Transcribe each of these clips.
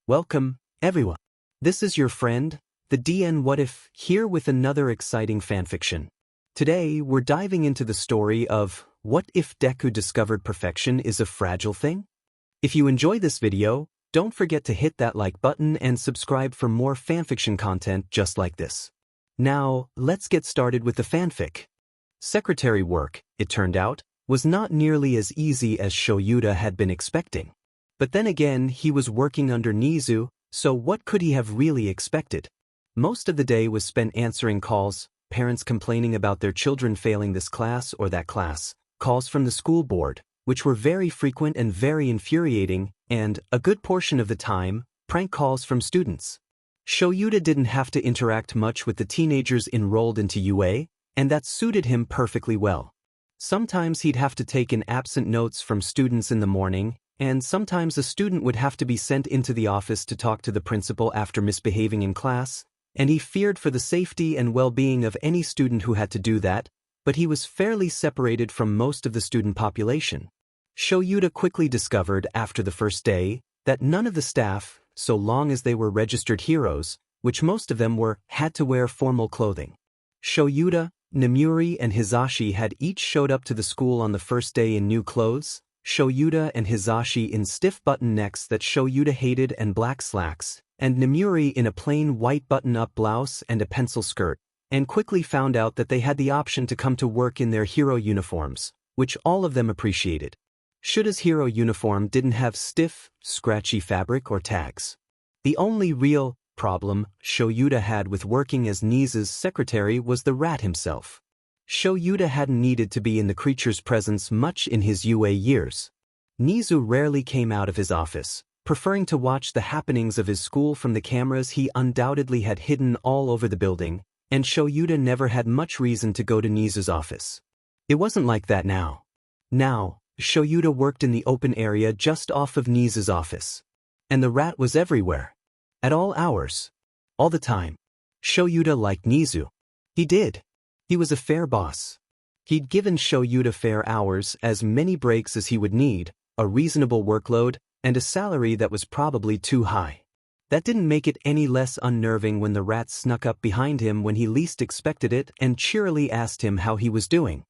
Welcome, everyone. This is your friend, the DN What If, here with another exciting fanfiction. Today, we're diving into the story of What If Deku Discovered Perfection is a Fragile Thing? If you enjoy this video, don't forget to hit that like button and subscribe for more fanfiction content just like this. Now, let's get started with the fanfic. Secretary work, it turned out, was not nearly as easy as Shoyuta had been expecting. But then again, he was working under Nizu, so what could he have really expected? Most of the day was spent answering calls, parents complaining about their children failing this class or that class, calls from the school board, which were very frequent and very infuriating, and, a good portion of the time, prank calls from students. Shoyuta didn't have to interact much with the teenagers enrolled into UA, and that suited him perfectly well. Sometimes he'd have to take in absent notes from students in the morning, and sometimes a student would have to be sent into the office to talk to the principal after misbehaving in class, and he feared for the safety and well-being of any student who had to do that, but he was fairly separated from most of the student population. Shoyuta quickly discovered after the first day that none of the staff, so long as they were registered heroes, which most of them were, had to wear formal clothing. Shoyuta, Namuri, and Hizashi had each showed up to the school on the first day in new clothes, Shoyuta and Hizashi in stiff button necks that Shoyuta hated and black slacks, and Namuri in a plain white button-up blouse and a pencil skirt, and quickly found out that they had the option to come to work in their hero uniforms, which all of them appreciated. Shuta's hero uniform didn't have stiff, scratchy fabric or tags. The only real problem Shoyuta had with working as Nizu's secretary was the rat himself. Shoyuta hadn't needed to be in the creature's presence much in his UA years. Nizu rarely came out of his office, preferring to watch the happenings of his school from the cameras he undoubtedly had hidden all over the building, and Shoyuta never had much reason to go to Nizu's office. It wasn't like that now. Now, Shoyuta worked in the open area just off of Nizu's office. And the rat was everywhere. At all hours. All the time. Shoyuta liked Nizu. He did. He was a fair boss. He'd given Shoyuta fair hours, as many breaks as he would need, a reasonable workload, and a salary that was probably too high. That didn't make it any less unnerving when the rat snuck up behind him when he least expected it and cheerily asked him how he was doing.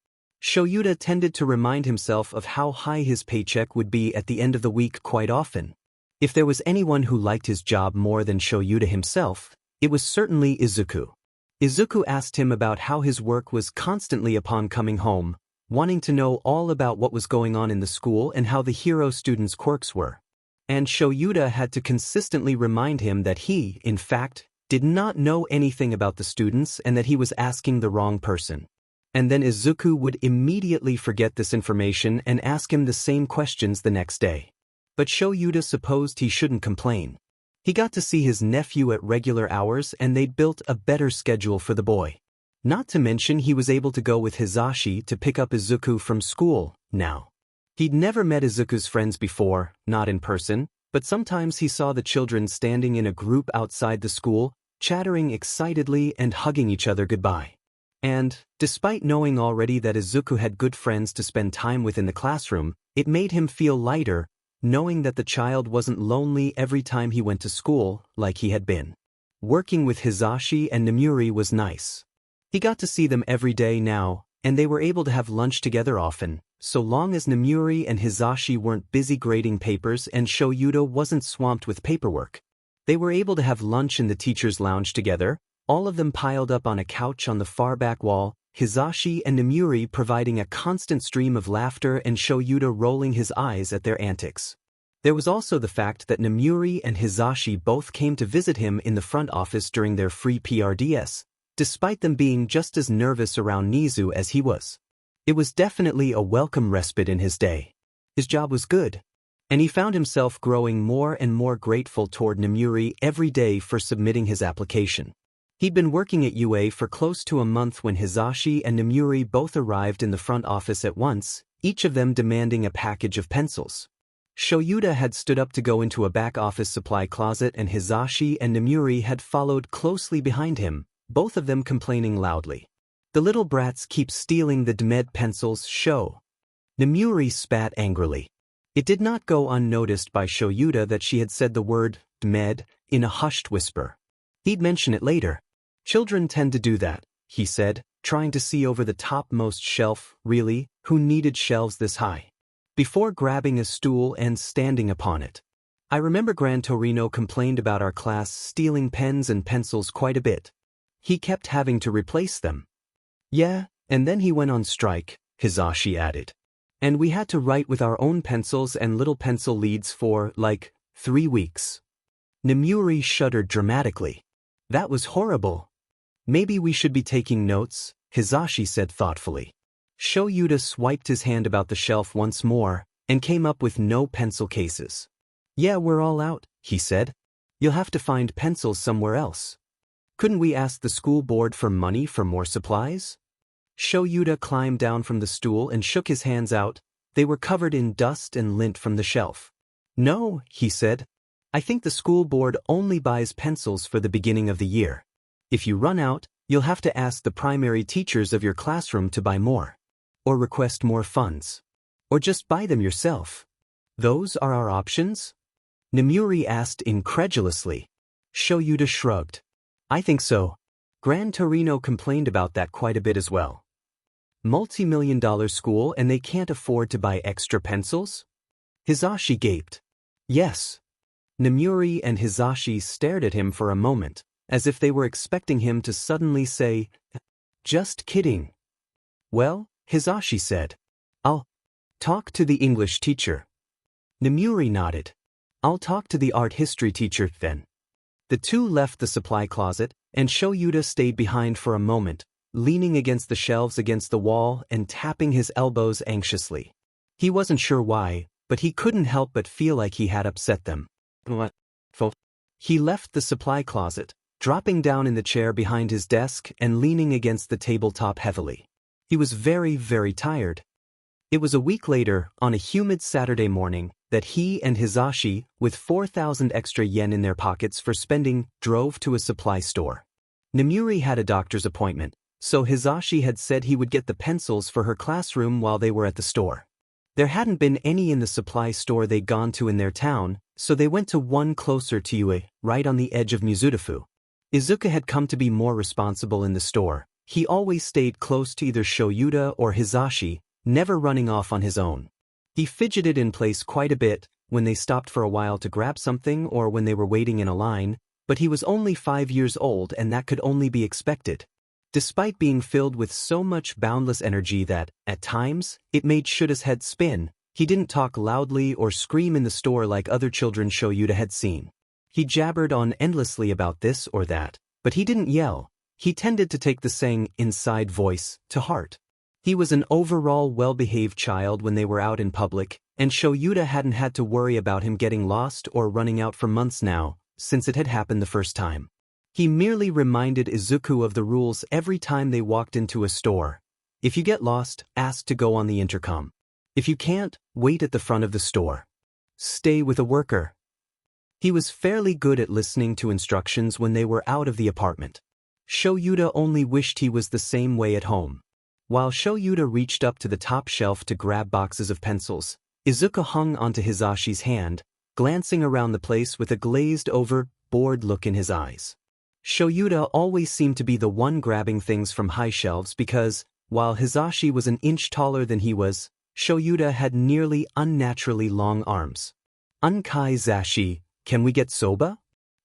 Shoyuta tended to remind himself of how high his paycheck would be at the end of the week quite often. If there was anyone who liked his job more than Shoyuta himself, it was certainly Izuku. Izuku asked him about how his work was constantly upon coming home, wanting to know all about what was going on in the school and how the hero students' quirks were. And Shoyuta had to consistently remind him that he, in fact, did not know anything about the students and that he was asking the wrong person. And then Izuku would immediately forget this information and ask him the same questions the next day. But Shoyuta supposed he shouldn't complain. He got to see his nephew at regular hours and they'd built a better schedule for the boy. Not to mention he was able to go with Hizashi to pick up Izuku from school, now. He'd never met Izuku's friends before, not in person, but sometimes he saw the children standing in a group outside the school, chattering excitedly and hugging each other goodbye. And, despite knowing already that Izuku had good friends to spend time with in the classroom, it made him feel lighter, knowing that the child wasn't lonely every time he went to school, like he had been. Working with Hizashi and Namuri was nice. He got to see them every day now, and they were able to have lunch together often, so long as Namuri and Hizashi weren't busy grading papers and Shoyuta wasn't swamped with paperwork. They were able to have lunch in the teacher's lounge together, all of them piled up on a couch on the far back wall, Hizashi and Namuri providing a constant stream of laughter and Shoyuta rolling his eyes at their antics. There was also the fact that Namuri and Hizashi both came to visit him in the front office during their free PRDS, despite them being just as nervous around Nizu as he was. It was definitely a welcome respite in his day. His job was good, and he found himself growing more and more grateful toward Namuri every day for submitting his application. He'd been working at UA for close to a month when Hizashi and Namuri both arrived in the front office at once, each of them demanding a package of pencils. Shoyuta had stood up to go into a back office supply closet and Hizashi and Namuri had followed closely behind him, both of them complaining loudly. The little brats keep stealing the DMED pencils, show. Namuri spat angrily. It did not go unnoticed by Shoyuta that she had said the word Med, in a hushed whisper. He'd mention it later. Children tend to do that, he said, trying to see over the topmost shelf. Really, who needed shelves this high? Before grabbing a stool and standing upon it. I remember Gran Torino complained about our class stealing pens and pencils quite a bit. He kept having to replace them. Yeah, and then he went on strike, Hizashi added. And we had to write with our own pencils and little pencil leads for, 3 weeks. Nemuri shuddered dramatically. That was horrible. Maybe we should be taking notes, Hizashi said thoughtfully. Shoyuta swiped his hand about the shelf once more, and came up with no pencil cases. Yeah, we're all out, he said. You'll have to find pencils somewhere else. Couldn't we ask the school board for money for more supplies? Shoyuta climbed down from the stool and shook his hands out. They were covered in dust and lint from the shelf. No, he said. I think the school board only buys pencils for the beginning of the year. If you run out, you'll have to ask the primary teachers of your classroom to buy more. Or request more funds. Or just buy them yourself. Those are our options? Nemuri asked incredulously. Shoyuta shrugged. I think so. Gran Torino complained about that quite a bit as well. Multi-million-dollar school and they can't afford to buy extra pencils? Hizashi gaped. Yes. Nemuri and Hizashi stared at him for a moment, as if they were expecting him to suddenly say, just kidding. Well, Hizashi said. I'll talk to the English teacher. Nemuri nodded. I'll talk to the art history teacher then. The two left the supply closet, and Shoyuta stayed behind for a moment, leaning against the shelves against the wall and tapping his elbows anxiously. He wasn't sure why, but he couldn't help but feel like he had upset them. What? He left the supply closet, dropping down in the chair behind his desk and leaning against the tabletop heavily. He was very, very tired. It was a week later, on a humid Saturday morning, that he and Hizashi, with 4,000 extra yen in their pockets for spending, drove to a supply store. Nemuri had a doctor's appointment, so Hizashi had said he would get the pencils for her classroom while they were at the store. There hadn't been any in the supply store they'd gone to in their town, so they went to one closer to Yue, right on the edge of Mizudafu. Izuka had come to be more responsible in the store. He always stayed close to either Shoyuta or Hizashi, never running off on his own. He fidgeted in place quite a bit when they stopped for a while to grab something or when they were waiting in a line, but he was only 5 years old and that could only be expected. Despite being filled with so much boundless energy that, at times, it made Shuta's head spin, he didn't talk loudly or scream in the store like other children Shoyuta had seen. He jabbered on endlessly about this or that, but he didn't yell. He tended to take the saying, inside voice, to heart. He was an overall well-behaved child when they were out in public, and Shoyuta hadn't had to worry about him getting lost or running out for months now, since it had happened the first time. He merely reminded Izuku of the rules every time they walked into a store. If you get lost, ask to go on the intercom. If you can't, wait at the front of the store. Stay with a worker. He was fairly good at listening to instructions when they were out of the apartment. Shoyuta only wished he was the same way at home. While Shoyuta reached up to the top shelf to grab boxes of pencils, Izuka hung onto Hizashi's hand, glancing around the place with a glazed-over, bored look in his eyes. Shoyuta always seemed to be the one grabbing things from high shelves because, while Hizashi was an inch taller than he was, Shoyuta had nearly unnaturally long arms. Unkai Zashi, can we get soba?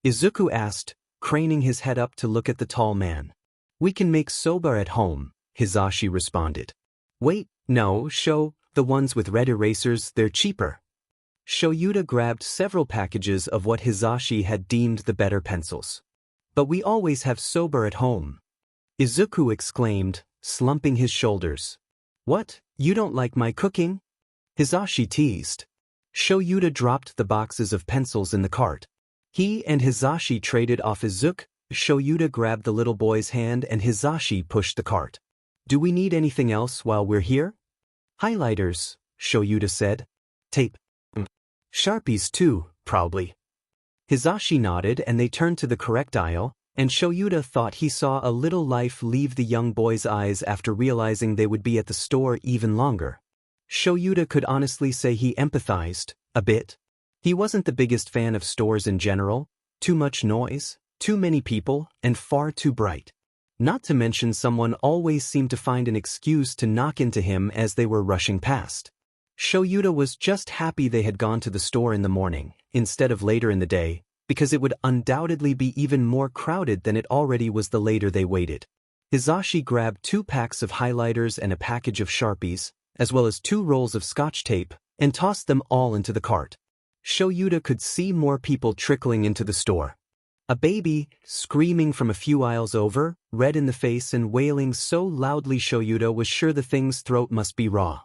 Izuku asked, craning his head up to look at the tall man. We can make soba at home, Hizashi responded. Wait, no, the ones with red erasers, they're cheaper. Shoyuta grabbed several packages of what Hizashi had deemed the better pencils. But we always have soba at home. Izuku exclaimed, slumping his shoulders. What, you don't like my cooking? Hizashi teased. Shoyuta dropped the boxes of pencils in the cart. He and Hizashi traded off Izuku. Shoyuta grabbed the little boy's hand and Hizashi pushed the cart. Do we need anything else while we're here? Highlighters, Shoyuta said. Tape. Sharpies too, probably. Hizashi nodded and they turned to the correct aisle, and Shoyuta thought he saw a little life leave the young boy's eyes after realizing they would be at the store even longer. Shoyuta could honestly say he empathized, a bit. He wasn't the biggest fan of stores in general, too much noise, too many people, and far too bright. Not to mention someone always seemed to find an excuse to knock into him as they were rushing past. Shoyuta was just happy they had gone to the store in the morning, instead of later in the day, because it would undoubtedly be even more crowded than it already was the later they waited. Hizashi grabbed 2 packs of highlighters and a package of Sharpies, as well as 2 rolls of Scotch tape, and tossed them all into the cart. Shoyuta could see more people trickling into the store. A baby, screaming from a few aisles over, red in the face and wailing so loudly Shoyuta was sure the thing's throat must be raw.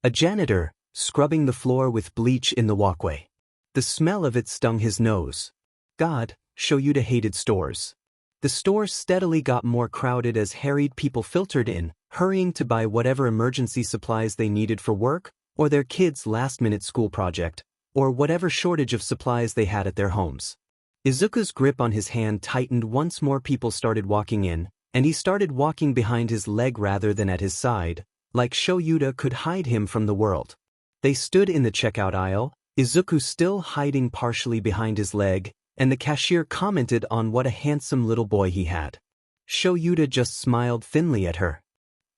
A janitor, scrubbing the floor with bleach in the walkway. The smell of it stung his nose. God, Shoyuta hated stores. The store steadily got more crowded as harried people filtered in, hurrying to buy whatever emergency supplies they needed for work, or their kids' last-minute school project, or whatever shortage of supplies they had at their homes. Izuku's grip on his hand tightened once more people started walking in, and he started walking behind his leg rather than at his side, like Shoyuta could hide him from the world. They stood in the checkout aisle, Izuku still hiding partially behind his leg, and the cashier commented on what a handsome little boy he had. Shoyuta just smiled thinly at her.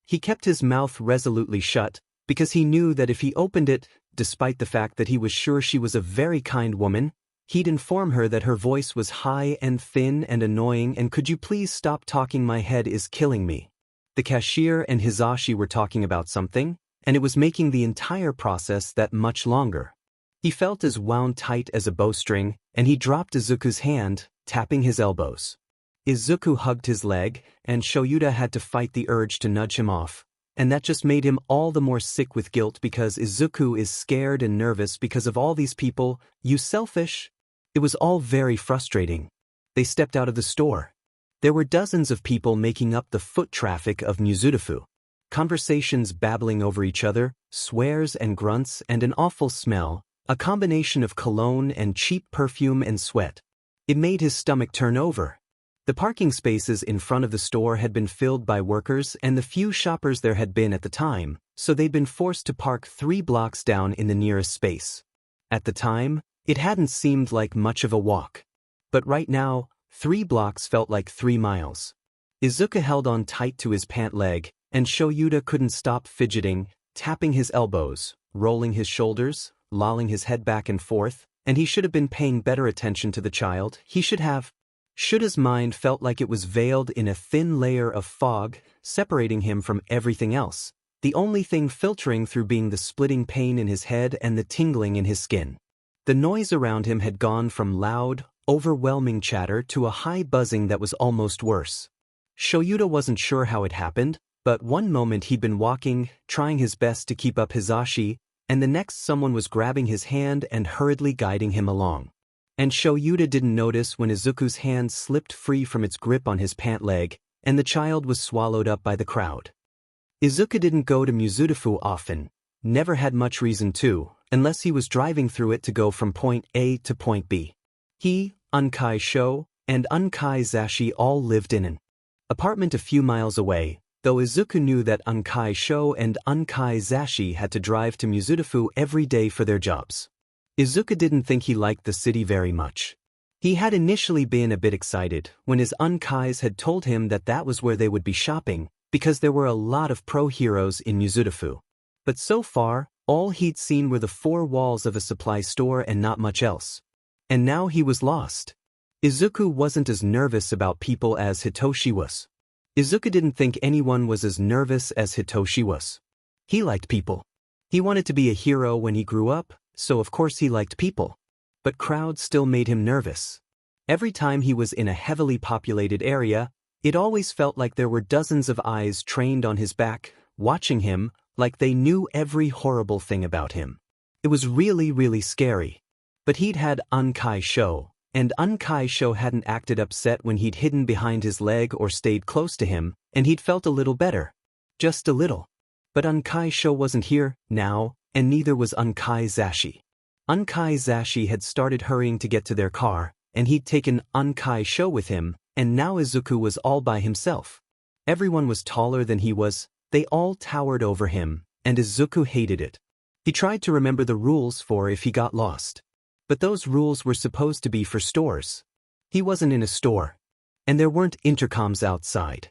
He kept his mouth resolutely shut, because he knew that if he opened it, despite the fact that he was sure she was a very kind woman, he'd inform her that her voice was high and thin and annoying and could you please stop talking, my head is killing me. The cashier and Hizashi were talking about something, and it was making the entire process that much longer. He felt as wound tight as a bowstring, and he dropped Izuku's hand, tapping his elbows. Izuku hugged his leg, and Shoyuta had to fight the urge to nudge him off, and that just made him all the more sick with guilt because Izuku is scared and nervous because of all these people, you selfish. It was all very frustrating. They stepped out of the store. There were dozens of people making up the foot traffic of Mizudafu. Conversations babbling over each other, swears and grunts and an awful smell, a combination of cologne and cheap perfume and sweat. It made his stomach turn over. The parking spaces in front of the store had been filled by workers and the few shoppers there had been at the time, so they'd been forced to park 3 blocks down in the nearest space. At the time, it hadn't seemed like much of a walk. But right now, 3 blocks felt like 3 miles. Izuku held on tight to his pant leg, and Shoyuta couldn't stop fidgeting, tapping his elbows, rolling his shoulders, lolling his head back and forth, and he should have been paying better attention to the child. He should have. Shuta's mind felt like it was veiled in a thin layer of fog, separating him from everything else, the only thing filtering through being the splitting pain in his head and the tingling in his skin. The noise around him had gone from loud, overwhelming chatter to a high buzzing that was almost worse. Shoyuta wasn't sure how it happened, but one moment he'd been walking, trying his best to keep up Hizashi, and the next someone was grabbing his hand and hurriedly guiding him along. And Shoyuta didn't notice when Izuku's hand slipped free from its grip on his pant leg, and the child was swallowed up by the crowd. Izuku didn't go to Mizudafu often, never had much reason to, unless he was driving through it to go from point A to point B. He, Unkai Sho, and Unkai Zashi all lived in an apartment a few miles away, though Izuku knew that Unkai Sho and Unkai Zashi had to drive to Mizudafu every day for their jobs. Izuku didn't think he liked the city very much. He had initially been a bit excited when his Unkais had told him that that was where they would be shopping, because there were a lot of pro-heroes in Mizudafu. But so far, all he'd seen were the 4 walls of a supply store and not much else. And now he was lost. Izuku wasn't as nervous about people as Hitoshi was. Izuku didn't think anyone was as nervous as Hitoshi was. He liked people. He wanted to be a hero when he grew up, so of course he liked people. But crowds still made him nervous. Every time he was in a heavily populated area, it always felt like there were dozens of eyes trained on his back, watching him, like they knew every horrible thing about him. It was really, really scary. But he'd had Unkai Sho, and Unkai Sho hadn't acted upset when he'd hidden behind his leg or stayed close to him, and he'd felt a little better. Just a little. But Unkai Sho wasn't here, now, and neither was Unkai Zashi. Unkai Zashi had started hurrying to get to their car, and he'd taken Unkai Sho with him, and now Izuku was all by himself. Everyone was taller than he was, they all towered over him, and Izuku hated it. He tried to remember the rules for if he got lost. But those rules were supposed to be for stores. He wasn't in a store. And there weren't intercoms outside.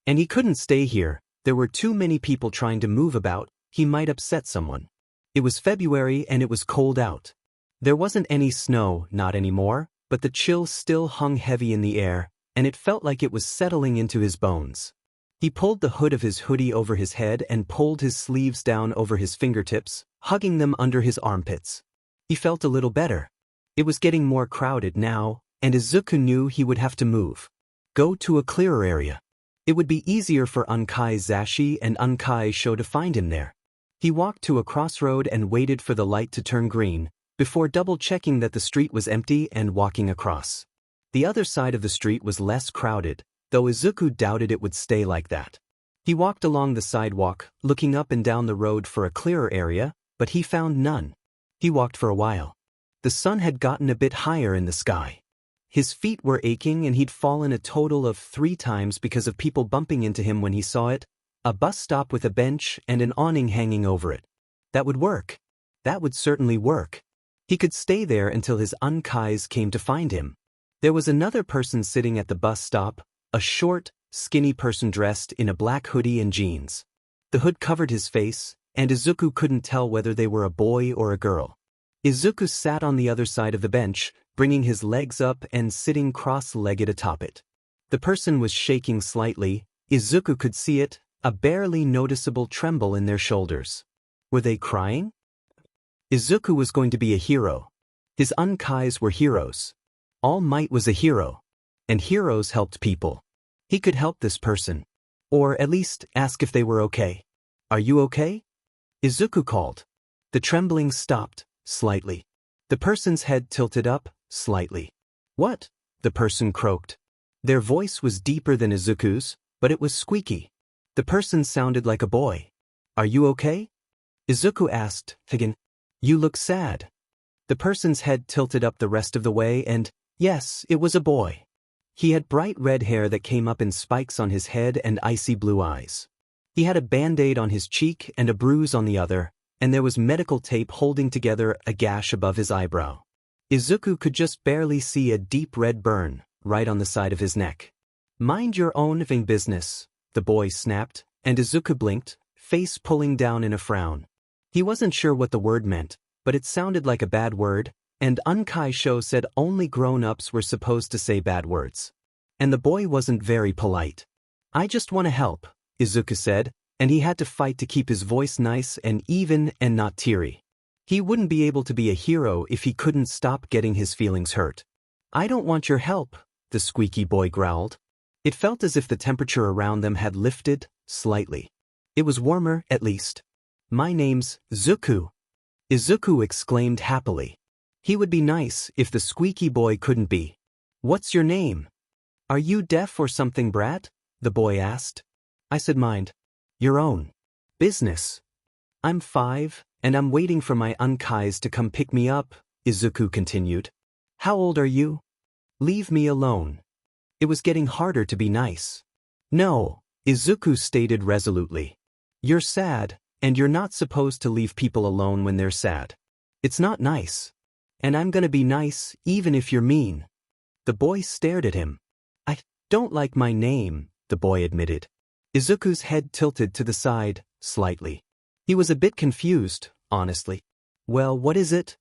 And he couldn't stay here, there were too many people trying to move about, he might upset someone. It was February and it was cold out. There wasn't any snow, not anymore, but the chill still hung heavy in the air, and it felt like it was settling into his bones. He pulled the hood of his hoodie over his head and pulled his sleeves down over his fingertips, hugging them under his armpits. He felt a little better. It was getting more crowded now, and Izuku knew he would have to move. Go to a clearer area. It would be easier for Unkai Zashi and Unkai Sho to find him there. He walked to a crossroad and waited for the light to turn green, before double-checking that the street was empty and walking across. The other side of the street was less crowded, though Izuku doubted it would stay like that. He walked along the sidewalk, looking up and down the road for a clearer area, but he found none. He walked for a while. The sun had gotten a bit higher in the sky. His feet were aching and he'd fallen a total of 3 times because of people bumping into him when he saw it, a bus stop with a bench and an awning hanging over it. That would work. That would certainly work. He could stay there until his unkais came to find him. There was another person sitting at the bus stop, a short, skinny person dressed in a black hoodie and jeans. The hood covered his face, and Izuku couldn't tell whether they were a boy or a girl. Izuku sat on the other side of the bench, bringing his legs up and sitting cross-legged atop it. The person was shaking slightly. Izuku could see it, a barely noticeable tremble in their shoulders. Were they crying? Izuku was going to be a hero. His unkais were heroes. All Might was a hero. And heroes helped people. He could help this person. Or at least ask if they were okay. Are you okay? Izuku called. The trembling stopped, slightly. The person's head tilted up, slightly. What? The person croaked. Their voice was deeper than Izuku's, but it was squeaky. The person sounded like a boy. Are you okay? Izuku asked, again. You look sad. The person's head tilted up the rest of the way and, yes, it was a boy. He had bright red hair that came up in spikes on his head and icy blue eyes. He had a band-aid on his cheek and a bruise on the other, and there was medical tape holding together a gash above his eyebrow. Izuku could just barely see a deep red burn, right on the side of his neck. Mind your own business, the boy snapped, and Izuku blinked, face pulling down in a frown. He wasn't sure what the word meant, but it sounded like a bad word, and Unkai Sho said only grown-ups were supposed to say bad words. And the boy wasn't very polite. I just want to help, Izuku said, and he had to fight to keep his voice nice and even and not teary. He wouldn't be able to be a hero if he couldn't stop getting his feelings hurt. I don't want your help, the squeaky boy growled. It felt as if the temperature around them had lifted, slightly. It was warmer, at least. My name's Zuku. Izuku exclaimed happily. He would be nice if the squeaky boy couldn't be. What's your name? Are you deaf or something, brat? The boy asked. I said mind. Your own business. I'm 5, and I'm waiting for my unkais to come pick me up, Izuku continued. How old are you? Leave me alone. It was getting harder to be nice. No, Izuku stated resolutely. You're sad, and you're not supposed to leave people alone when they're sad. It's not nice. And I'm gonna be nice, even if you're mean. The boy stared at him. I don't like my name, the boy admitted. Izuku's head tilted to the side, slightly. He was a bit confused, honestly. Well, what is it?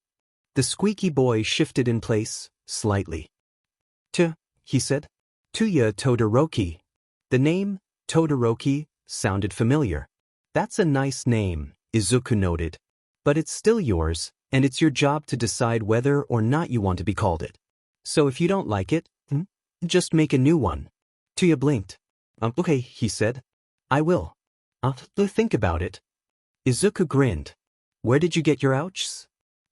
The squeaky boy shifted in place, slightly. He said. Tuya Todoroki. The name, Todoroki, sounded familiar. That's a nice name, Izuku noted. But it's still yours, and it's your job to decide whether or not you want to be called it. So if you don't like it, just make a new one. Tuya blinked. Okay, he said. I will. I'll think about it. Izuku grinned. Where did you get your ouchs?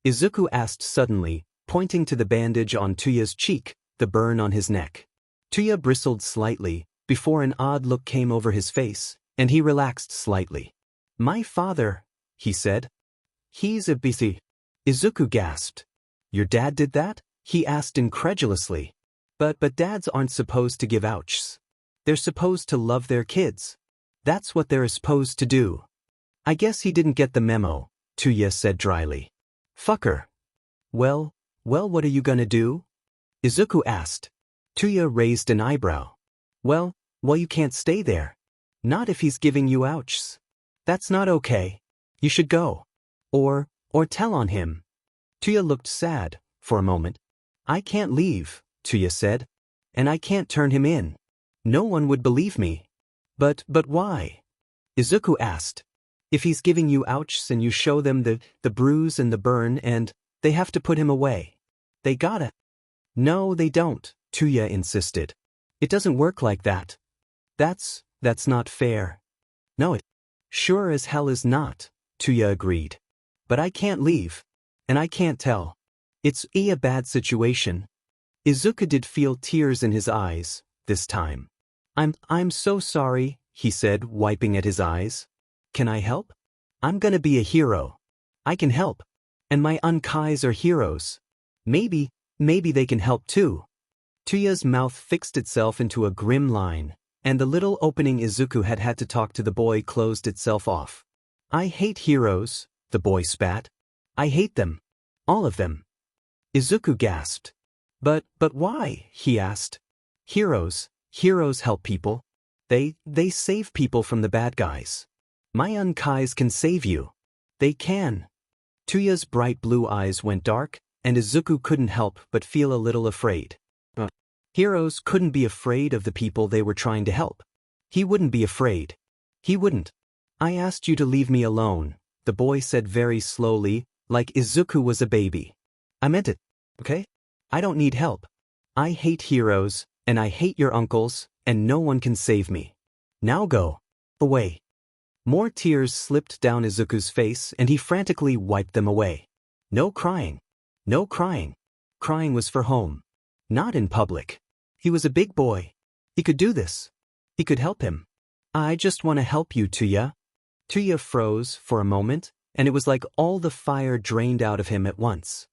Izuku asked suddenly, pointing to the bandage on Tuya's cheek, the burn on his neck. Tuya bristled slightly, before an odd look came over his face, and he relaxed slightly. My father, he said. He's a busy. Izuku gasped. Your dad did that? He asked incredulously. But dads aren't supposed to give ouchs. They're supposed to love their kids. That's what they're supposed to do. I guess he didn't get the memo, Tuya said dryly. Fucker. Well, what are you gonna do? Izuku asked. Tuya raised an eyebrow. Well, you can't stay there. Not if he's giving you ouchs. That's not okay. You should go. Or tell on him. Tuya looked sad, for a moment. I can't leave, Tuya said. And I can't turn him in. No one would believe me. But why? Izuku asked. If he's giving you ouchs and you show them the bruise and the burn and they have to put him away. They gotta. No, they don't, Tuya insisted. It doesn't work like that. That's not fair. No, it sure as hell is not, Tuya agreed. But I can't leave. And I can't tell. It's a bad situation. Izuku did feel tears in his eyes, this time. I'm so sorry, he said, wiping at his eyes. Can I help? I'm gonna be a hero. I can help. And my unkais are heroes. Maybe they can help too. Tuya's mouth fixed itself into a grim line, and the little opening Izuku had to talk to the boy closed itself off. I hate heroes, the boy spat. I hate them. All of them. Izuku gasped. But why? He asked. Heroes help people. They save people from the bad guys. My unkais can save you. They can. Tuya's bright blue eyes went dark, and Izuku couldn't help but feel a little afraid. Heroes couldn't be afraid of the people they were trying to help. He wouldn't be afraid. He wouldn't. I asked you to leave me alone, the boy said very slowly, like Izuku was a baby. I meant it, okay? I don't need help. I hate heroes, and I hate your uncles, and no one can save me. Now go. Away. More tears slipped down Izuku's face and he frantically wiped them away. No crying. No crying. Crying was for home. Not in public. He was a big boy. He could do this. He could help him. I just want to help you, Tuya. Tuya froze for a moment, and it was like all the fire drained out of him at once.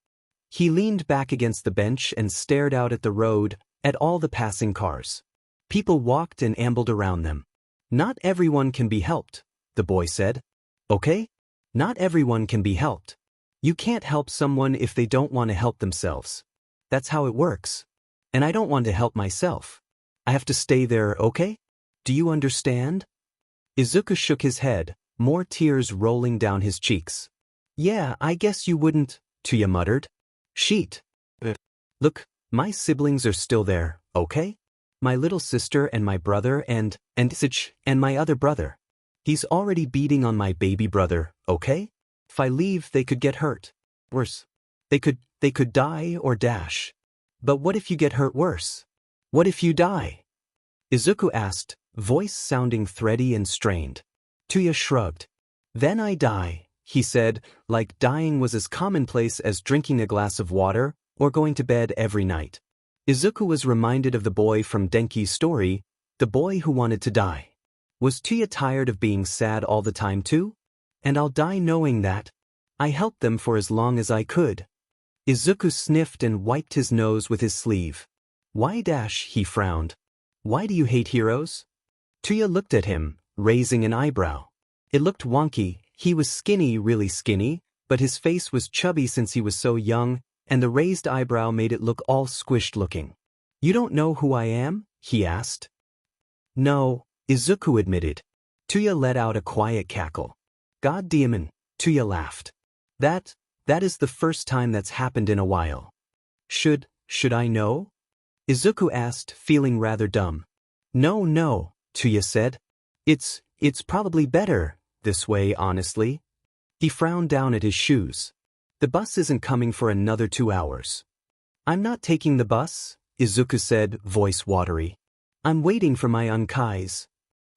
He leaned back against the bench and stared out at the road, at all the passing cars. People walked and ambled around them. Not everyone can be helped, the boy said. Okay? Not everyone can be helped. You can't help someone if they don't want to help themselves. That's how it works. And I don't want to help myself. I have to stay there, okay? Do you understand? Izuku shook his head, more tears rolling down his cheeks. Yeah, I guess you wouldn't, Tuya muttered. Sheet. Look, my siblings are still there, okay? My little sister and my brother and my other brother. He's already beating on my baby brother, okay? If I leave, they could get hurt. Worse. They could die or dash. But what if you get hurt worse? What if you die? Izuku asked, voice sounding thready and strained. Tuya shrugged. Then I die, he said, like dying was as commonplace as drinking a glass of water or going to bed every night. Izuku was reminded of the boy from Denki's story, the boy who wanted to die. Was Tuya tired of being sad all the time too? And I'll die knowing that. I helped them for as long as I could. Izuku sniffed and wiped his nose with his sleeve. Why dash? He frowned. Why do you hate heroes? Tuya looked at him, raising an eyebrow. It looked wonky. He was skinny, really skinny, but his face was chubby since he was so young, and the raised eyebrow made it look all squished looking. You don't know who I am? He asked. No, Izuku admitted. Tuya let out a quiet cackle. God daemon, Tuya laughed. That is the first time that's happened in a while. Should I know? Izuku asked, feeling rather dumb. No, Tuya said. It's probably better this way, honestly. He frowned down at his shoes. The bus isn't coming for another 2 hours. I'm not taking the bus, Izuku said, voice watery. I'm waiting for my unkais.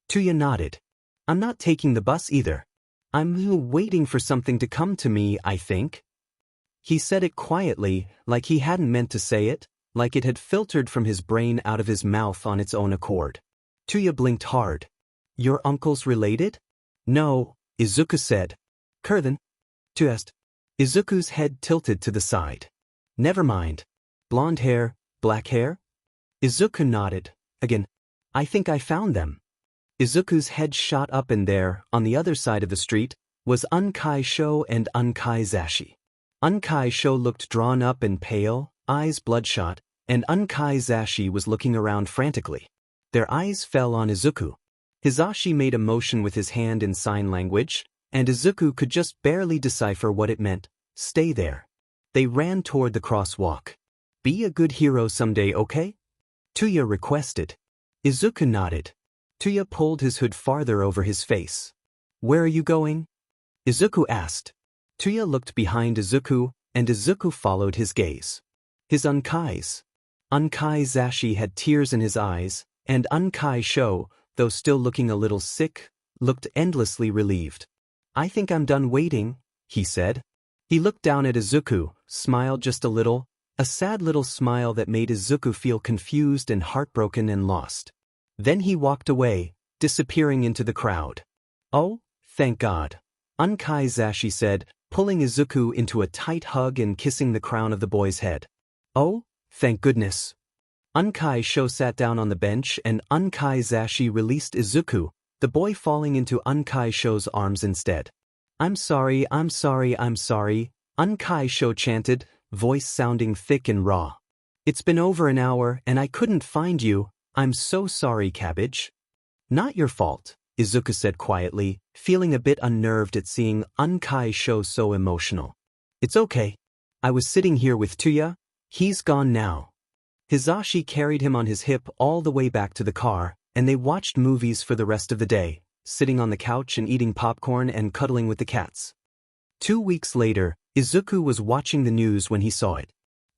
Tuya nodded. I'm not taking the bus either. I'm waiting for something to come to me, I think. He said it quietly, like he hadn't meant to say it, like it had filtered from his brain out of his mouth on its own accord. Tuya blinked hard. Your uncle's related? No, Izuku said. Kurthan? Tuya asked. Izuku's head tilted to the side. Never mind. Blonde hair, black hair? Izuku nodded. Again. I think I found them. Izuku's head shot up and there, on the other side of the street, was Unkai Sho and Unkai Zashi. Unkai Sho looked drawn up and pale, eyes bloodshot, and Unkai Zashi was looking around frantically. Their eyes fell on Izuku. Hizashi made a motion with his hand in sign language, and Izuku could just barely decipher what it meant. Stay there. They ran toward the crosswalk. Be a good hero someday, okay? Tuya requested. Izuku nodded. Tuya pulled his hood farther over his face. Where are you going? Izuku asked. Tuya looked behind Izuku, and Izuku followed his gaze. His Unkai's. Unkai Zashi had tears in his eyes, and Unkai Sho, though still looking a little sick, looked endlessly relieved. I think I'm done waiting, he said. He looked down at Izuku, smiled just a little, a sad little smile that made Izuku feel confused and heartbroken and lost. Then he walked away, disappearing into the crowd. Oh, thank God, Unkai Zashi said, pulling Izuku into a tight hug and kissing the crown of the boy's head. Oh, thank goodness. Unkai Sho sat down on the bench and Unkai Zashi released Izuku, the boy falling into Unkai Sho's arms instead. I'm sorry, I'm sorry, I'm sorry, Unkai Sho chanted, voice sounding thick and raw. It's been over an hour and I couldn't find you, I'm so sorry, Cabbage. Not your fault, Izuku said quietly, feeling a bit unnerved at seeing Unkai Sho so emotional. It's okay. I was sitting here with Tuya. He's gone now. Hizashi carried him on his hip all the way back to the car, and they watched movies for the rest of the day, sitting on the couch and eating popcorn and cuddling with the cats. 2 weeks later, Izuku was watching the news when he saw it.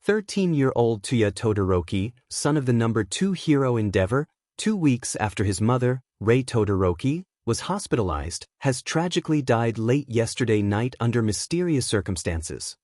13-year-old Tuya Todoroki, son of the number 2 hero Endeavor, 2 weeks after his mother, Rei Todoroki, was hospitalized, has tragically died late yesterday night under mysterious circumstances.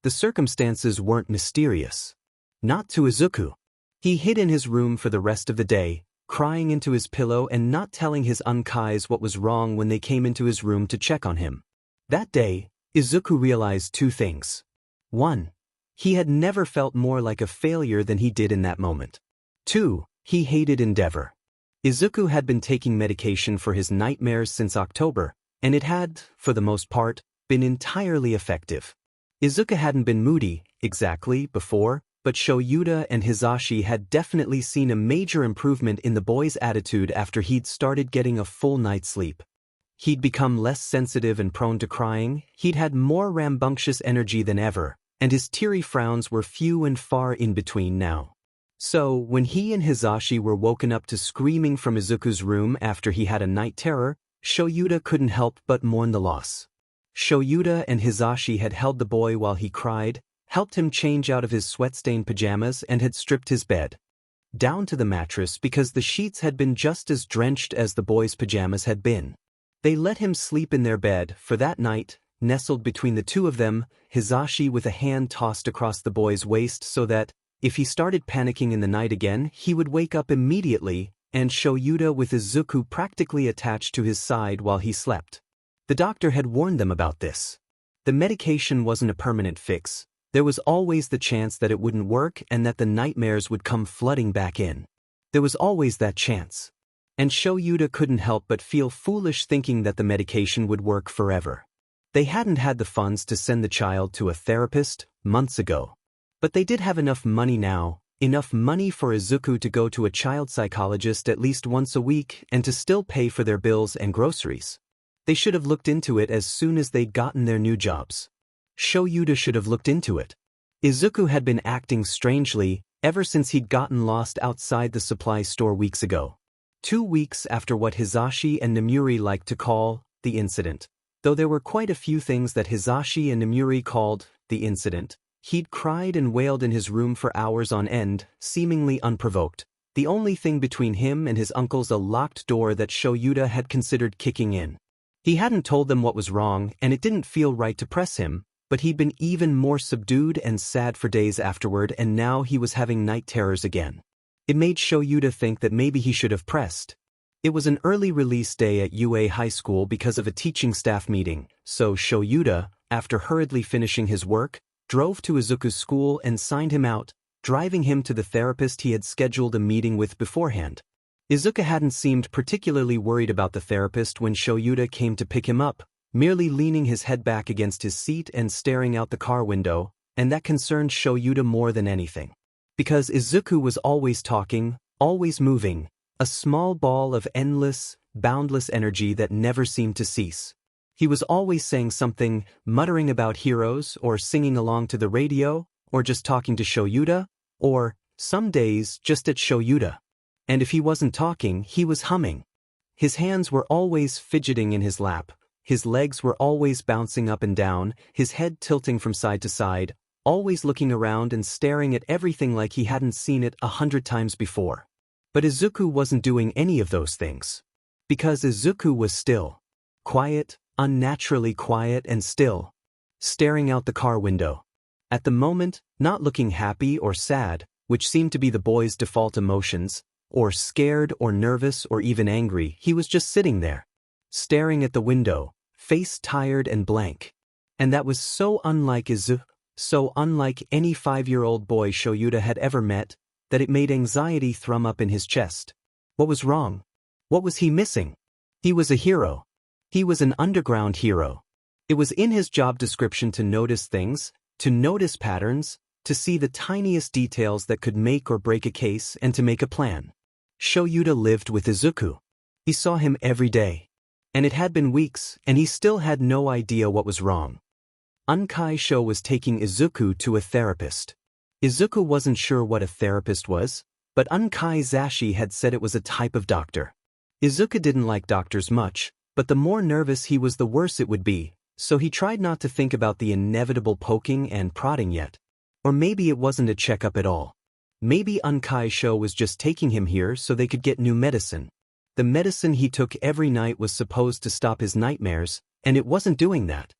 The circumstances weren't mysterious. Not to Izuku. He hid in his room for the rest of the day, crying into his pillow and not telling his Unkais what was wrong when they came into his room to check on him. That day, Izuku realized 2 things. 1. He had never felt more like a failure than he did in that moment. 2. He hated Endeavor. Izuku had been taking medication for his nightmares since October, and it had, for the most part, been entirely effective. Izuku hadn't been moody, exactly, before, but Shoyuta and Hizashi had definitely seen a major improvement in the boy's attitude after he'd started getting a full night's sleep. He'd become less sensitive and prone to crying, he'd had more rambunctious energy than ever, and his teary frowns were few and far in between now. So, when he and Hizashi were woken up to screaming from Izuku's room after he had a night terror, Shoyuta couldn't help but mourn the loss. Shoyuta and Hizashi had held the boy while he cried, helped him change out of his sweat-stained pajamas and had stripped his bed down to the mattress because the sheets had been just as drenched as the boy's pajamas had been. They let him sleep in their bed for that night, nestled between the 2 of them, Hizashi with a hand tossed across the boy's waist so that, if he started panicking in the night again, he would wake up immediately, and Shoyuta with Izuku practically attached to his side while he slept. The doctor had warned them about this. The medication wasn't a permanent fix. There was always the chance that it wouldn't work and that the nightmares would come flooding back in. There was always that chance. And Shoyuta couldn't help but feel foolish thinking that the medication would work forever. They hadn't had the funds to send the child to a therapist months ago. But they did have enough money now, enough money for Izuku to go to a child psychologist at least once a week and to still pay for their bills and groceries. They should have looked into it as soon as they'd gotten their new jobs. Shoyuta should have looked into it. Izuku had been acting strangely ever since he'd gotten lost outside the supply store weeks ago. 2 weeks after what Hizashi and Namuri liked to call the incident. Though there were quite a few things that Hizashi and Namuri called the incident, he'd cried and wailed in his room for hours on end, seemingly unprovoked. The only thing between him and his uncle's a locked door that Shoyuta had considered kicking in. He hadn't told them what was wrong and it didn't feel right to press him, but he'd been even more subdued and sad for days afterward and now he was having night terrors again. It made Shoyuta think that maybe he should have pressed. It was an early release day at UA High School because of a teaching staff meeting, so Shoyuta, after hurriedly finishing his work, drove to Izuku's school and signed him out, driving him to the therapist he had scheduled a meeting with beforehand. Izuku hadn't seemed particularly worried about the therapist when Shoyuta came to pick him up, merely leaning his head back against his seat and staring out the car window, and that concerned Shoyuta more than anything. Because Izuku was always talking, always moving, a small ball of endless, boundless energy that never seemed to cease. He was always saying something, muttering about heroes, or singing along to the radio, or just talking to Shoyuta, or, some days, just at Shoyuta. And if he wasn't talking, he was humming. His hands were always fidgeting in his lap, his legs were always bouncing up and down, his head tilting from side to side, always looking around and staring at everything like he hadn't seen it 100 times before. But Izuku wasn't doing any of those things. Because Izuku was still. Quiet, unnaturally quiet and still. Staring out the car window. At the moment, not looking happy or sad, which seemed to be the boy's default emotions, or scared or nervous or even angry, he was just sitting there. Staring at the window, face tired and blank. And that was so unlike Izuku, so unlike any 5-year-old boy Shoyuta had ever met, that it made anxiety thrum up in his chest. What was wrong? What was he missing? He was a hero. He was an underground hero. It was in his job description to notice things, to notice patterns, to see the tiniest details that could make or break a case and to make a plan. Shoyuta lived with Izuku. He saw him every day. And it had been weeks, and he still had no idea what was wrong. Unkai Sho was taking Izuku to a therapist. Izuku wasn't sure what a therapist was, but Unkai Zashi had said it was a type of doctor. Izuku didn't like doctors much, but the more nervous he was the worse it would be, so he tried not to think about the inevitable poking and prodding yet. Or maybe it wasn't a checkup at all. Maybe Unkai Sho was just taking him here so they could get new medicine. The medicine he took every night was supposed to stop his nightmares, and it wasn't doing that.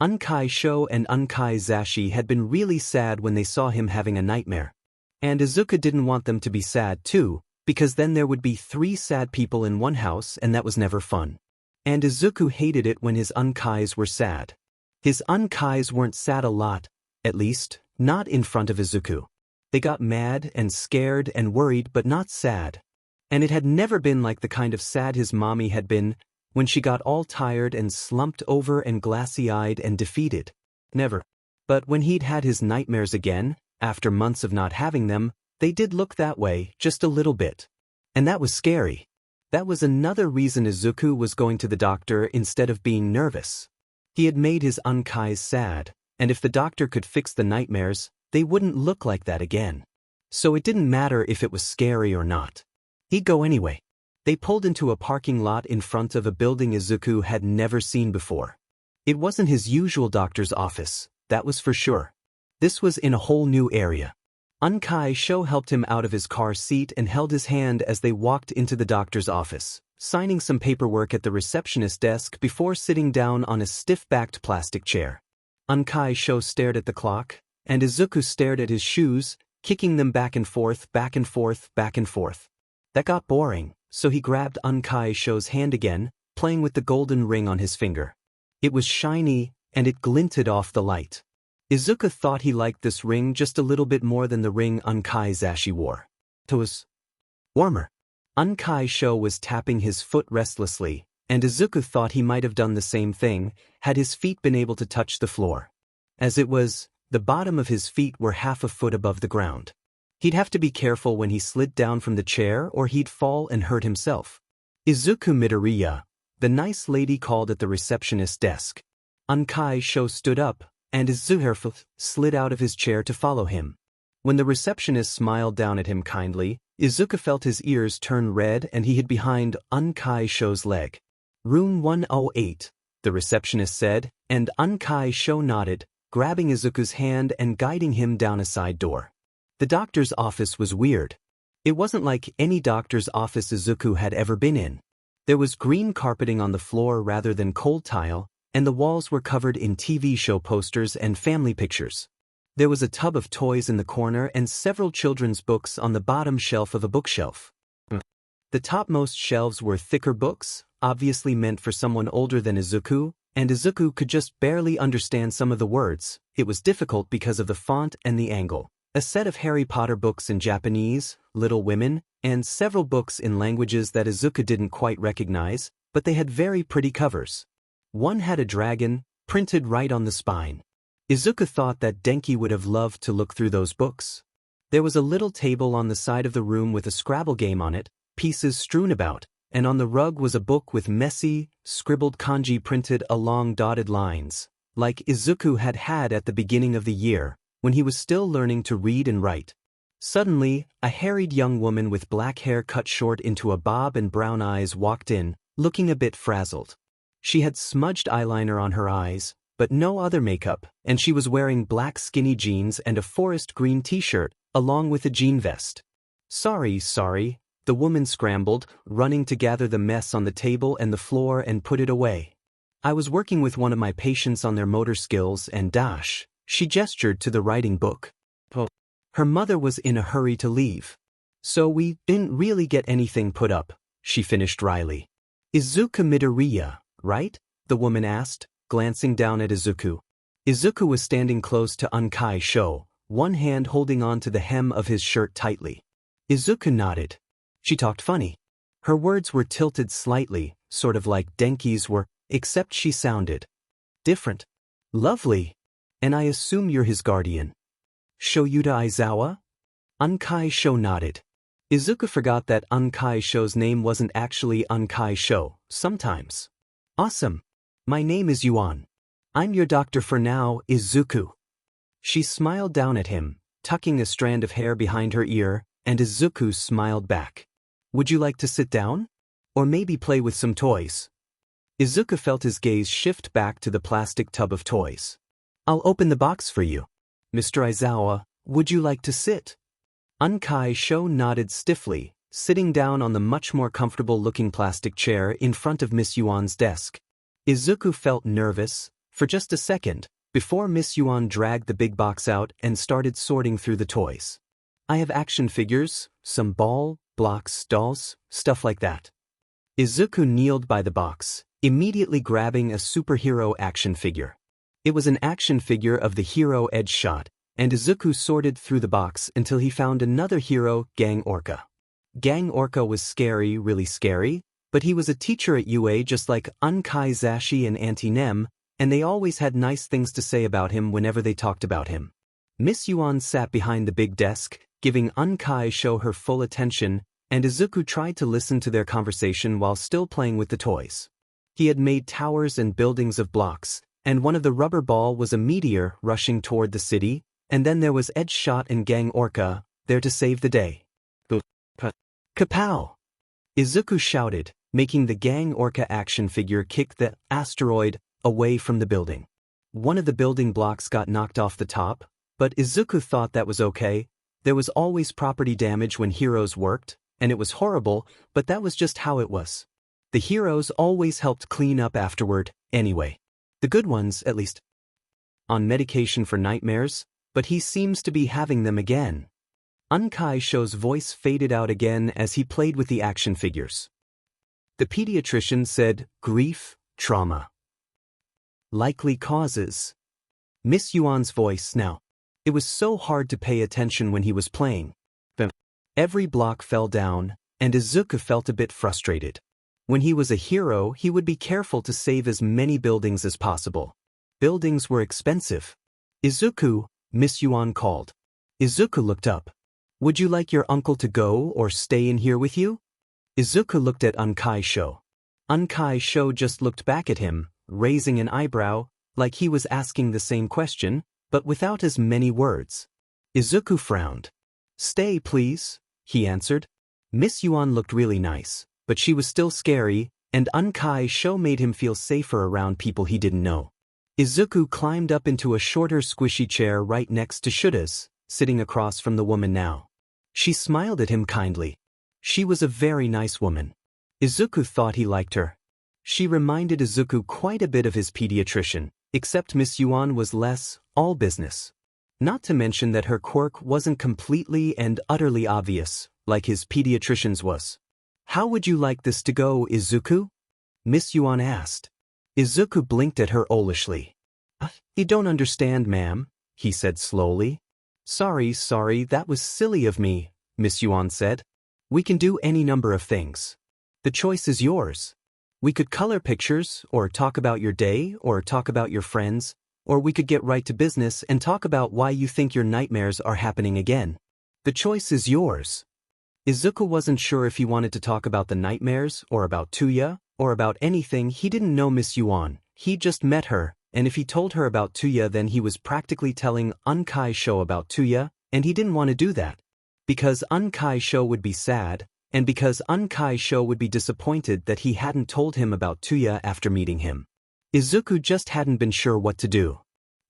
Unkai Sho and Unkai Zashi had been really sad when they saw him having a nightmare. And Izuku didn't want them to be sad too, because then there would be 3 sad people in one house and that was never fun. And Izuku hated it when his Unkais were sad. His Unkais weren't sad a lot, at least, not in front of Izuku. They got mad and scared and worried but not sad. And it had never been like the kind of sad his mommy had been, when she got all tired and slumped over and glassy-eyed and defeated. Never. But when he'd had his nightmares again, after months of not having them, they did look that way, just a little bit. And that was scary. That was another reason Izuku was going to the doctor instead of being nervous. He had made his Unkais sad, and if the doctor could fix the nightmares, they wouldn't look like that again. So it didn't matter if it was scary or not. He'd go anyway. They pulled into a parking lot in front of a building Izuku had never seen before. It wasn't his usual doctor's office, that was for sure. This was in a whole new area. Unkai Sho helped him out of his car seat and held his hand as they walked into the doctor's office, signing some paperwork at the receptionist desk before sitting down on a stiff-backed plastic chair. Unkai Sho stared at the clock, and Izuku stared at his shoes, kicking them back and forth, back and forth, back and forth. That got boring, so he grabbed Unkai Sho's hand again, playing with the golden ring on his finger. It was shiny, and it glinted off the light. Izuku thought he liked this ring just a little bit more than the ring Unkai Zashi wore. It was warmer. Unkai Sho was tapping his foot restlessly, and Izuku thought he might have done the same thing, had his feet been able to touch the floor. As it was, the bottom of his feet were half a foot above the ground. He'd have to be careful when he slid down from the chair or he'd fall and hurt himself. Izuku Midoriya, the nice lady called at the receptionist's desk. Unkai Sho stood up, and Izuku slid out of his chair to follow him. When the receptionist smiled down at him kindly, Izuku felt his ears turn red and he hid behind Unkai Sho's leg. Room 108, the receptionist said, and Unkai Sho nodded, grabbing Izuku's hand and guiding him down a side door. The doctor's office was weird. It wasn't like any doctor's office Izuku had ever been in. There was green carpeting on the floor rather than cold tile, and the walls were covered in TV show posters and family pictures. There was a tub of toys in the corner and several children's books on the bottom shelf of a bookshelf. The topmost shelves were thicker books, obviously meant for someone older than Izuku, and Izuku could just barely understand some of the words. It was difficult because of the font and the angle. A set of Harry Potter books in Japanese, Little Women, and several books in languages that Izuku didn't quite recognize, but they had very pretty covers. One had a dragon, printed right on the spine. Izuku thought that Denki would have loved to look through those books. There was a little table on the side of the room with a Scrabble game on it, pieces strewn about, and on the rug was a book with messy, scribbled kanji printed along dotted lines, like Izuku had had at the beginning of the year, when he was still learning to read and write. Suddenly, a harried young woman with black hair cut short into a bob and brown eyes walked in, looking a bit frazzled. She had smudged eyeliner on her eyes, but no other makeup, and she was wearing black skinny jeans and a forest green t-shirt, along with a jean vest. Sorry, the woman scrambled, running to gather the mess on the table and the floor and put it away. I was working with one of my patients on their motor skills and she gestured to the writing book. Her mother was in a hurry to leave. So we didn't really get anything put up, she finished wryly. Izuku Midoriya, right? The woman asked, glancing down at Izuku. Izuku was standing close to Unkai Sho, one hand holding on to the hem of his shirt tightly. Izuku nodded. She talked funny. Her words were tilted slightly, sort of like Denki's were, except she sounded different. Lovely. And I assume you're his guardian. Shoyuta Aizawa? Unkai Sho nodded. Izuku forgot that Unkai Sho's name wasn't actually Unkai Sho, sometimes. Awesome. My name is Yuan. I'm your doctor for now, Izuku. She smiled down at him, tucking a strand of hair behind her ear, and Izuku smiled back. Would you like to sit down? Or maybe play with some toys? Izuku felt his gaze shift back to the plastic tub of toys. I'll open the box for you. Mr. Aizawa, would you like to sit? Unkai Sho nodded stiffly, sitting down on the much more comfortable-looking plastic chair in front of Miss Yuan's desk. Izuku felt nervous, for just a second, before Miss Yuan dragged the big box out and started sorting through the toys. I have action figures, some blocks, dolls, stuff like that. Izuku kneeled by the box, immediately grabbing a superhero action figure. It was an action figure of the hero Edge Shot, and Izuku sorted through the box until he found another hero, Gang Orca. Gang Orca was scary, really scary, but he was a teacher at UA just like Unkai Zashi and Auntie Nem, and they always had nice things to say about him whenever they talked about him. Miss Yuan sat behind the big desk, giving Unkai Sho her full attention, and Izuku tried to listen to their conversation while still playing with the toys. He had made towers and buildings of blocks, and one of the rubber ball was a meteor rushing toward the city, and then there was Edge Shot and Gang Orca, there to save the day. Kapow! Izuku shouted, making the Gang Orca action figure kick the asteroid away from the building. One of the building blocks got knocked off the top, but Izuku thought that was okay. There was always property damage when heroes worked, and it was horrible, but that was just how it was. The heroes always helped clean up afterward, anyway. The good ones, at least. On medication for nightmares, but he seems to be having them again. Unkai Sho's voice faded out again as he played with the action figures. The pediatrician said, grief, trauma. Likely causes. Miss Yuan's voice now. It was so hard to pay attention when he was playing. Every block fell down, and Izuku felt a bit frustrated. When he was a hero, he would be careful to save as many buildings as possible. Buildings were expensive. Izuku, Miss Yuan called. Izuku looked up. Would you like your uncle to go or stay in here with you? Izuku looked at Unkai Sho. Unkai Sho just looked back at him, raising an eyebrow, like he was asking the same question, but without as many words. Izuku frowned. Stay, please, he answered. Miss Yuan looked really nice, but she was still scary, and Unkai Sho made him feel safer around people he didn't know. Izuku climbed up into a shorter squishy chair right next to Shuta's, sitting across from the woman now. She smiled at him kindly. She was a very nice woman. Izuku thought he liked her. She reminded Izuku quite a bit of his pediatrician, except Miss Yuan was less, all business. Not to mention that her quirk wasn't completely and utterly obvious, like his pediatrician's was. How would you like this to go, Izuku? Miss Yuan asked. Izuku blinked at her owlishly. You don't understand, ma'am, he said slowly. Sorry, that was silly of me, Miss Yuan said. We can do any number of things. The choice is yours. We could color pictures, or talk about your day, or talk about your friends, or we could get right to business and talk about why you think your nightmares are happening again. The choice is yours. Izuku wasn't sure if he wanted to talk about the nightmares, or about Tuya, or about anything. He didn't know Miss Yuan. He just met her, and if he told her about Tuya then he was practically telling Unkai Sho about Tuya, and he didn't want to do that. Because Unkai Sho would be sad, and because Unkai Sho would be disappointed that he hadn't told him about Tuya after meeting him. Izuku just hadn't been sure what to do.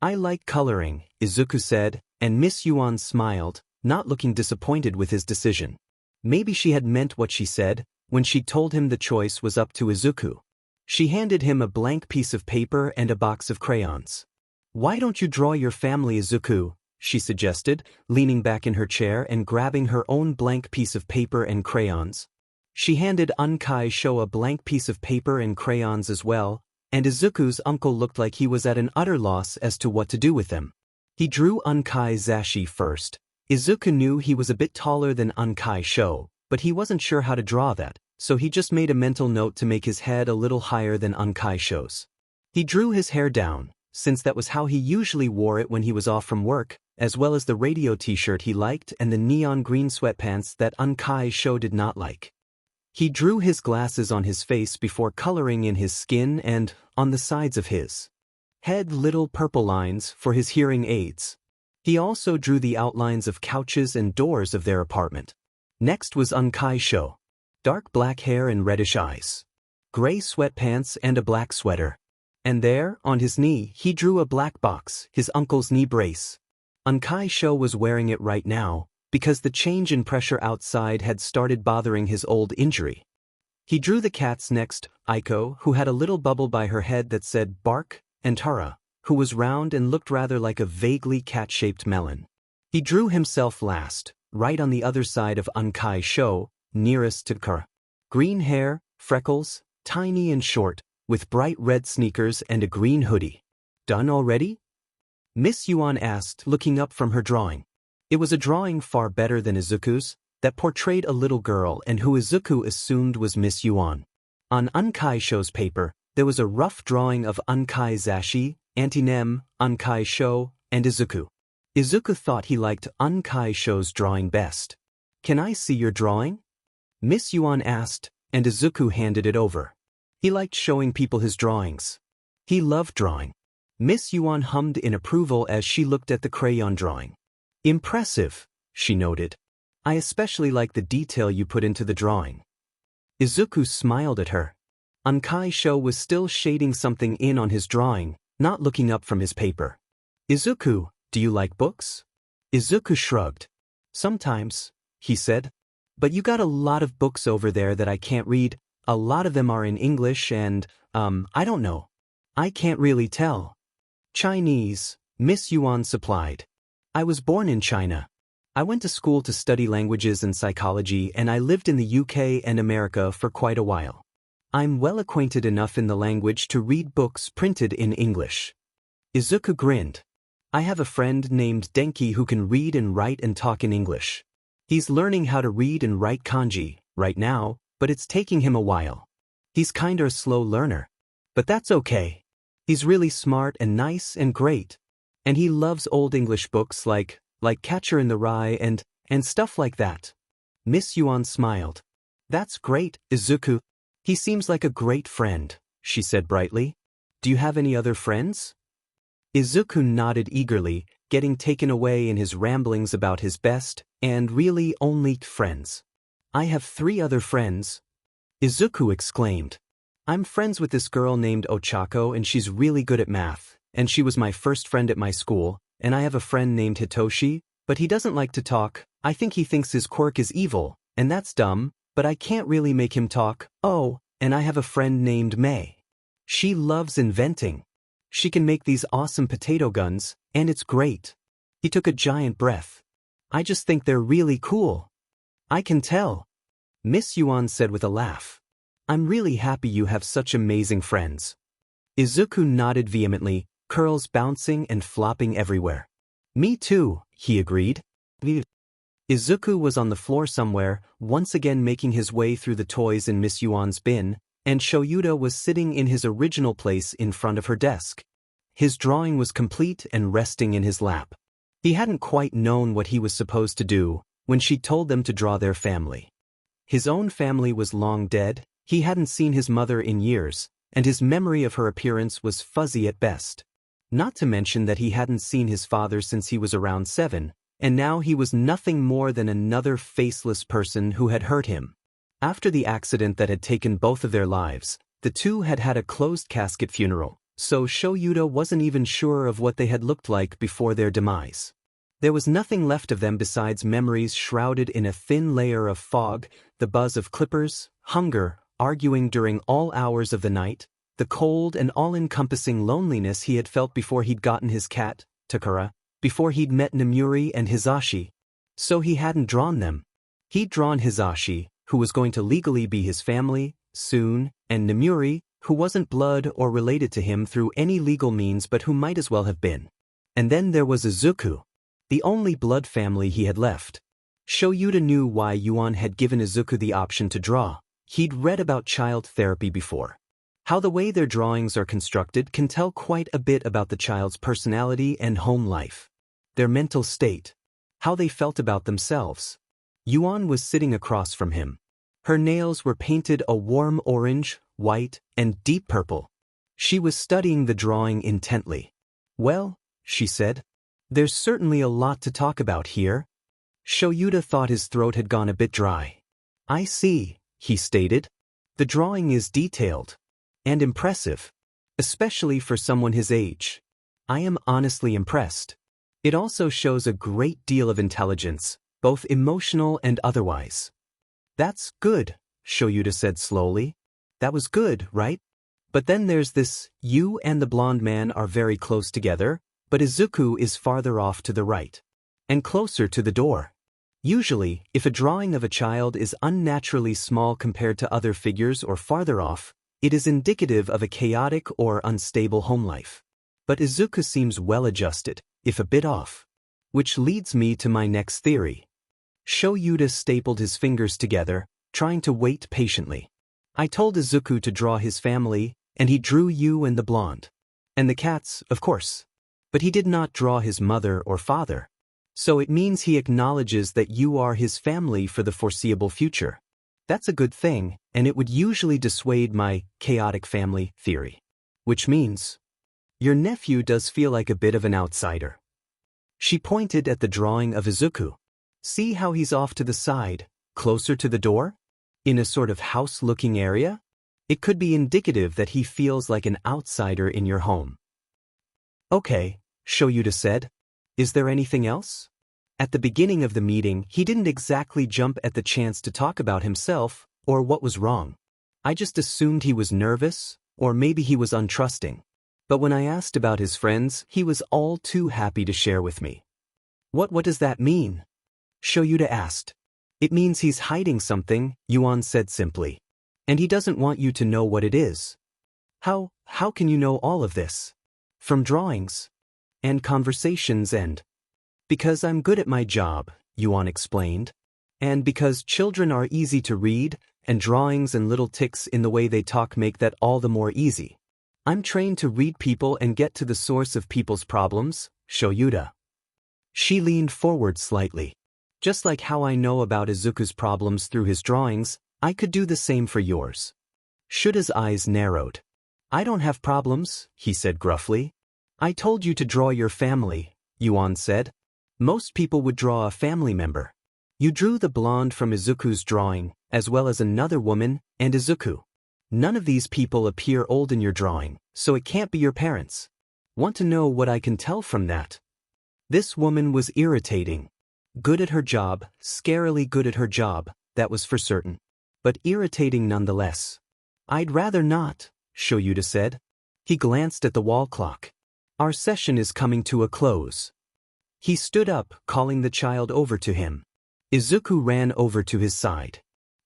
I like coloring, Izuku said, and Miss Yuan smiled, not looking disappointed with his decision. Maybe she had meant what she said when she told him the choice was up to Izuku. She handed him a blank piece of paper and a box of crayons. Why don't you draw your family, Izuku? She suggested, leaning back in her chair and grabbing her own blank piece of paper and crayons. She handed Unkai Sho a blank piece of paper and crayons as well, and Izuku's uncle looked like he was at an utter loss as to what to do with them. He drew Unkai Zashi first. Izuku knew he was a bit taller than Unkai Sho, but he wasn't sure how to draw that, so he just made a mental note to make his head a little higher than Unkai Sho's. He drew his hair down, since that was how he usually wore it when he was off from work, as well as the radio t-shirt he liked and the neon green sweatpants that Unkai Sho did not like. He drew his glasses on his face before coloring in his skin and, on the sides of his head, little purple lines for his hearing aids. He also drew the outlines of couches and doors of their apartment. Next was Unkai Sho. Dark black hair and reddish eyes. Gray sweatpants and a black sweater. And there, on his knee, he drew a black box, his uncle's knee brace. Unkai Sho was wearing it right now, because the change in pressure outside had started bothering his old injury. He drew the cats next, Aiko, who had a little bubble by her head that said bark, and Tara, who was round and looked rather like a vaguely cat-shaped melon. He drew himself last, right on the other side of Unkai Sho, nearest to Kara. Green hair, freckles, tiny and short, with bright red sneakers and a green hoodie. Done already? Miss Yuan asked, looking up from her drawing. It was a drawing far better than Izuku's, that portrayed a little girl and who Izuku assumed was Miss Yuan. On Unkai Sho's paper, there was a rough drawing of Unkai Zashi, Auntie Nem, Unkai Sho, and Izuku. Izuku thought he liked Unkai Sho's drawing best. Can I see your drawing? Miss Yuan asked, and Izuku handed it over. He liked showing people his drawings. He loved drawing. Miss Yuan hummed in approval as she looked at the crayon drawing. Impressive, she noted. I especially like the detail you put into the drawing. Izuku smiled at her. Unkai Sho was still shading something in on his drawing, not looking up from his paper. Izuku, do you like books? Izuku shrugged. Sometimes, he said. But you got a lot of books over there that I can't read. A lot of them are in English and, I don't know. I can't really tell. Chinese, Miss Yuan supplied. I was born in China. I went to school to study languages and psychology, and I lived in the UK and America for quite a while. I'm well acquainted enough in the language to read books printed in English. Izuku grinned. I have a friend named Denki who can read and write and talk in English. He's learning how to read and write kanji right now, but it's taking him a while. He's kinda a slow learner. But that's okay. He's really smart and nice and great. And he loves old English books like Catcher in the Rye and stuff like that. Miss Yuan smiled. That's great, Izuku. He seems like a great friend, she said brightly. Do you have any other friends? Izuku nodded eagerly, getting taken away in his ramblings about his best and really only friends. I have 3 other friends. Izuku exclaimed. I'm friends with this girl named Ochako and she's really good at math, and she was my first friend at my school, and I have a friend named Hitoshi, but he doesn't like to talk. I think he thinks his quirk is evil, and that's dumb, but I can't really make him talk. Oh, and I have a friend named May. She loves inventing. She can make these awesome potato guns, and it's great. He took a giant breath. I just think they're really cool. I can tell. Miss Yuan said with a laugh. I'm really happy you have such amazing friends. Izuku nodded vehemently, curls bouncing and flopping everywhere. Me too, he agreed. Izuku was on the floor somewhere, once again making his way through the toys in Miss Yuan's bin, and Shoyuta was sitting in his original place in front of her desk. His drawing was complete and resting in his lap. He hadn't quite known what he was supposed to do when she told them to draw their family. His own family was long dead, he hadn't seen his mother in years, and his memory of her appearance was fuzzy at best. Not to mention that he hadn't seen his father since he was around 7, and now he was nothing more than another faceless person who had hurt him. After the accident that had taken both of their lives, the two had had a closed-casket funeral, so Shoyuta wasn't even sure of what they had looked like before their demise. There was nothing left of them besides memories shrouded in a thin layer of fog, the buzz of clippers, hunger, arguing during all hours of the night, the cold and all-encompassing loneliness he had felt before he'd gotten his cat, Takara, before he'd met Namuri and Hisashi. So he hadn't drawn them. He'd drawn Hisashi, who was going to legally be his family, soon, and Namuri, who wasn't blood or related to him through any legal means but who might as well have been. And then there was Izuku, the only blood family he had left. Shoyuta knew why Yuan had given Izuku the option to draw. He'd read about child therapy before. How the way their drawings are constructed can tell quite a bit about the child's personality and home life. Their mental state. How they felt about themselves. Yuan was sitting across from him. Her nails were painted a warm orange, white, and deep purple. She was studying the drawing intently. "Well," she said, "there's certainly a lot to talk about here." Shoyuta thought his throat had gone a bit dry. "I see," he stated. "The drawing is detailed. And impressive. Especially for someone his age. I am honestly impressed. It also shows a great deal of intelligence, both emotional and otherwise." "That's good," Shoyuta said slowly. "That was good, right? But then there's this, you and the blonde man are very close together, but Izuku is farther off to the right. And closer to the door. Usually, if a drawing of a child is unnaturally small compared to other figures or farther off, it is indicative of a chaotic or unstable home life. But Izuku seems well-adjusted, if a bit off. Which leads me to my next theory." Shoyuta stapled his fingers together, trying to wait patiently. "I told Izuku to draw his family, and he drew you and the blonde. And the cats, of course. But he did not draw his mother or father. So it means he acknowledges that you are his family for the foreseeable future. That's a good thing, and it would usually dissuade my chaotic family theory. Which means, your nephew does feel like a bit of an outsider." She pointed at the drawing of Izuku. "See how he's off to the side, closer to the door? In a sort of house-looking area? It could be indicative that he feels like an outsider in your home." "Okay," Shoyuta said. "Is there anything else?" At the beginning of the meeting, he didn't exactly jump at the chance to talk about himself or what was wrong. I just assumed he was nervous, or maybe he was untrusting. But when I asked about his friends, he was all too happy to share with me. What does that mean?" Shoyuta asked. "It means he's hiding something," Yuan said simply. "And he doesn't want you to know what it is." How can you know all of this?" "From drawings. And conversations and—" "Because I'm good at my job," Yuan explained. "And because children are easy to read, and drawings and little ticks in the way they talk make that all the more easy. I'm trained to read people and get to the source of people's problems, Shoyuta." She leaned forward slightly. "Just like how I know about Izuku's problems through his drawings, I could do the same for yours." Shuta's eyes narrowed. "I don't have problems," he said gruffly. "I told you to draw your family," Yuan said. "Most people would draw a family member. You drew the blonde from Izuku's drawing, as well as another woman, and Izuku. None of these people appear old in your drawing, so it can't be your parents. Want to know what I can tell from that?" This woman was irritating. Good at her job, scarily good at her job, that was for certain. But irritating nonetheless. "I'd rather not," Shoyuta said. He glanced at the wall clock. "Our session is coming to a close." He stood up, calling the child over to him. Izuku ran over to his side.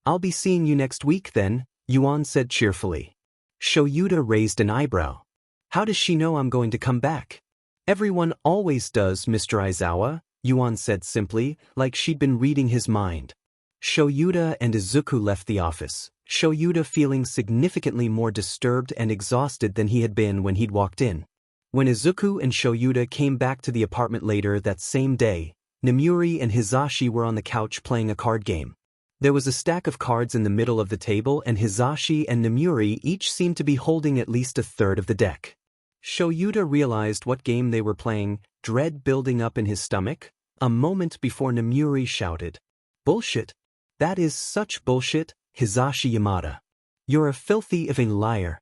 "I'll be seeing you next week then," Yuan said cheerfully. Shoyuta raised an eyebrow. "How does she know I'm going to come back?" "Everyone always does, Mr. Aizawa," Yuan said simply, like she'd been reading his mind. Shoyuta and Izuku left the office, Shoyuta feeling significantly more disturbed and exhausted than he had been when he'd walked in. When Izuku and Shoyuta came back to the apartment later that same day, Nomuri and Hisashi were on the couch playing a card game. There was a stack of cards in the middle of the table and Hisashi and Nomuri each seemed to be holding at least a third of the deck. Shoyuta realized what game they were playing, dread building up in his stomach, a moment before Nomuri shouted, "Bullshit! That is such bullshit, Hisashi Yamada. You're a filthy effing liar.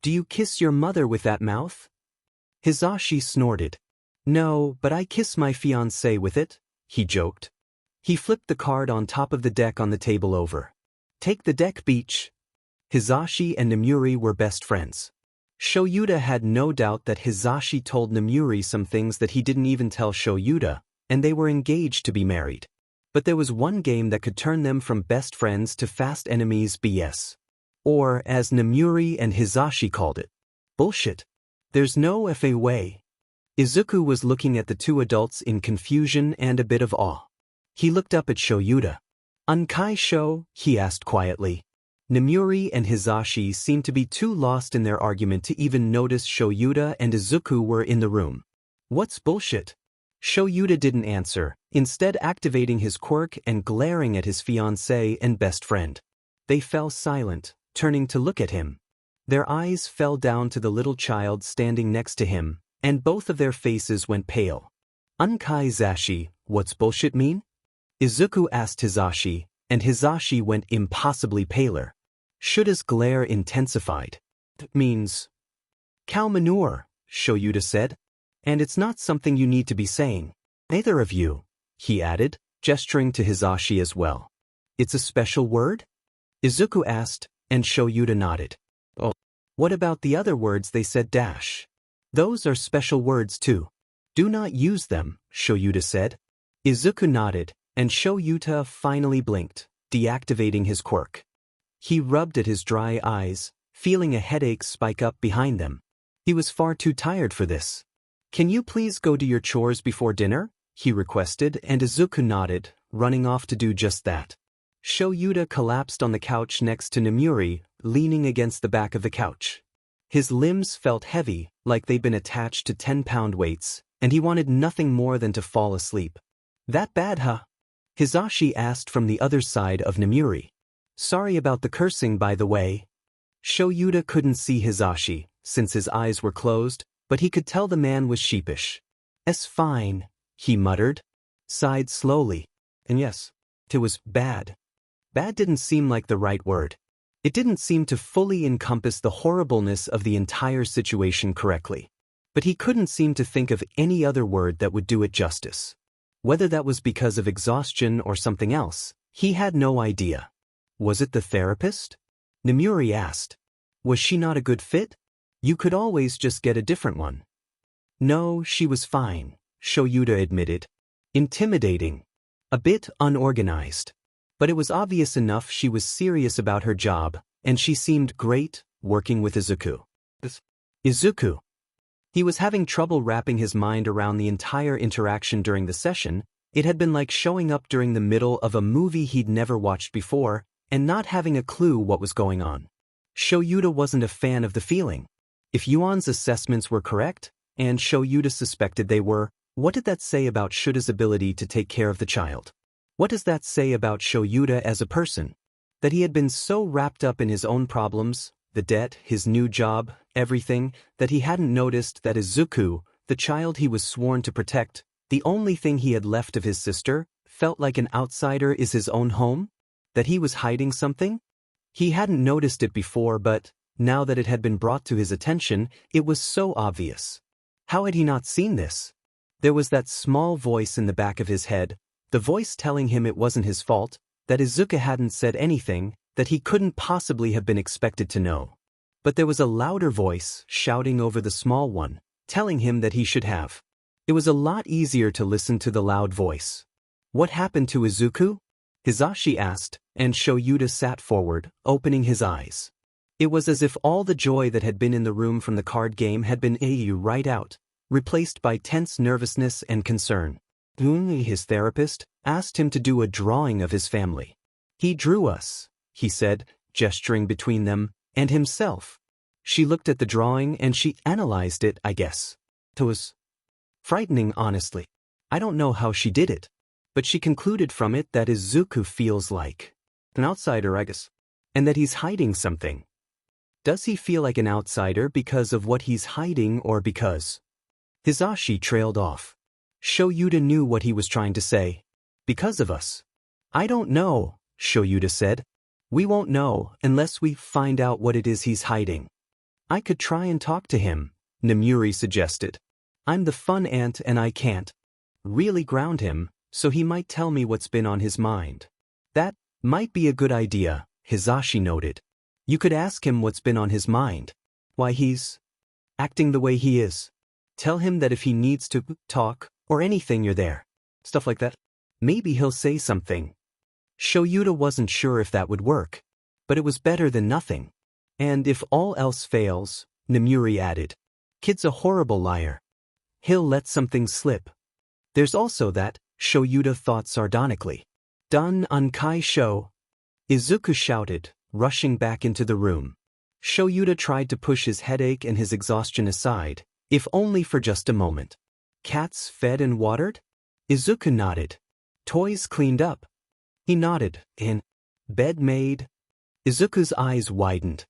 Do you kiss your mother with that mouth?" Hisashi snorted. "No, but I kiss my fiancée with it," he joked. He flipped the card on top of the deck on the table over. "Take the deck, beach." Hisashi and Nomuri were best friends. Shoyuta had no doubt that Hisashi told Nomuri some things that he didn't even tell Shoyuta, and they were engaged to be married. But there was one game that could turn them from best friends to fast enemies BS. Or, as Nomuri and Hisashi called it, bullshit. There's no FA way. Izuku was looking at the two adults in confusion and a bit of awe. He looked up at Shoyuta. "Unkai Sho?" he asked quietly. Nomuri and Hisashi seemed to be too lost in their argument to even notice Shoyuta and Izuku were in the room. "What's bullshit?" Shoyuta didn't answer, instead activating his quirk and glaring at his fiancée and best friend. They fell silent, turning to look at him. Their eyes fell down to the little child standing next to him, and both of their faces went pale. "Unkai Zashi, what's bullshit mean?" Izuku asked Hisashi, and Hisashi went impossibly paler. Shuta's glare intensified. "That means cow manure," Shoyuta said. "And it's not something you need to be saying. Neither of you," he added, gesturing to Hisashi as well. "It's a special word?" Izuku asked, and Shoyuta nodded. "Oh, what about the other words they said dash? Those are special words too. Do not use them," Shoyuta said. Izuku nodded, and Shoyuta finally blinked, deactivating his quirk. He rubbed at his dry eyes, feeling a headache spike up behind them. He was far too tired for this. "Can you please go do your chores before dinner?" he requested, and Izuku nodded, running off to do just that. Shoyuta collapsed on the couch next to Nomuri, leaning against the back of the couch. His limbs felt heavy, like they'd been attached to 10-pound weights, and he wanted nothing more than to fall asleep. "That bad, huh?" Hisashi asked from the other side of Nomuri. "Sorry about the cursing, by the way." Shoyuta couldn't see Hisashi, since his eyes were closed, but he could tell the man was sheepish. "It's fine," he muttered, sighed slowly. And yes, it was bad. Bad didn't seem like the right word. It didn't seem to fully encompass the horribleness of the entire situation correctly. But he couldn't seem to think of any other word that would do it justice. Whether that was because of exhaustion or something else, he had no idea. "Was it the therapist?" Nomuri asked. "Was she not a good fit? You could always just get a different one." "No, she was fine," Shoyuta admitted. "Intimidating. A bit unorganized. But it was obvious enough she was serious about her job, and she seemed great, working with Izuku." Izuku. He was having trouble wrapping his mind around the entire interaction during the session. It had been like showing up during the middle of a movie he'd never watched before, and not having a clue what was going on. Shoyuta wasn't a fan of the feeling. If Yuan's assessments were correct, and Shoyuta suspected they were, what did that say about Shuta's ability to take care of the child? What does that say about Shoyuta as a person? That he had been so wrapped up in his own problems, the debt, his new job, everything, that he hadn't noticed that Izuku, the child he was sworn to protect, the only thing he had left of his sister, felt like an outsider is his own home? That he was hiding something? He hadn't noticed it before, but, now that it had been brought to his attention, it was so obvious. How had he not seen this? There was that small voice in the back of his head, the voice telling him it wasn't his fault, that Izuku hadn't said anything, that he couldn't possibly have been expected to know. But there was a louder voice, shouting over the small one, telling him that he should have. It was a lot easier to listen to the loud voice. "What happened to Izuku?" Hisashi asked, and Shoyuta sat forward, opening his eyes. It was as if all the joy that had been in the room from the card game had been right out, replaced by tense nervousness and concern. His therapist asked him to do a drawing of his family. "He drew us," he said, gesturing between them, "and himself." She looked at the drawing and she analyzed it, I guess. It was frightening, honestly. I don't know how she did it. but she concluded from it that Izuku feels like an outsider, I guess, and that he's hiding something. Does he feel like an outsider because of what he's hiding or because? Hisashi trailed off. Shoyuta knew what he was trying to say. Because of us. I don't know, Shoyuta said. We won't know unless we find out what it is he's hiding. I could try and talk to him, Namuri suggested. I'm the fun aunt and I can't really ground him, so he might tell me what's been on his mind. That might be a good idea, Hisashi noted. You could ask him what's been on his mind. Why he's acting the way he is. Tell him that if he needs to talk or anything, you're there. Stuff like that. Maybe he'll say something. Shoyuta wasn't sure if that would work, but it was better than nothing. And if all else fails, Namuri added, kid's a horrible liar. He'll let something slip. There's also that, Shoyuta thought sardonically. Done on Kai Sho. Izuku shouted, rushing back into the room. Shoyuta tried to push his headache and his exhaustion aside, if only for just a moment. Cats fed and watered? Izuku nodded. Toys cleaned up? He nodded. In bed made? Izuku's eyes widened.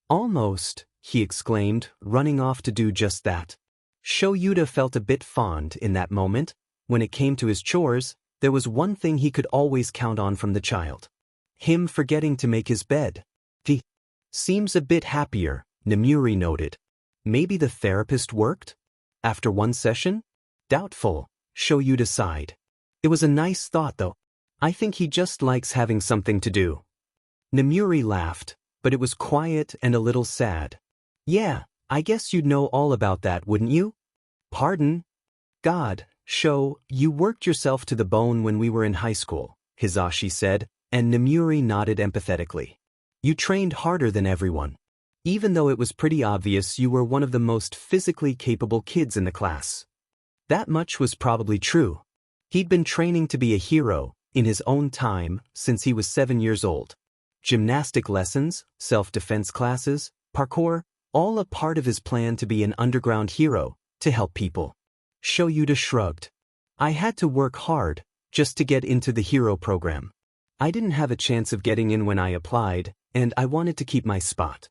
Almost, he exclaimed, running off to do just that. Shoyuta felt a bit fond in that moment. When it came to his chores, there was one thing he could always count on from the child. Him forgetting to make his bed. He seems a bit happier, Namuri noted. Maybe the therapist worked? After one session? Doubtful, Shoyuta sighed. It was a nice thought though. I think he just likes having something to do. Namuri laughed, but it was quiet and a little sad. Yeah, I guess you'd know all about that, wouldn't you? Pardon? God, Sho, you worked yourself to the bone when we were in high school, Hisashi said, and Namuri nodded empathetically. You trained harder than everyone. Even though it was pretty obvious you were one of the most physically capable kids in the class. That much was probably true. He'd been training to be a hero, in his own time, since he was 7 years old. Gymnastic lessons, self-defense classes, parkour, all a part of his plan to be an underground hero, to help people. Shoyuta shrugged. I had to work hard, just to get into the hero program. I didn't have a chance of getting in when I applied, and I wanted to keep my spot.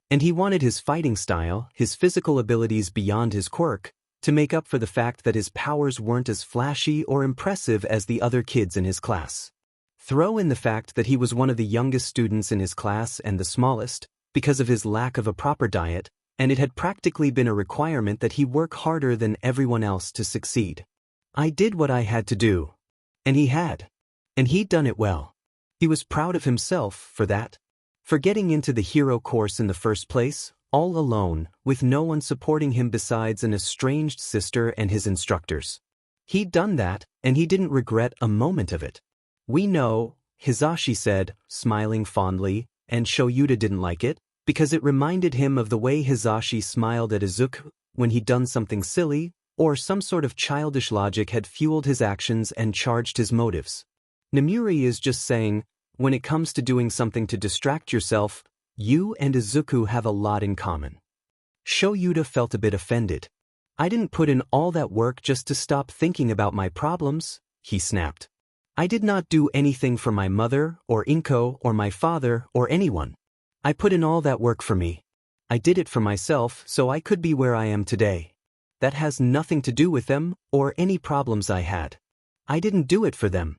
And he wanted his fighting style, his physical abilities beyond his quirk, to make up for the fact that his powers weren't as flashy or impressive as the other kids in his class. Throw in the fact that he was one of the youngest students in his class and the smallest, because of his lack of a proper diet, and it had practically been a requirement that he work harder than everyone else to succeed. I did what I had to do. And he had. And he'd done it well. He was proud of himself for that. For getting into the hero course in the first place, all alone, with no one supporting him besides an estranged sister and his instructors. He'd done that, and he didn't regret a moment of it. We know, Hisashi said, smiling fondly, and Shoyuta didn't like it, because it reminded him of the way Hisashi smiled at Izuku when he'd done something silly, or some sort of childish logic had fueled his actions and charged his motives. Namuri is just saying, when it comes to doing something to distract yourself, you and Izuku have a lot in common. Shoyuta felt a bit offended. I didn't put in all that work just to stop thinking about my problems, he snapped. I did not do anything for my mother, or Inko, or my father, or anyone. I put in all that work for me. I did it for myself so I could be where I am today. That has nothing to do with them, or any problems I had. I didn't do it for them.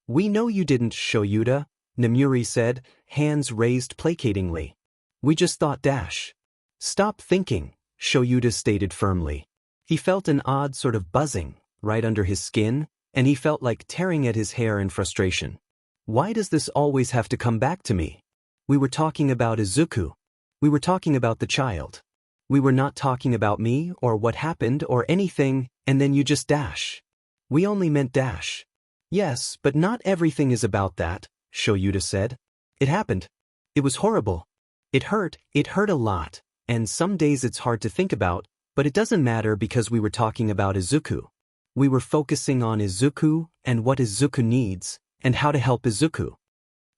We know you didn't, Shoyuta, Namuri said, hands raised placatingly. We just thought dash. Stop thinking, Shoyuta stated firmly. He felt an odd sort of buzzing, right under his skin, and he felt like tearing at his hair in frustration. Why does this always have to come back to me? We were talking about Izuku. We were talking about the child. We were not talking about me or what happened or anything, and then you just dash. We only meant dash. Yes, but not everything is about that, Shoyuta said. It happened. It was horrible. It hurt a lot, and some days it's hard to think about, but it doesn't matter because we were talking about Izuku. We were focusing on Izuku and what Izuku needs, and how to help Izuku.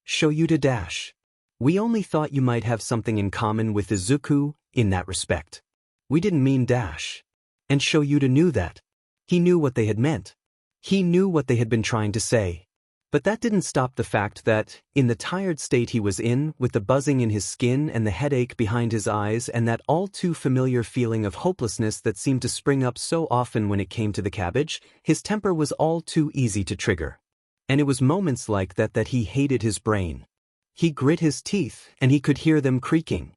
Shoyuta dash. We only thought you might have something in common with Izuku in that respect. We didn't mean dash. And Shoyuta knew that. He knew what they had meant. He knew what they had been trying to say. But that didn't stop the fact that, in the tired state he was in, with the buzzing in his skin and the headache behind his eyes and that all-too-familiar feeling of hopelessness that seemed to spring up so often when it came to the cabbage, his temper was all too easy to trigger. And it was moments like that that he hated his brain. He grit his teeth, and he could hear them creaking.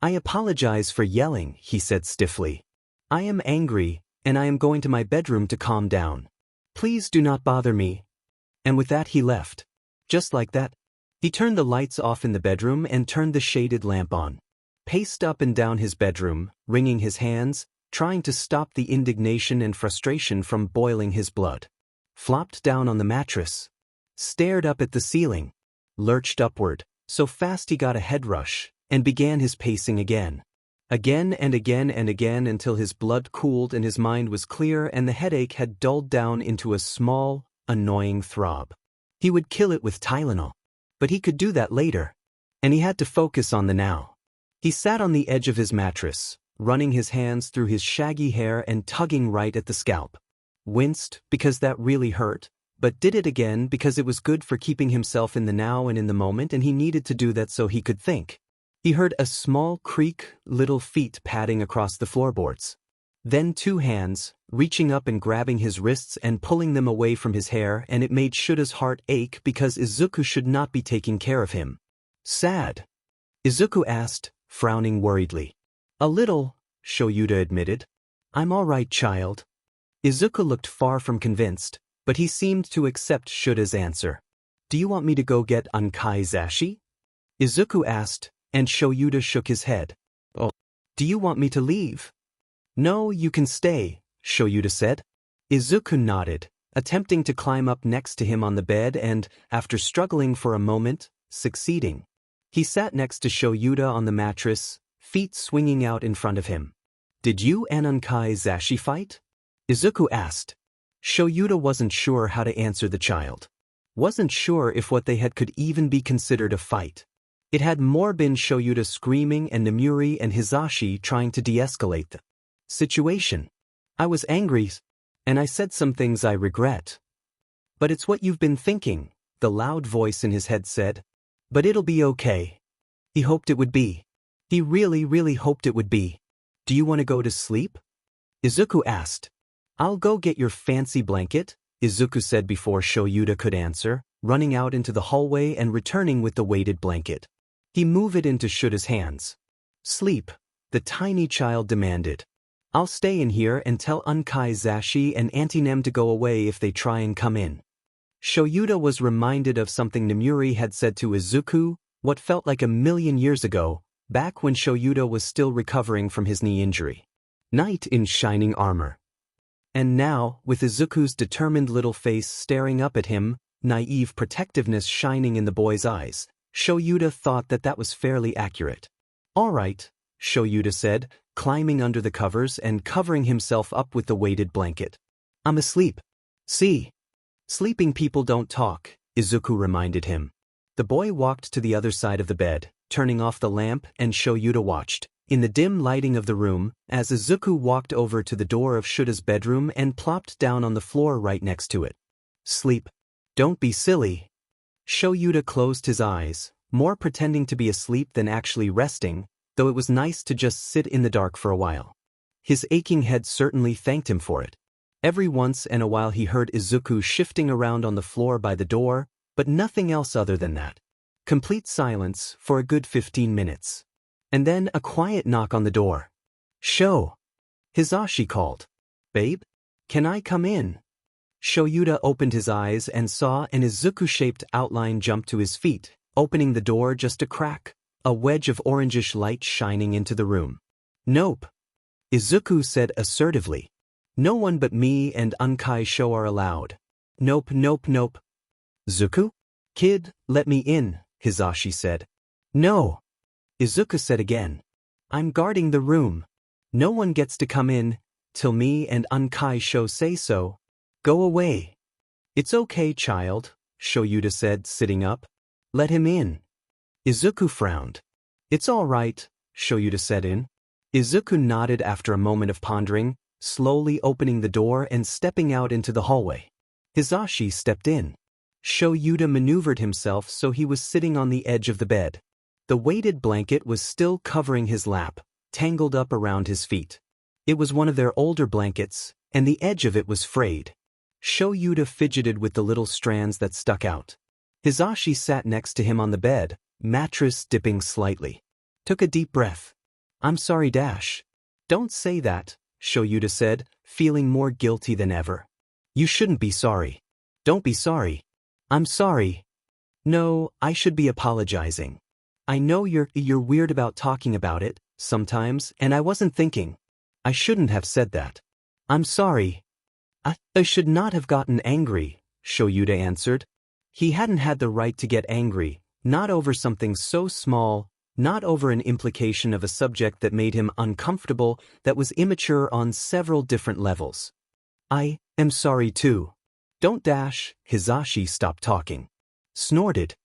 "I apologize for yelling," he said stiffly. "I am angry, and I am going to my bedroom to calm down. Please do not bother me." And with that he left. Just like that. He turned the lights off in the bedroom and turned the shaded lamp on. Paced up and down his bedroom, wringing his hands, trying to stop the indignation and frustration from boiling his blood. Flopped down on the mattress. Stared up at the ceiling. Lurched upward, so fast he got a head rush, and began his pacing again. Again and again and again until his blood cooled and his mind was clear and the headache had dulled down into a small, annoying throb. He would kill it with Tylenol. But he could do that later. And he had to focus on the now. He sat on the edge of his mattress, running his hands through his shaggy hair and tugging right at the scalp. Winced because that really hurt, but did it again because it was good for keeping himself in the now and in the moment, and he needed to do that so he could think. He heard a small creak, little feet padding across the floorboards. Then two hands, reaching up and grabbing his wrists and pulling them away from his hair, and it made Shuta's heart ache because Izuku should not be taking care of him. "Sad?" Izuku asked, frowning worriedly. "A little," Shoyuta admitted. "I'm all right, child." Izuku looked far from convinced, but he seemed to accept Shuta's answer. "Do you want me to go get Ankai Zashi?" Izuku asked, and Shoyuta shook his head. "Oh, do you want me to leave?" "No, you can stay," Shoyuta said. Izuku nodded, attempting to climb up next to him on the bed and, after struggling for a moment, succeeding. He sat next to Shoyuta on the mattress, feet swinging out in front of him. "Did you and Ankai Zashi fight?" Izuku asked. Shoyuta wasn't sure how to answer the child. Wasn't sure if what they had could even be considered a fight. It had more been Shoyuta screaming and Namuri and Hizashi trying to de-escalate the situation. "I was angry, and I said some things I regret." "But it's what you've been thinking," the loud voice in his head said. "But it'll be okay." He hoped it would be. He really, really hoped it would be. "Do you want to go to sleep?" Izuku asked. "I'll go get your fancy blanket," Izuku said before Shoyuta could answer, running out into the hallway and returning with the weighted blanket. He moved it into Shuta's hands. "Sleep," the tiny child demanded. "I'll stay in here and tell Ankai Zashi and Auntie Nem to go away if they try and come in." Shoyuta was reminded of something Namuri had said to Izuku, what felt like 1,000,000 years ago, back when Shoyuta was still recovering from his knee injury. Knight in shining armor. And now, with Izuku's determined little face staring up at him, naive protectiveness shining in the boy's eyes, Shoyuta thought that that was fairly accurate. "All right," Shoyuta said, climbing under the covers and covering himself up with the weighted blanket. "I'm asleep." "See? Sleeping people don't talk," Izuku reminded him. The boy walked to the other side of the bed, turning off the lamp, and Shoyuta watched, in the dim lighting of the room, as Izuku walked over to the door of Shuta's bedroom and plopped down on the floor right next to it. "Sleep. Don't be silly." Shoyuta closed his eyes, more pretending to be asleep than actually resting, though it was nice to just sit in the dark for a while. His aching head certainly thanked him for it. Every once in a while he heard Izuku shifting around on the floor by the door, but nothing else other than that. Complete silence for a good 15 minutes. And then a quiet knock on the door. Hizashi called. "Babe? Can I come in?" Shoyuta opened his eyes and saw an Izuku-shaped outline jump to his feet, opening the door just a crack, a wedge of orangish light shining into the room. "Nope," Izuku said assertively. "No one but me and Ankai Sho are allowed." "Nope, nope, nope." "Zuku? Kid, let me in," Hizashi said. "No," Izuku said again. "I'm guarding the room. No one gets to come in till me and Ankai Sho say so. Go away." "It's okay, child," Shoyuta said, sitting up. "Let him in." Izuku frowned. "It's all right," Shoyuta said in. Izuku nodded after a moment of pondering, slowly opening the door and stepping out into the hallway. Hisashi stepped in. Shoyuta maneuvered himself so he was sitting on the edge of the bed. The weighted blanket was still covering his lap, tangled up around his feet. It was one of their older blankets, and the edge of it was frayed. Shoyuta fidgeted with the little strands that stuck out. Hisashi sat next to him on the bed, mattress dipping slightly. Took a deep breath. "I'm sorry, Dash." "Don't say that," Shoyuta said, feeling more guilty than ever. "You shouldn't be sorry." "Don't be sorry." "I'm sorry." "No, I should be apologizing. I know you're weird about talking about it, sometimes, and I wasn't thinking. I shouldn't have said that." "I'm sorry." I should not have gotten angry," Shoyuta answered. He hadn't had the right to get angry, not over something so small, not over an implication of a subject that made him uncomfortable, that was immature on several different levels. "I am sorry too." "Don't Dash." Hisashi stopped talking. Snorted.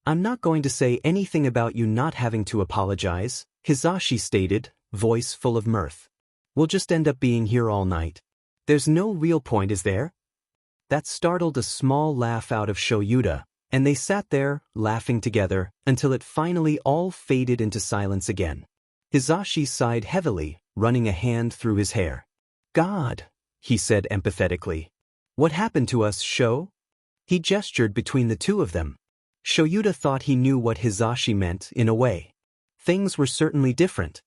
"I'm not going to say anything about you not having to apologize," Hisashi stated, voice full of mirth. "We'll just end up being here all night. There's no real point, is there?" That startled a small laugh out of Shoyuta, and they sat there, laughing together, until it finally all faded into silence again. Hisashi sighed heavily, running a hand through his hair. "God," he said empathetically. "What happened to us, Sho?" He gestured between the two of them. Shoyuta thought he knew what Hisashi meant, in a way. Things were certainly different.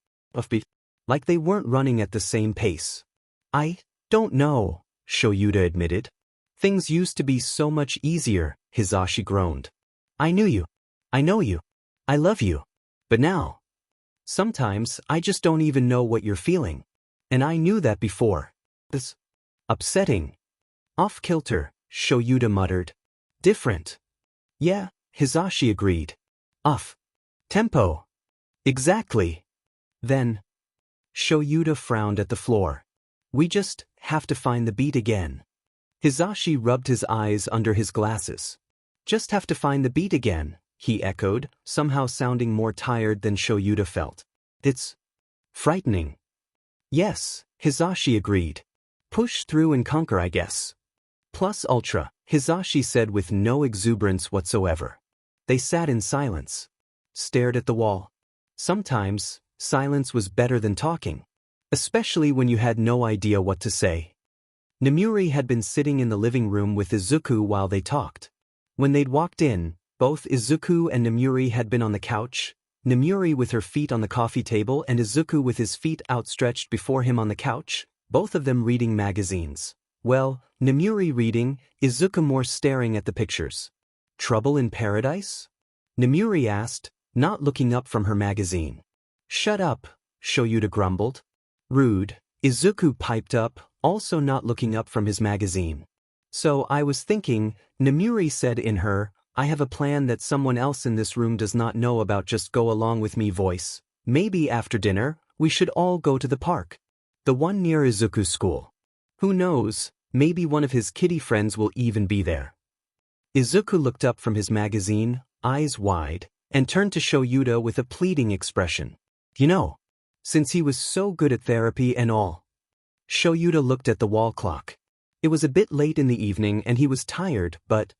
Like they weren't running at the same pace. "I don't know," Shoyuta admitted. "Things used to be so much easier," Hisashi groaned. "I knew you. I know you. I love you. But now, sometimes I just don't even know what you're feeling. And I knew that before. This upsetting. Off-kilter," Shoyuta muttered. "Different." "Yeah," Hisashi agreed. "Off. Tempo." "Exactly." "Then," Shoyuta frowned at the floor. "We just have to find the beat again." Hisashi rubbed his eyes under his glasses. "Just have to find the beat again," he echoed, somehow sounding more tired than Shoyuta felt. "It's frightening." "Yes," Hisashi agreed. "Push through and conquer, I guess." "Plus ultra," Hisashi said with no exuberance whatsoever. They sat in silence. Stared at the wall. Sometimes, silence was better than talking. Especially when you had no idea what to say. Nemuri had been sitting in the living room with Izuku while they talked. When they'd walked in, both Izuku and Nemuri had been on the couch, Nemuri with her feet on the coffee table and Izuku with his feet outstretched before him on the couch, both of them reading magazines. Well, Nemuri reading, Izuku more staring at the pictures. "Trouble in Paradise?" Nemuri asked, not looking up from her magazine. "Shut up," Shoyuta grumbled. "Rude," Izuku piped up, also not looking up from his magazine. "So I was thinking," Nemuri said in her, "I have a plan that someone else in this room does not know about. Just go along with me voice. Maybe after dinner, we should all go to the park. The one near Izuku's school. Who knows, maybe one of his kitty friends will even be there." Izuku looked up from his magazine, eyes wide, and turned to Shoyuta with a pleading expression. "You know, since he was so good at therapy and all." Shoyuta looked at the wall clock. It was a bit late in the evening and he was tired, but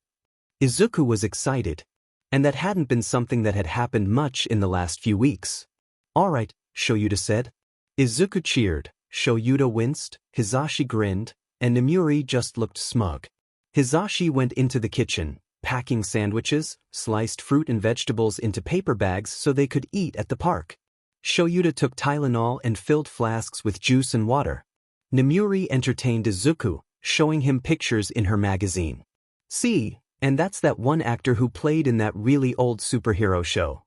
Izuku was excited. And that hadn't been something that had happened much in the last few weeks. "All right," Shoyuta said. Izuku cheered, Shoyuta winced, Hisashi grinned, and Nemuri just looked smug. Hisashi went into the kitchen, packing sandwiches, sliced fruit and vegetables into paper bags so they could eat at the park. Shoyuta took Tylenol and filled flasks with juice and water. Nemuri entertained Izuku, showing him pictures in her magazine. "See, and that's that one actor who played in that really old superhero show."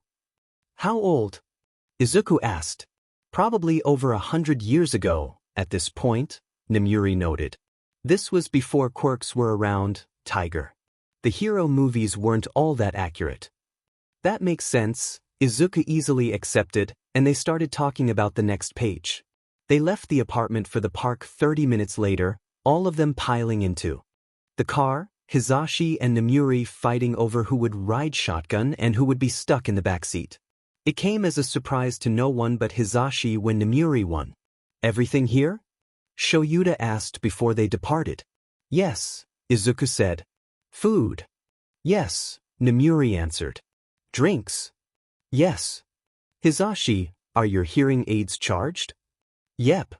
"How old?" Izuku asked. "Probably over 100 years ago, at this point," Nemuri noted. "This was before quirks were around, Tiger. The hero movies weren't all that accurate." "That makes sense," Izuku easily accepted, and they started talking about the next page. They left the apartment for the park 30 minutes later, all of them piling into the car, Hisashi and Nemuri fighting over who would ride shotgun and who would be stuck in the backseat. It came as a surprise to no one but Hisashi when Nemuri won. "Everything here?" Shoyuta asked before they departed. "Yes," Izuku said. Food. Yes, Nemuri answered. Drinks. Yes. Hisashi, are your hearing aids charged? Yep.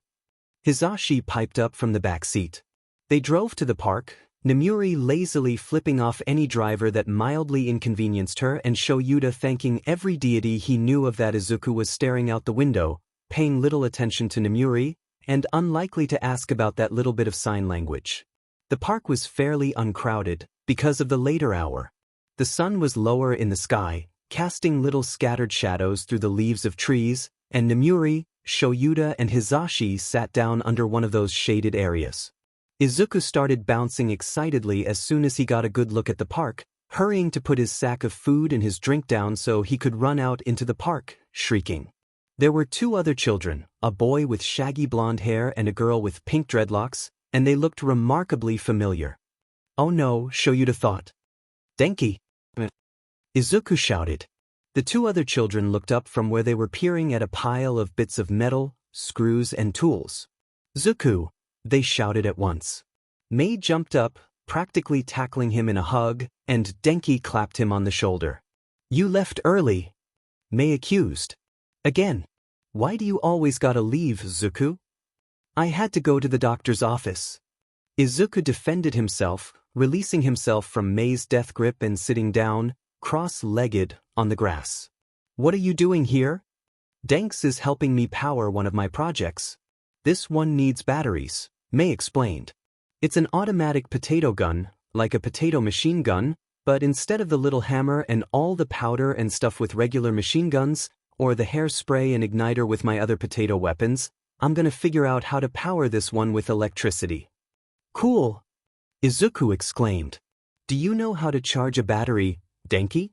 Hisashi piped up from the back seat. They drove to the park, Nemuri lazily flipping off any driver that mildly inconvenienced her and Shoyuta thanking every deity he knew of that Izuku was staring out the window, paying little attention to Nemuri, and unlikely to ask about that little bit of sign language. The park was fairly uncrowded, because of the later hour. The sun was lower in the sky, casting little scattered shadows through the leaves of trees, and Nemuri, Shoyuta and Hisashi sat down under one of those shaded areas. Izuku started bouncing excitedly as soon as he got a good look at the park, hurrying to put his sack of food and his drink down so he could run out into the park, shrieking. There were two other children, a boy with shaggy blonde hair and a girl with pink dreadlocks, and they looked remarkably familiar. Oh no, Shoyuta thought. Denki! Izuku shouted. The two other children looked up from where they were peering at a pile of bits of metal, screws and tools. Zuku! They shouted at once. Mei jumped up, practically tackling him in a hug, and Denki clapped him on the shoulder. You left early, Mei accused. Again. Why do you always gotta leave, Zuku? I had to go to the doctor's office. Izuku defended himself, releasing himself from Mei's death grip and sitting down, cross-legged, on the grass. What are you doing here? Denks is helping me power one of my projects. This one needs batteries, Mei explained. It's an automatic potato gun, like a potato machine gun, but instead of the little hammer and all the powder and stuff with regular machine guns, or the hairspray and igniter with my other potato weapons, I'm gonna figure out how to power this one with electricity. Cool! Izuku exclaimed. Do you know how to charge a battery, Denki?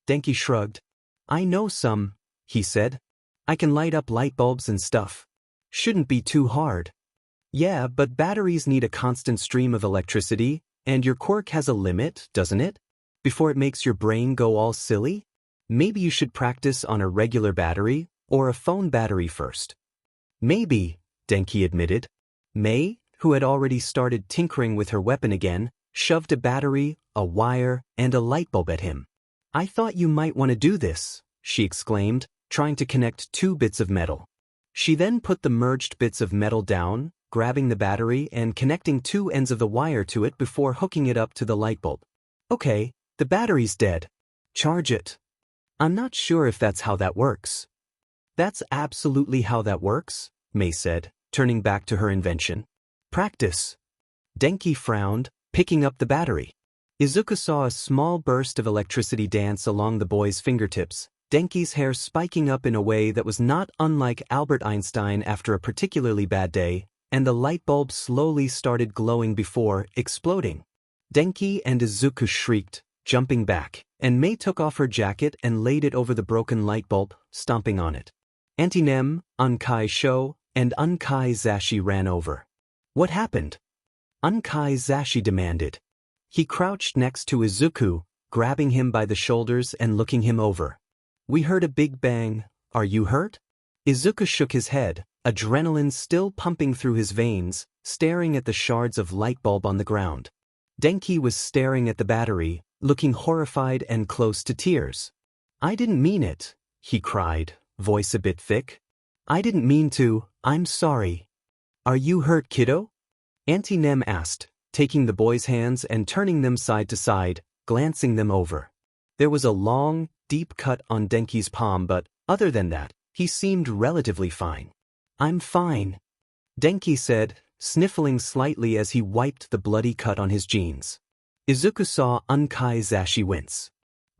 Denki shrugged. I know some, he said. I can light up light bulbs and stuff. Shouldn't be too hard. Yeah, but batteries need a constant stream of electricity, and your quirk has a limit, doesn't it? Before it makes your brain go all silly? Maybe you should practice on a regular battery, or a phone battery first. Maybe, Denki admitted. Mei, who had already started tinkering with her weapon again, shoved a battery, a wire, and a light bulb at him. I thought you might want to do this, she exclaimed, trying to connect two bits of metal. She then put the merged bits of metal down, grabbing the battery and connecting two ends of the wire to it before hooking it up to the light bulb. Okay, the battery's dead. Charge it. I'm not sure if that's how that works. That's absolutely how that works, Mei said, turning back to her invention. Practice. Denki frowned, picking up the battery. Izuku saw a small burst of electricity dance along the boy's fingertips, Denki's hair spiking up in a way that was not unlike Albert Einstein after a particularly bad day, and the light bulb slowly started glowing before exploding. Denki and Izuku shrieked, jumping back, and Mei took off her jacket and laid it over the broken light bulb, stomping on it. Auntie Nem, Unkai Sho, and Unkai Zashi ran over. What happened? Unkai Zashi demanded. He crouched next to Izuku, grabbing him by the shoulders and looking him over. We heard a big bang. Are you hurt? Izuku shook his head, adrenaline still pumping through his veins, staring at the shards of light bulb on the ground. Denki was staring at the battery, looking horrified and close to tears. I didn't mean it, he cried, voice a bit thick. I didn't mean to, I'm sorry. Are you hurt, kiddo? Auntie Nem asked, taking the boy's hands and turning them side to side, glancing them over. There was a long, deep cut on Denki's palm, but other than that, he seemed relatively fine. I'm fine, Denki said, sniffling slightly as he wiped the bloody cut on his jeans. Izuku saw Unkai Zashi wince.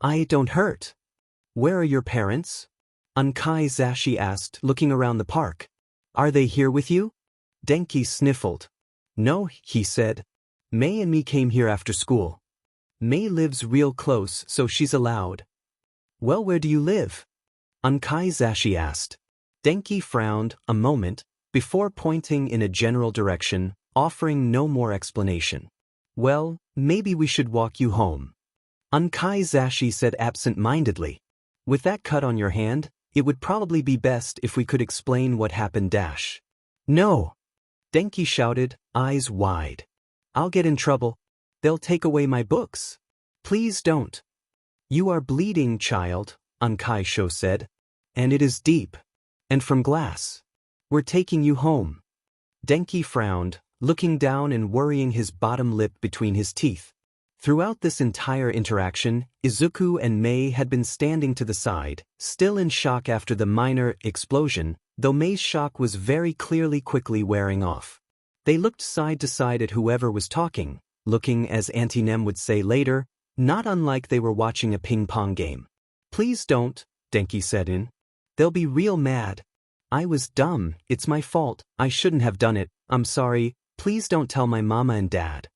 I don't hurt. Where are your parents? Unkai Zashi asked, looking around the park. Are they here with you? Denki sniffled. No, he said. Mei and me came here after school. Mei lives real close, so she's allowed. Well, where do you live? Unkai Zashi asked. Denki frowned a moment, before pointing in a general direction, offering no more explanation. Well, maybe we should walk you home. Unkai Zashi said absent-mindedly. With that cut on your hand, it would probably be best if we could explain what happened. No! Denki shouted, eyes wide. I'll get in trouble. They'll take away my books. Please don't. You are bleeding, child, Ankai-sho said. And it is deep. And from glass. We're taking you home. Denki frowned, looking down and worrying his bottom lip between his teeth. Throughout this entire interaction, Izuku and Mei had been standing to the side, still in shock after the minor explosion, though Mei's shock was very clearly quickly wearing off. They looked side to side at whoever was talking, looking, as Auntie Nem would say later, not unlike they were watching a ping-pong game. Please don't, Denki said in. They'll be real mad. I was dumb, it's my fault, I shouldn't have done it, I'm sorry, please don't tell my mama and dad.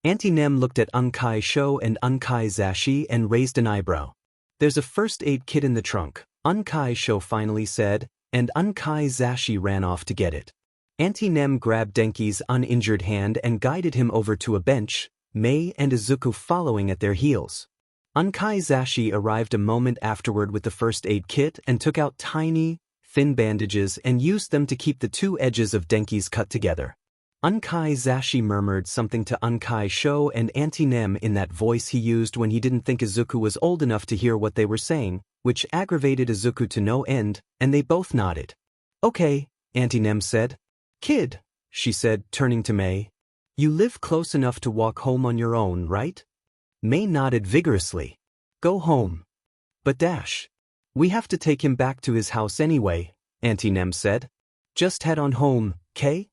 Auntie Nem looked at Ankai-sho and Ankai-zashi and raised an eyebrow. There's a first aid kit in the trunk, Ankai-sho finally said, and Ankai-zashi ran off to get it. Auntie Nem grabbed Denki's uninjured hand and guided him over to a bench, Mei and Izuku following at their heels. Ankai-zashi arrived a moment afterward with the first aid kit and took out tiny, thin bandages and used them to keep the two edges of Denki's cut together. Ankai-zashi murmured something to Ankai-sho and Auntie Nem in that voice he used when he didn't think Izuku was old enough to hear what they were saying, which aggravated Izuku to no end, and they both nodded. Okay, Auntie Nem said. Kid, she said, turning to Mei. You live close enough to walk home on your own, right? Mei nodded vigorously. Go home. But Dash. We have to take him back to his house anyway, Auntie Nem said. Just head on home, 'kay?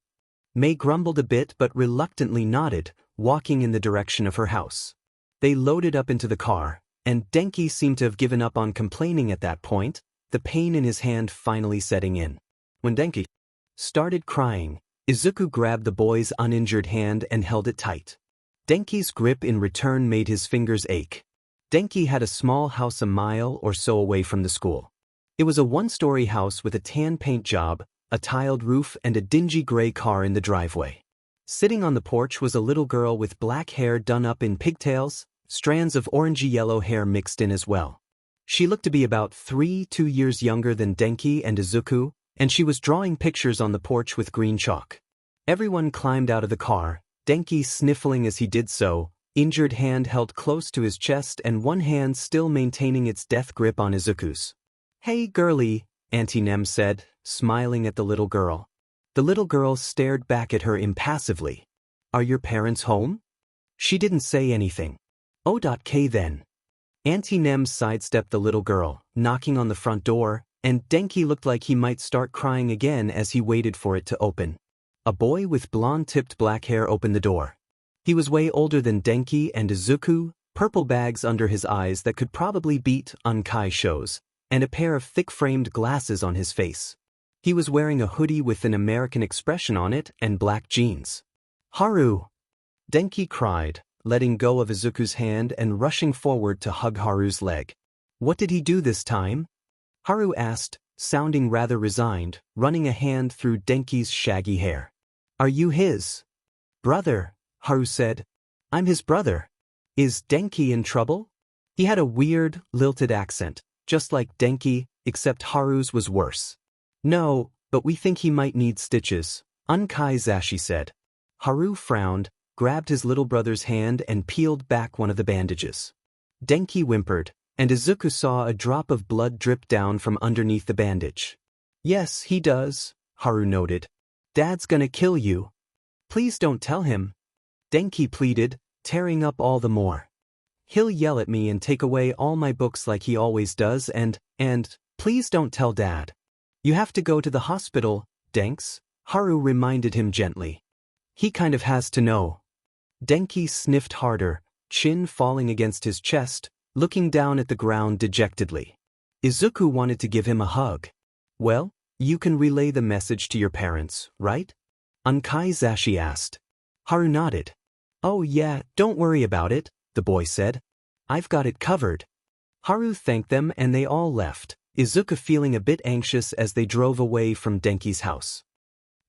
Mei grumbled a bit but reluctantly nodded, walking in the direction of her house. They loaded up into the car, and Denki seemed to have given up on complaining at that point, the pain in his hand finally setting in. When Denki started crying, Izuku grabbed the boy's uninjured hand and held it tight. Denki's grip in return made his fingers ache. Denki had a small house a mile or so away from the school. It was a one-story house with a tan paint job, a tiled roof and a dingy gray car in the driveway. Sitting on the porch was a little girl with black hair done up in pigtails, strands of orangey-yellow hair mixed in as well. She looked to be about 2 years younger than Denki and Izuku, and she was drawing pictures on the porch with green chalk. Everyone climbed out of the car, Denki sniffling as he did so, injured hand held close to his chest and one hand still maintaining its death grip on Izuku's. Hey girlie, Auntie Nem said, smiling at the little girl. The little girl stared back at her impassively. Are your parents home? She didn't say anything. O.K. then. Auntie Nem sidestepped the little girl, knocking on the front door, and Denki looked like he might start crying again as he waited for it to open. A boy with blonde-tipped black hair opened the door. He was way older than Denki and Izuku, purple bags under his eyes that could probably beat Ankai-sho's, and a pair of thick-framed glasses on his face. He was wearing a hoodie with an American expression on it and black jeans. Haru! Denki cried, letting go of Izuku's hand and rushing forward to hug Haru's leg. What did he do this time? Haru asked, sounding rather resigned, running a hand through Denki's shaggy hair. Are you his brother? Haru said. I'm his brother. Is Denki in trouble? He had a weird, lilted accent, just like Denki, except Haru's was worse. No, but we think he might need stitches, Ankai-zashi said. Haru frowned, grabbed his little brother's hand and peeled back one of the bandages. Denki whimpered, and Izuku saw a drop of blood drip down from underneath the bandage. Yes, he does, Haru noted. Dad's gonna kill you. Please don't tell him. Denki pleaded, tearing up all the more. He'll yell at me and take away all my books like he always does and please don't tell Dad. You have to go to the hospital, Denks, Haru reminded him gently. He kind of has to know. Denki sniffed harder, chin falling against his chest, looking down at the ground dejectedly. Izuku wanted to give him a hug. Well, you can relay the message to your parents, right? Ankai-zashi asked. Haru nodded. Oh yeah, don't worry about it, the boy said. I've got it covered. Haru thanked them and they all left, Izuku feeling a bit anxious as they drove away from Denki's house.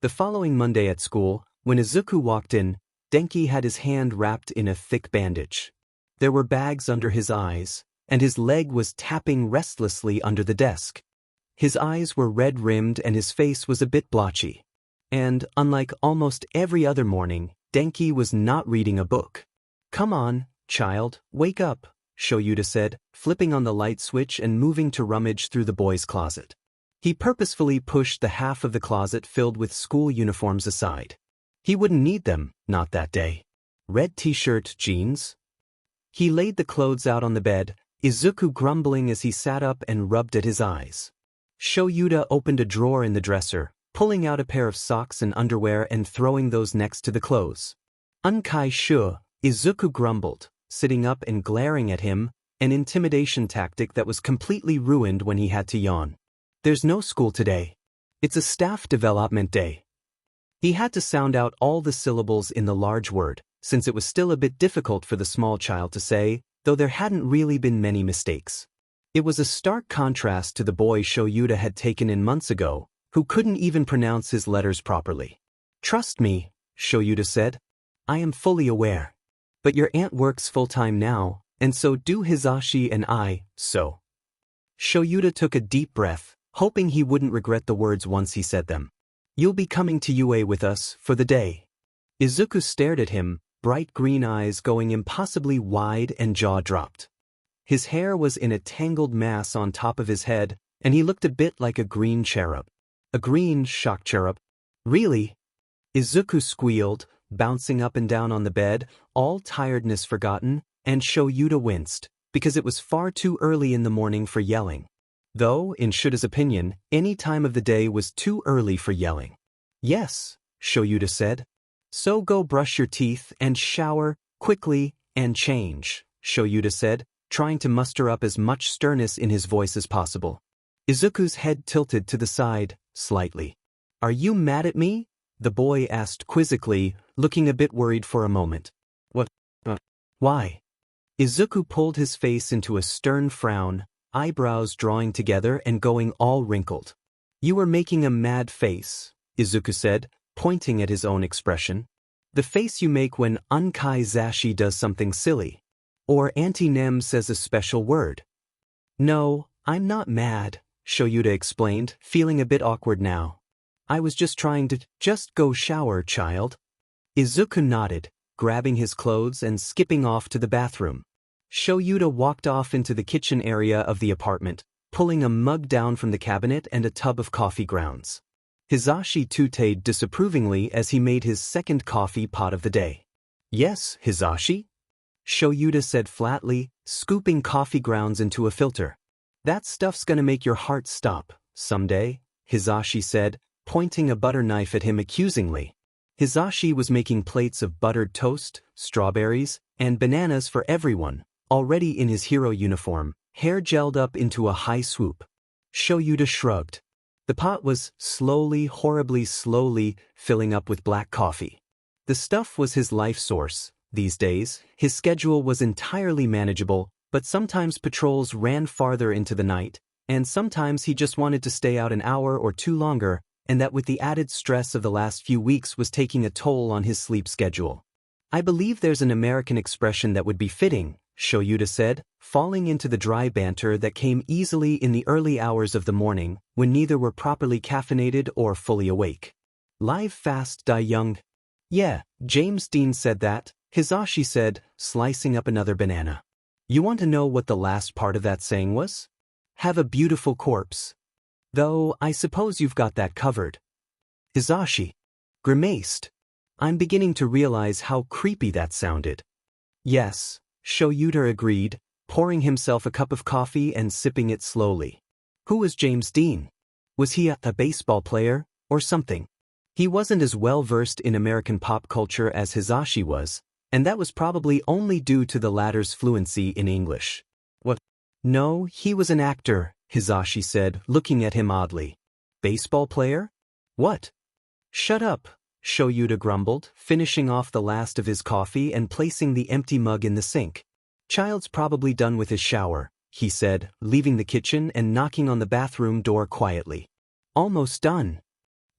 The following Monday at school, when Izuku walked in, Denki had his hand wrapped in a thick bandage. There were bags under his eyes, and his leg was tapping restlessly under the desk. His eyes were red-rimmed and his face was a bit blotchy. And, unlike almost every other morning, Denki was not reading a book. Come on, child, wake up, Shoyuta said, flipping on the light switch and moving to rummage through the boy's closet. He purposefully pushed the half of the closet filled with school uniforms aside. He wouldn't need them, not that day. Red t-shirt, jeans. He laid the clothes out on the bed, Izuku grumbling as he sat up and rubbed at his eyes. Shoyuta opened a drawer in the dresser, pulling out a pair of socks and underwear and throwing those next to the clothes. Unkai shu, Izuku grumbled, sitting up and glaring at him, an intimidation tactic that was completely ruined when he had to yawn. There's no school today. It's a staff development day. He had to sound out all the syllables in the large word, since it was still a bit difficult for the small child to say, though there hadn't really been many mistakes. It was a stark contrast to the boy Shoyuta had taken in months ago, who couldn't even pronounce his letters properly. Trust me, Shoyuta said. I am fully aware. But your aunt works full-time now, and so do Hisashi and I, so. Shoyuta took a deep breath, hoping he wouldn't regret the words once he said them. You'll be coming to UA with us for the day. Izuku stared at him, bright green eyes going impossibly wide and jaw dropped. His hair was in a tangled mass on top of his head, and he looked a bit like a green cherub. A green shock cherub. Really? Izuku squealed, bouncing up and down on the bed, all tiredness forgotten, and Shoyuta winced, because it was far too early in the morning for yelling. Though, in Shuta's opinion, any time of the day was too early for yelling. Yes, Shoyuta said. So go brush your teeth and shower, quickly, and change, Shoyuta said, trying to muster up as much sternness in his voice as possible. Izuku's head tilted to the side, slightly. Are you mad at me? The boy asked quizzically, looking a bit worried for a moment. What? Why? Izuku pulled his face into a stern frown, eyebrows drawing together and going all wrinkled. You were making a mad face, Izuku said, pointing at his own expression. The face you make when Unkai Zashi does something silly. Or Auntie Nem says a special word. No, I'm not mad, Shoyuta explained, feeling a bit awkward now. I was just trying to just go shower, child. Izuku nodded, grabbing his clothes and skipping off to the bathroom. Shoyuta walked off into the kitchen area of the apartment, pulling a mug down from the cabinet and a tub of coffee grounds. Hisashi tooted disapprovingly as he made his second coffee pot of the day. Yes, Hisashi? Shoyuta said flatly, scooping coffee grounds into a filter. That stuff's gonna make your heart stop, someday, Hisashi said, pointing a butter knife at him accusingly. Hisashi was making plates of buttered toast, strawberries, and bananas for everyone, already in his hero uniform, hair gelled up into a high swoop. Shoyuta shrugged. The pot was horribly slowly, filling up with black coffee. The stuff was his life source. These days, his schedule was entirely manageable, but sometimes patrols ran farther into the night, and sometimes he just wanted to stay out an hour or two longer, and that with the added stress of the last few weeks was taking a toll on his sleep schedule. I believe there's an American expression that would be fitting, Shoyuta said, falling into the dry banter that came easily in the early hours of the morning, when neither were properly caffeinated or fully awake. Live fast, die young. Yeah, James Dean said that, Hisashi said, slicing up another banana. You want to know what the last part of that saying was? Have a beautiful corpse. Though, I suppose you've got that covered. Hisashi grimaced. I'm beginning to realize how creepy that sounded. Yes, Shoyuta agreed, pouring himself a cup of coffee and sipping it slowly. Who was James Dean? Was he a baseball player, or something? He wasn't as well-versed in American pop culture as Hisashi was, and that was probably only due to the latter's fluency in English. What? No, he was an actor, Hisashi said, looking at him oddly. Baseball player? What? Shut up, Shoyuta grumbled, finishing off the last of his coffee and placing the empty mug in the sink. Child's probably done with his shower, he said, leaving the kitchen and knocking on the bathroom door quietly. Almost done.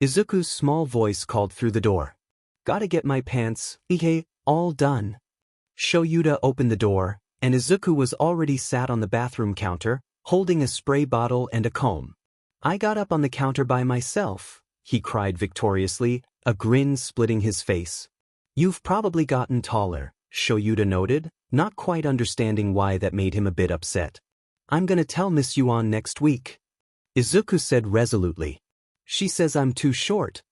Izuku's small voice called through the door. Gotta get my pants, all done. Shoyuta opened the door, and Izuku was already sat on the bathroom counter, holding a spray bottle and a comb. I got up on the counter by myself, he cried victoriously, a grin splitting his face. You've probably gotten taller, Shoyuta noted, not quite understanding why that made him a bit upset. I'm gonna tell Miss Yuan next week, Izuku said resolutely. She says I'm too short.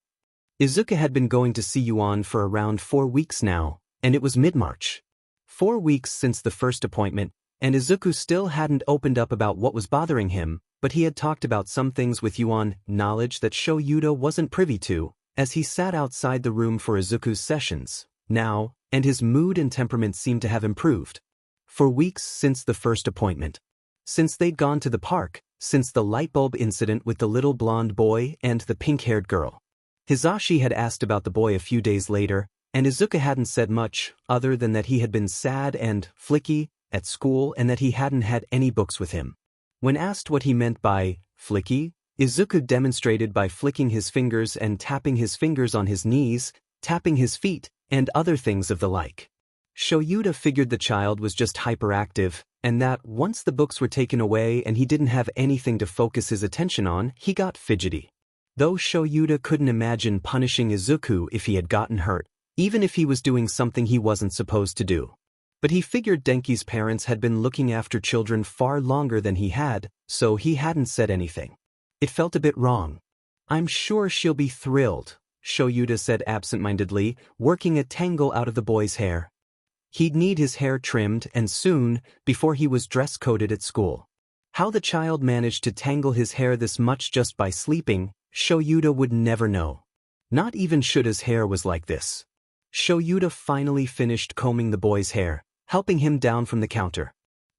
Izuku had been going to see Yuan for around 4 weeks now, and it was mid-March. 4 weeks since the first appointment, and Izuku still hadn't opened up about what was bothering him, but he had talked about some things with Yuan, knowledge that Shoyuta wasn't privy to, as he sat outside the room for Izuku's sessions, now, and his mood and temperament seemed to have improved. For weeks since the first appointment. Since they'd gone to the park, since the light bulb incident with the little blonde boy and the pink-haired girl. Hizashi had asked about the boy a few days later, and Izuku hadn't said much, other than that he had been sad and flicky at school and that he hadn't had any books with him. When asked what he meant by flicky, Izuku demonstrated by flicking his fingers and tapping his fingers on his knees, tapping his feet, and other things of the like. Shoyuta figured the child was just hyperactive, and that once the books were taken away and he didn't have anything to focus his attention on, he got fidgety. Though Shoyuta couldn't imagine punishing Izuku if he had gotten hurt, even if he was doing something he wasn't supposed to do. But he figured Denki's parents had been looking after children far longer than he had, so he hadn't said anything. It felt a bit wrong. I'm sure she'll be thrilled, Shoyuta said absent-mindedly, working a tangle out of the boy's hair. He'd need his hair trimmed and soon, before he was dress-coded at school. How the child managed to tangle his hair this much just by sleeping, Shoyuta would never know. Not even Shuta's hair was like this. Shoyuta finally finished combing the boy's hair, helping him down from the counter.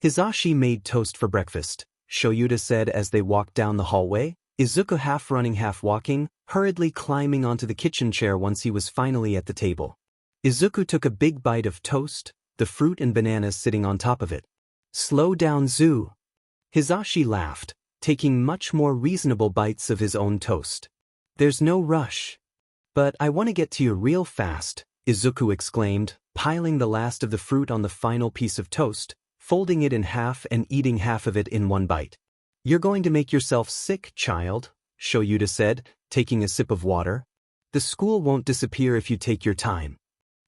Hizashi made toast for breakfast, Shoyuta said as they walked down the hallway, Izuku half running half walking, hurriedly climbing onto the kitchen chair once he was finally at the table. Izuku took a big bite of toast, the fruit and bananas sitting on top of it. Slow down, Zu. Hizashi laughed, taking much more reasonable bites of his own toast. There's no rush. But I want to get to you real fast, Izuku exclaimed, piling the last of the fruit on the final piece of toast, folding it in half and eating half of it in one bite. You're going to make yourself sick, child, Shoyuta said, taking a sip of water. The school won't disappear if you take your time.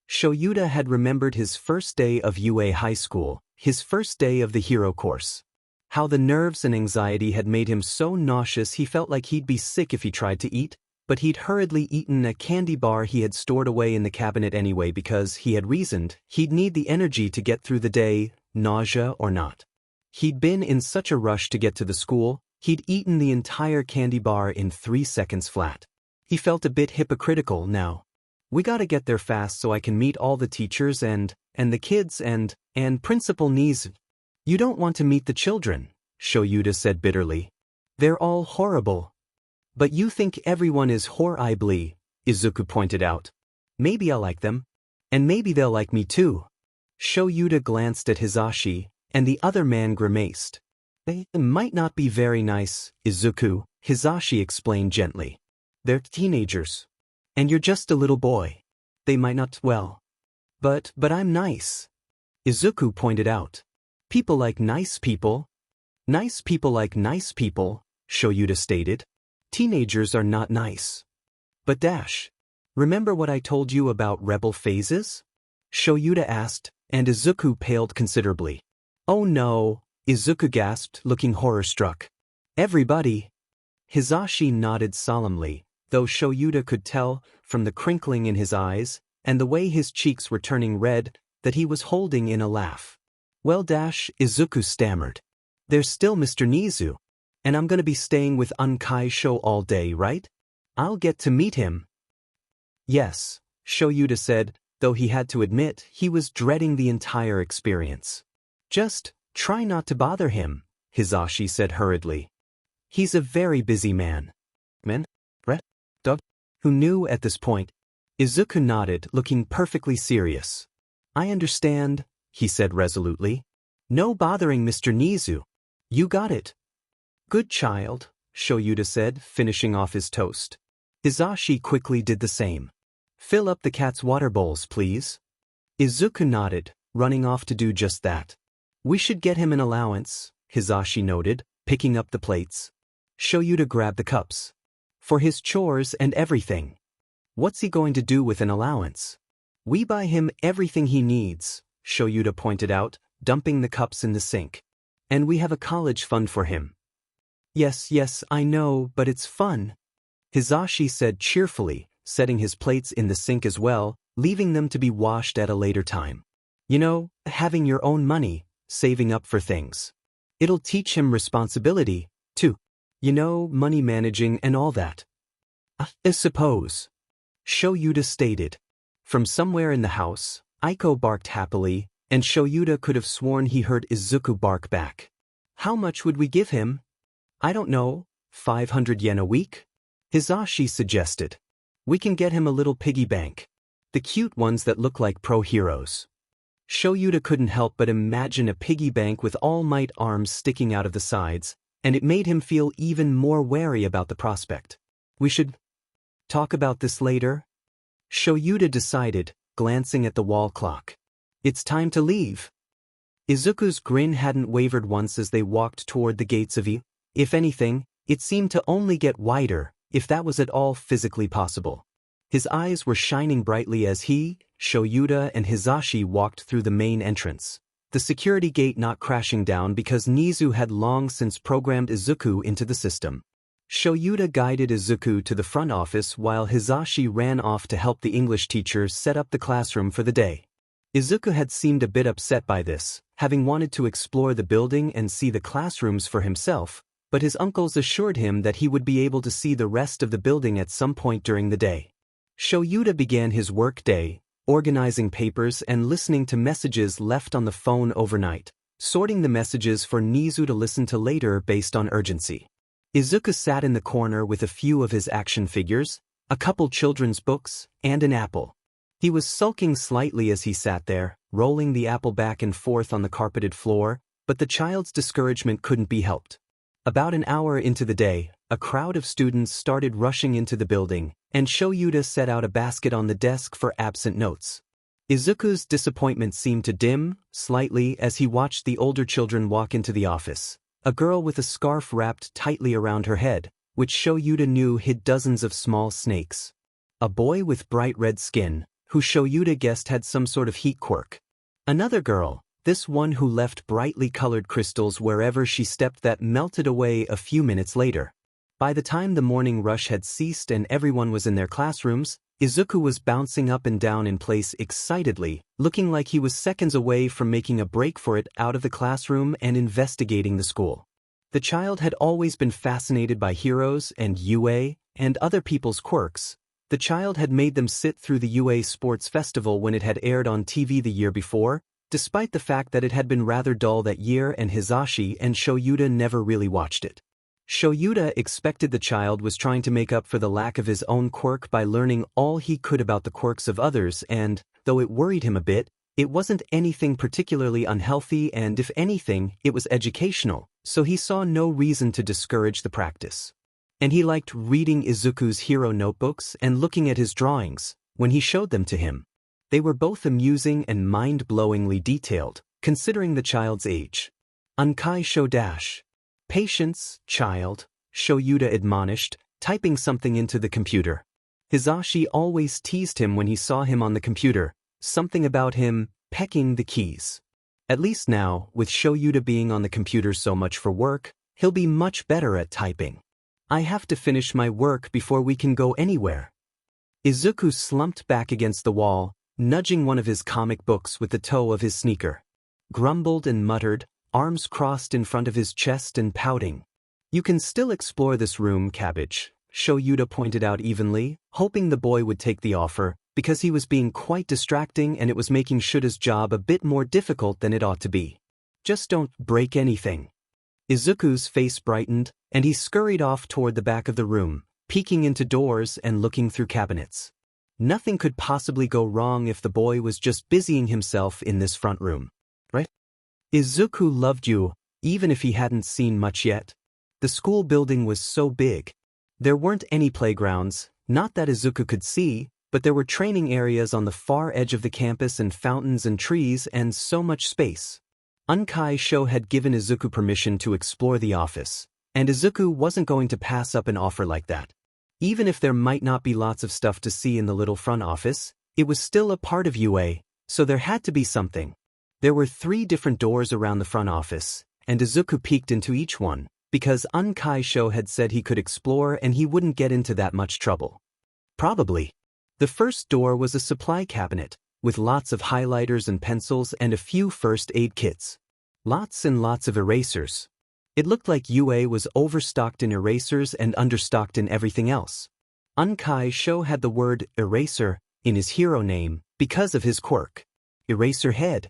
Shoyuta had remembered his first day of UA High School, his first day of the hero course. How the nerves and anxiety had made him so nauseous he felt like he'd be sick if he tried to eat, but he'd hurriedly eaten a candy bar he had stored away in the cabinet anyway because he had reasoned he'd need the energy to get through the day, nausea or not. He'd been in such a rush to get to the school, he'd eaten the entire candy bar in 3 seconds flat. He felt a bit hypocritical now. We gotta get there fast so I can meet all the teachers and the kids and Principal Nizu. You don't want to meet the children, Shoyuta said bitterly. They're all horrible. But you think everyone is horribly, Izuku pointed out. Maybe I'll like them. And maybe they'll like me too. Shoyuta glanced at Hizashi, and the other man grimaced. They might not be very nice, Izuku, Hizashi explained gently. They're teenagers. And you're just a little boy. They might not, well. But I'm nice. Izuku pointed out. People like nice people. Nice people like nice people, Shoyuta stated. Teenagers are not nice. But Dash, remember what I told you about rebel phases? Shoyuta asked, and Izuku paled considerably. Oh no, Izuku gasped, looking horror-struck. Everybody. Hizashi nodded solemnly, though Shoyuta could tell, from the crinkling in his eyes, and the way his cheeks were turning red, that he was holding in a laugh. Well, Dash, Izuku stammered. There's still Mr. Nizu. And I'm gonna be staying with Unkai-sho all day, right? I'll get to meet him. Yes, Shoyuta said, though he had to admit he was dreading the entire experience. Just try not to bother him, Hizashi said hurriedly. He's a very busy man. Who knew at this point. Izuku nodded, looking perfectly serious. I understand, he said resolutely. No bothering Mr. Nizu. You got it. Good child, Shoyuta said, finishing off his toast. Hizashi quickly did the same. Fill up the cat's water bowls, please. Izuku nodded, running off to do just that. We should get him an allowance, Hizashi noted, picking up the plates. Shoyuta grabbed the cups. For his chores and everything. What's he going to do with an allowance? We buy him everything he needs, Shoyuta pointed out, dumping the cups in the sink. And we have a college fund for him. Yes, I know, but it's fun, Hisashi said cheerfully, setting his plates in the sink as well, leaving them to be washed at a later time. You know, having your own money, saving up for things. It'll teach him responsibility, too. You know, money managing and all that. I suppose, Shoyuta stated. From somewhere in the house, Aiko barked happily, and Shoyuta could have sworn he heard Izuku bark back. How much would we give him? I don't know, 500 yen a week? Hisashi suggested. We can get him a little piggy bank. The cute ones that look like pro heroes. Shoyuta couldn't help but imagine a piggy bank with All Might arms sticking out of the sides, and it made him feel even more wary about the prospect. We should talk about this later? Shoyuta decided, glancing at the wall clock. It's time to leave. Izuku's grin hadn't wavered once as they walked toward the gates of E. If anything, it seemed to only get wider, if that was at all physically possible. His eyes were shining brightly as he, Shoyuta and Hisashi walked through the main entrance, the security gate not crashing down because Nizu had long since programmed Izuku into the system. Shoyuta guided Izuku to the front office while Hisashi ran off to help the English teacher set up the classroom for the day. Izuku had seemed a bit upset by this, having wanted to explore the building and see the classrooms for himself, but his uncles assured him that he would be able to see the rest of the building at some point during the day. Shoyuta began his work day, organizing papers and listening to messages left on the phone overnight, sorting the messages for Nizu to listen to later based on urgency. Izuku sat in the corner with a few of his action figures, a couple children's books, and an apple. He was sulking slightly as he sat there, rolling the apple back and forth on the carpeted floor, but the child's discouragement couldn't be helped. About an hour into the day, a crowd of students started rushing into the building, and Shoyuta set out a basket on the desk for absent notes. Izuku's disappointment seemed to dim, slightly, as he watched the older children walk into the office. A girl with a scarf wrapped tightly around her head, which Shoyuta knew hid dozens of small snakes. A boy with bright red skin, who Shoyuta guessed had some sort of heat quirk. Another girl, this one who left brightly colored crystals wherever she stepped that melted away a few minutes later. By the time the morning rush had ceased and everyone was in their classrooms, Izuku was bouncing up and down in place excitedly, looking like he was seconds away from making a break for it out of the classroom and investigating the school. The child had always been fascinated by heroes and UA and other people's quirks. The child had made them sit through the UA Sports Festival when it had aired on TV the year before, despite the fact that it had been rather dull that year and Hisashi and Shoyuta never really watched it. Shoyuta expected the child was trying to make up for the lack of his own quirk by learning all he could about the quirks of others and, though it worried him a bit, it wasn't anything particularly unhealthy and if anything, it was educational, so he saw no reason to discourage the practice. And he liked reading Izuku's hero notebooks and looking at his drawings, when he showed them to him. They were both amusing and mind-blowingly detailed, considering the child's age. Ankai Shodash. Patience, child, Shoyuta admonished, typing something into the computer. Hisashi always teased him when he saw him on the computer, something about him pecking the keys. At least now, with Shoyuta being on the computer so much for work, he'll be much better at typing. I have to finish my work before we can go anywhere. Izuku slumped back against the wall, nudging one of his comic books with the toe of his sneaker. Grumbled and muttered, arms crossed in front of his chest and pouting. You can still explore this room, Cabbage, Shoyuta pointed out evenly, hoping the boy would take the offer, because he was being quite distracting and it was making Shuta's job a bit more difficult than it ought to be. Just don't break anything. Izuku's face brightened, and he scurried off toward the back of the room, peeking into doors and looking through cabinets. Nothing could possibly go wrong if the boy was just busying himself in this front room, right? Izuku loved you, even if he hadn't seen much yet. The school building was so big. There weren't any playgrounds, not that Izuku could see, but there were training areas on the far edge of the campus and fountains and trees and so much space. Ankai Sho had given Izuku permission to explore the office, and Izuku wasn't going to pass up an offer like that. Even if there might not be lots of stuff to see in the little front office, It was still a part of UA, so there had to be something. There were 3 different doors around the front office, and Izuku peeked into each one, because Unkai-sho had said he could explore and he wouldn't get into that much trouble. Probably. The first door was a supply cabinet, with lots of highlighters and pencils and a few first aid kits. Lots and lots of erasers. It looked like UA was overstocked in erasers and understocked in everything else. Unkai-sho had the word eraser in his hero name because of his quirk. Eraser head.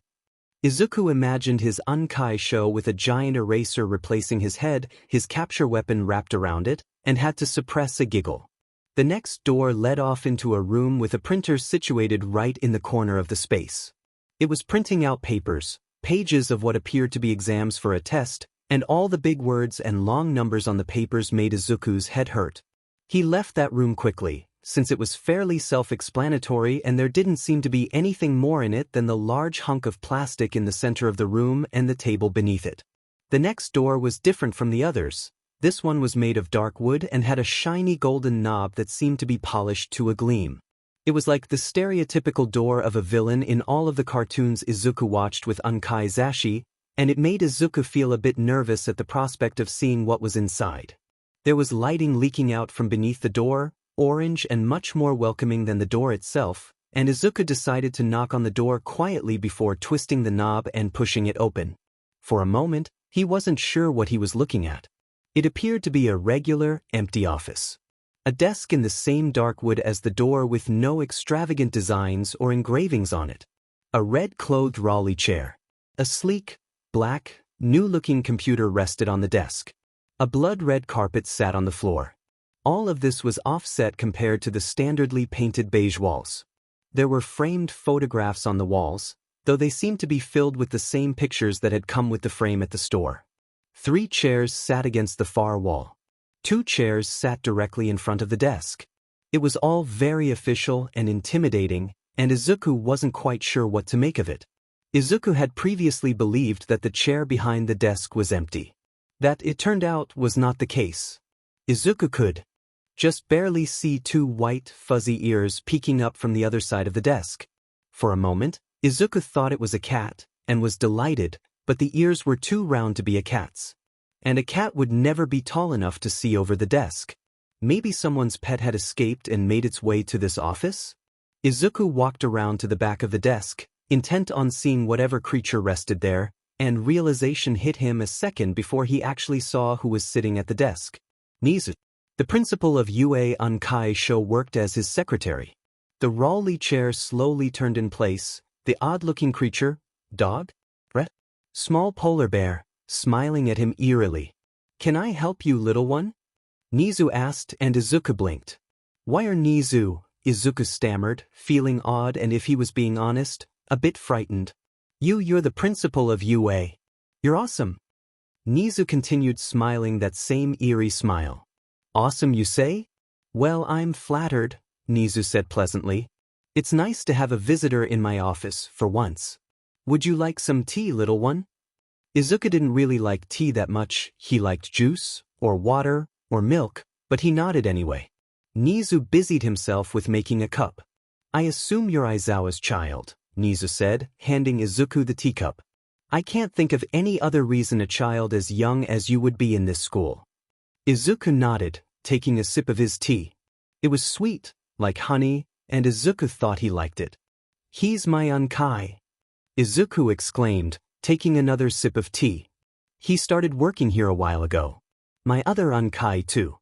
Izuku imagined his Unkai-sho with a giant eraser replacing his head, his capture weapon wrapped around it, and had to suppress a giggle. The next door led off into a room with a printer situated right in the corner of the space. It was printing out papers, pages of what appeared to be exams for a test, and all the big words and long numbers on the papers made Izuku's head hurt. He left that room quickly, since it was fairly self-explanatory and there didn't seem to be anything more in it than the large hunk of plastic in the center of the room and the table beneath it. The next door was different from the others. This one was made of dark wood and had a shiny golden knob that seemed to be polished to a gleam. It was like the stereotypical door of a villain in all of the cartoons Izuku watched with Unkai Zashi, and it made Izuku feel a bit nervous at the prospect of seeing what was inside. There was lighting leaking out from beneath the door, orange and much more welcoming than the door itself, and Izuku decided to knock on the door quietly before twisting the knob and pushing it open. For a moment, he wasn't sure what he was looking at. It appeared to be a regular, empty office. A desk in the same dark wood as the door with no extravagant designs or engravings on it. A red-clothed Raleigh chair. A sleek, black, new-looking computer rested on the desk. A blood-red carpet sat on the floor. All of this was offset compared to the standardly painted beige walls. There were framed photographs on the walls, though they seemed to be filled with the same pictures that had come with the frame at the store. 3 chairs sat against the far wall. 2 chairs sat directly in front of the desk. It was all very official and intimidating, and Izuku wasn't quite sure what to make of it. Izuku had previously believed that the chair behind the desk was empty. That, it turned out, was not the case. Izuku could just barely see 2 white, fuzzy ears peeking up from the other side of the desk. For a moment, Izuku thought it was a cat, and was delighted, but the ears were too round to be a cat's. And a cat would never be tall enough to see over the desk. Maybe someone's pet had escaped and made its way to this office? Izuku walked around to the back of the desk, intent on seeing whatever creature rested there, and realization hit him a second before he actually saw who was sitting at the desk. Nizu. The principal of UA Unkai-sho worked as his secretary. The Raleigh chair slowly turned in place, the odd-looking creature, dog? Rat? Small polar bear, smiling at him eerily. "Can I help you, little one?" Nizu asked, and Izuku blinked. "Why are Nizu?" Izuku stammered, feeling odd and, if he was being honest, a bit frightened. You're the principal of UA. You're awesome." Nizu continued smiling that same eerie smile. "Awesome, you say? Well, I'm flattered," Nizu said pleasantly. "It's nice to have a visitor in my office, for once. Would you like some tea, little one?" Izuku didn't really like tea that much. He liked juice, or water, or milk, but he nodded anyway. Nizu busied himself with making a cup. "I assume you're Aizawa's child," Nizu said, handing Izuku the teacup. "I can't think of any other reason a child as young as you would be in this school." Izuku nodded, taking a sip of his tea. It was sweet, like honey, and Izuku thought he liked it. "He's my Unkai," Izuku exclaimed, taking another sip of tea. "He started working here a while ago. My other Unkai too."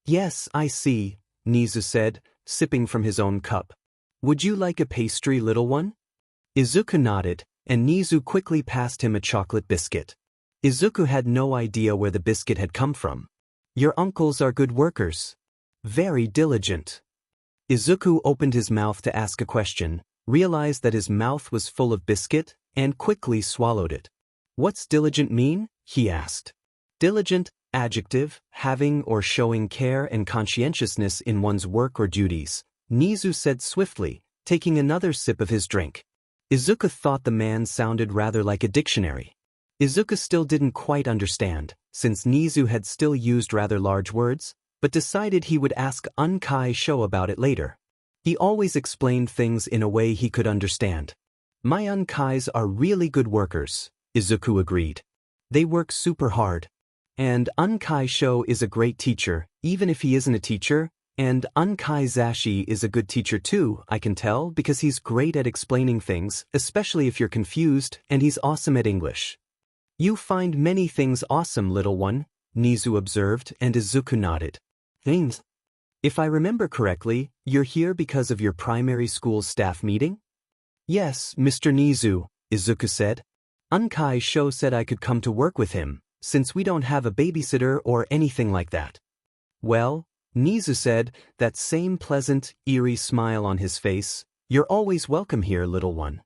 "Yes, I see," Nizu said, sipping from his own cup. "Would you like a pastry, little one?" Izuku nodded, and Nizu quickly passed him a chocolate biscuit. Izuku had no idea where the biscuit had come from. "Your uncles are good workers. Very diligent." Izuku opened his mouth to ask a question, realized that his mouth was full of biscuit, and quickly swallowed it. "What's diligent mean?" he asked. "Diligent, adjective, having or showing care and conscientiousness in one's work or duties," Nizu said swiftly, taking another sip of his drink. Izuku thought the man sounded rather like a dictionary. Izuku still didn't quite understand, since Nizu had still used rather large words, but decided he would ask Unkai-sho about it later. He always explained things in a way he could understand. My unkais are really good workers, Izuku agreed. They work super hard. And Unkai Sho is a great teacher, even if he isn't a teacher, and Unkai Zashi is a good teacher too, I can tell, because he's great at explaining things, especially if you're confused, and he's awesome at English. You find many things awesome, little one, Nizu observed, and Izuku nodded. Things? If I remember correctly, you're here because of your primary school's staff meeting? Yes, Mr. Nizu, Izuku said. Unkai Sho said I could come to work with him, since we don't have a babysitter or anything like that. Well, Nizu said, that same pleasant, eerie smile on his face, you're always welcome here, little one.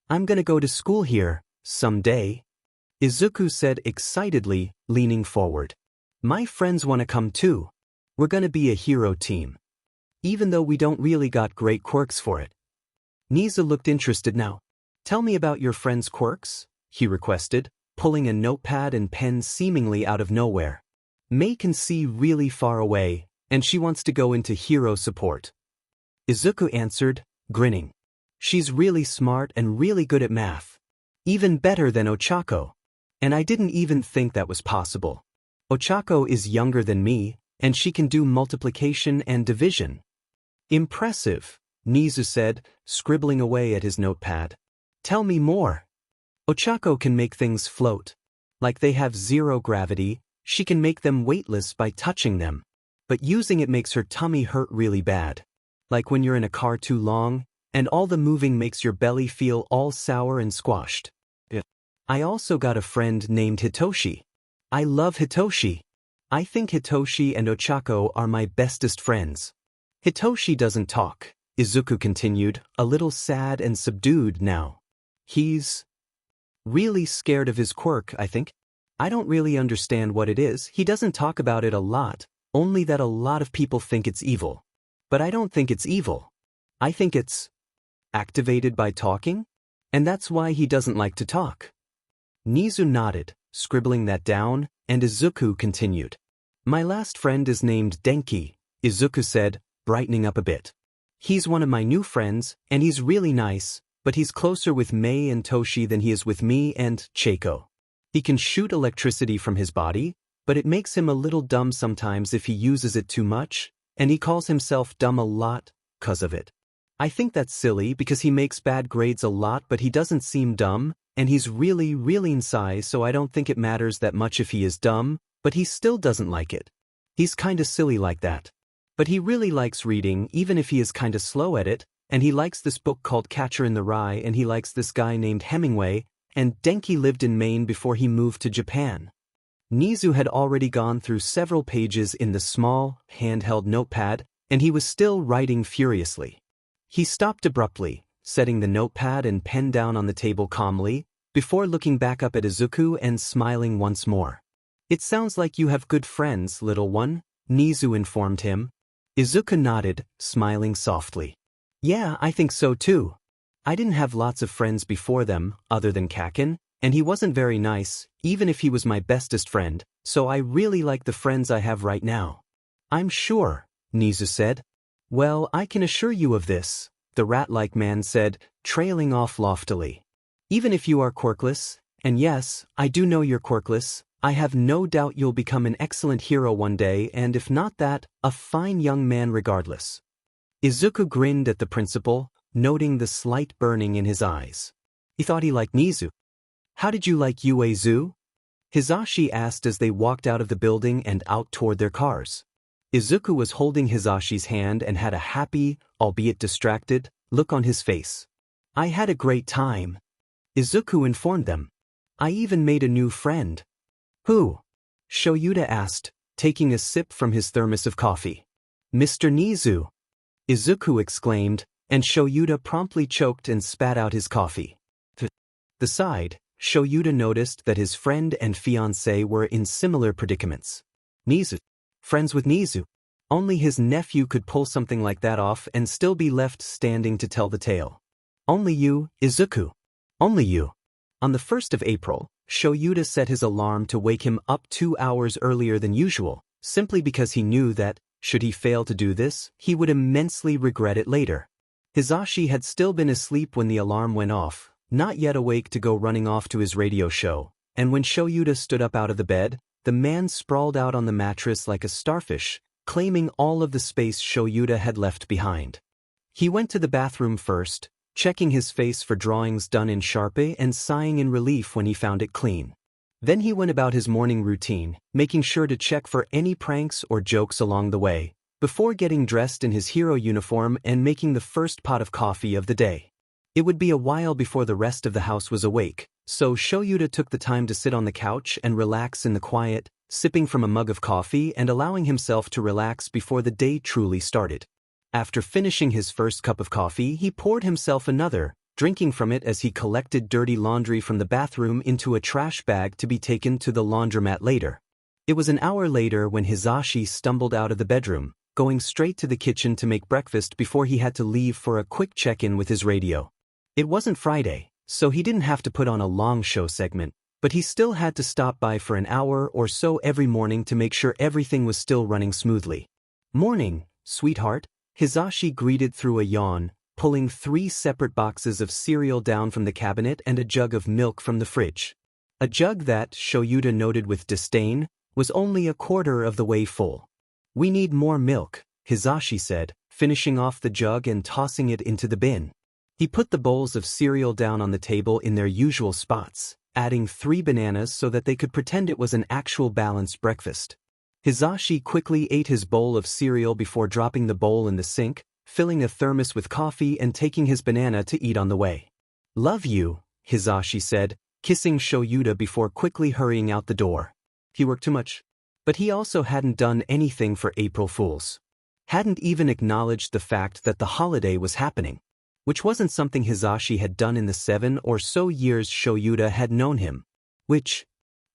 I'm gonna go to school here, someday. Izuku said excitedly, leaning forward. My friends wanna come too. We're gonna be a hero team. Even though we don't really got great quirks for it. Nizu looked interested now. Tell me about your friends' quirks, he requested, pulling a notepad and pen seemingly out of nowhere. Mei can see really far away, and she wants to go into hero support. Izuku answered, grinning. She's really smart and really good at math. Even better than Ochako. And I didn't even think that was possible. Ochako is younger than me, and she can do multiplication and division. Impressive, Nizu said, scribbling away at his notepad. Tell me more. Ochako can make things float. Like they have zero gravity, she can make them weightless by touching them. But using it makes her tummy hurt really bad. Like when you're in a car too long, and all the moving makes your belly feel all sour and squashed. Yeah. I also got a friend named Hitoshi. I love Hitoshi. I think Hitoshi and Ochako are my bestest friends. Hitoshi doesn't talk, Izuku continued, a little sad and subdued now. He's really scared of his quirk, I think. I don't really understand what it is. He doesn't talk about it a lot, only that a lot of people think it's evil. But I don't think it's evil. I think it's activated by talking? And that's why he doesn't like to talk. Nizu nodded, scribbling that down, and Izuku continued. My last friend is named Denki, Izuku said, brightening up a bit. He's one of my new friends, and he's really nice, but he's closer with Mei and Toshi than he is with me and Cheiko. He can shoot electricity from his body, but it makes him a little dumb sometimes if he uses it too much, and he calls himself dumb a lot, 'cause of it. I think that's silly because he makes bad grades a lot but he doesn't seem dumb, and he's really inside, so I don't think it matters that much if he is dumb, but he still doesn't like it. He's kinda silly like that. But he really likes reading even if he is kinda slow at it, and he likes this book called Catcher in the Rye, and he likes this guy named Hemingway, and Denki lived in Maine before he moved to Japan. Nizu had already gone through several pages in the small, handheld notepad, and he was still writing furiously. He stopped abruptly, setting the notepad and pen down on the table calmly, before looking back up at Izuku and smiling once more. It sounds like you have good friends, little one, Nizu informed him. Izuku nodded, smiling softly. Yeah, I think so too. I didn't have lots of friends before them, other than Kaken, and he wasn't very nice, even if he was my bestest friend, so I really like the friends I have right now. I'm sure, Nizu said. Well, I can assure you of this, the rat-like man said, trailing off loftily. Even if you are quirkless, and yes, I do know you're quirkless, I have no doubt you'll become an excellent hero one day, and if not that, a fine young man regardless. Izuku grinned at the principal, noting the slight burning in his eyes. He thought he liked Nizu. How did you like Uezu? Hizashi asked as they walked out of the building and out toward their cars. Izuku was holding Hizashi's hand and had a happy, albeit distracted, look on his face. I had a great time. Izuku informed them. I even made a new friend. Who? Shoyuta asked, taking a sip from his thermos of coffee. Mr. Nizu. Izuku exclaimed, and Shoyuta promptly choked and spat out his coffee. The side, Shoyuta noticed that his friend and fiancé were in similar predicaments. Nizu. Friends with Nizu. Only his nephew could pull something like that off and still be left standing to tell the tale. Only you, Izuku. Only you. On the 1st of April, Shoyuta set his alarm to wake him up 2 hours earlier than usual, simply because he knew that, Should he fail to do this, he would immensely regret it later. Hizashi had still been asleep when the alarm went off, not yet awake to go running off to his radio show, and when Shoyuta stood up out of the bed, the man sprawled out on the mattress like a starfish, claiming all of the space Shoyuta had left behind. He went to the bathroom first, checking his face for drawings done in Sharpie and sighing in relief when he found it clean. Then he went about his morning routine, making sure to check for any pranks or jokes along the way, before getting dressed in his hero uniform and making the first pot of coffee of the day. It would be a while before the rest of the house was awake, so Shoyuta took the time to sit on the couch and relax in the quiet, sipping from a mug of coffee and allowing himself to relax before the day truly started. After finishing his first cup of coffee, he poured himself another, drinking from it as he collected dirty laundry from the bathroom into a trash bag to be taken to the laundromat later. It was an hour later when Hizashi stumbled out of the bedroom, going straight to the kitchen to make breakfast before he had to leave for a quick check-in with his radio. It wasn't Friday, so he didn't have to put on a long show segment, but he still had to stop by for an hour or so every morning to make sure everything was still running smoothly. "Morning, sweetheart," Hizashi greeted through a yawn, pulling 3 separate boxes of cereal down from the cabinet and a jug of milk from the fridge. A jug that, Shoyuta noted with disdain, was only a quarter of the way full. "We need more milk," Hizashi said, finishing off the jug and tossing it into the bin. He put the bowls of cereal down on the table in their usual spots, adding 3 bananas so that they could pretend it was an actual balanced breakfast. Hizashi quickly ate his bowl of cereal before dropping the bowl in the sink, filling a thermos with coffee and taking his banana to eat on the way. "Love you," Hizashi said, kissing Shoyuta before quickly hurrying out the door. He worked too much. But he also hadn't done anything for April Fools. Hadn't even acknowledged the fact that the holiday was happening, which wasn't something Hizashi had done in the 7 or so years Shoyuta had known him, which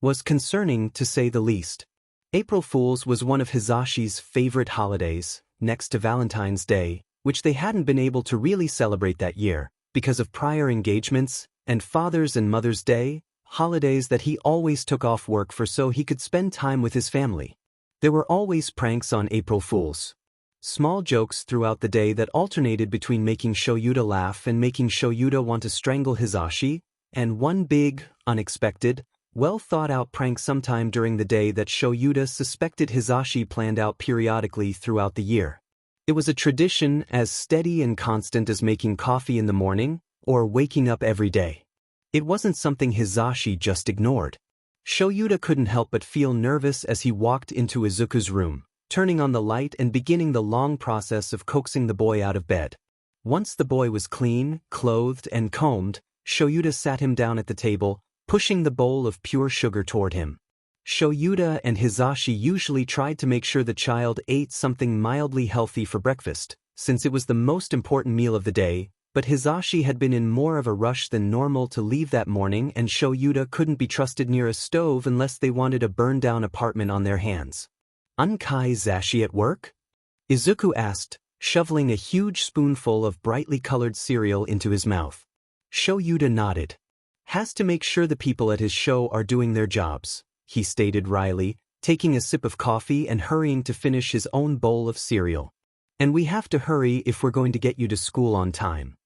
was concerning to say the least. April Fools was one of Hizashi's favorite holidays, next to Valentine's Day, which they hadn't been able to really celebrate that year, because of prior engagements, and Father's and Mother's Day, holidays that he always took off work for so he could spend time with his family. There were always pranks on April Fools. Small jokes throughout the day that alternated between making Shoyuta laugh and making Shoyuta want to strangle Hizashi, and one big, unexpected, well-thought-out prank sometime during the day that Shoyuta suspected Hizashi planned out periodically throughout the year. It was a tradition as steady and constant as making coffee in the morning, or waking up every day. It wasn't something Hizashi just ignored. Shoyuta couldn't help but feel nervous as he walked into Izuku's room, turning on the light and beginning the long process of coaxing the boy out of bed. Once the boy was clean, clothed, and combed, Shoyuta sat him down at the table, pushing the bowl of pure sugar toward him. Shoyuta and Hizashi usually tried to make sure the child ate something mildly healthy for breakfast, since it was the most important meal of the day, but Hizashi had been in more of a rush than normal to leave that morning and Shoyuta couldn't be trusted near a stove unless they wanted a burned-down apartment on their hands. "Unkai Zashi at work?" Izuku asked, shoveling a huge spoonful of brightly colored cereal into his mouth. Shoyuta nodded. "Has to make sure the people at his show are doing their jobs," he stated wryly, taking a sip of coffee and hurrying to finish his own bowl of cereal. "And we have to hurry if we're going to get you to school on time."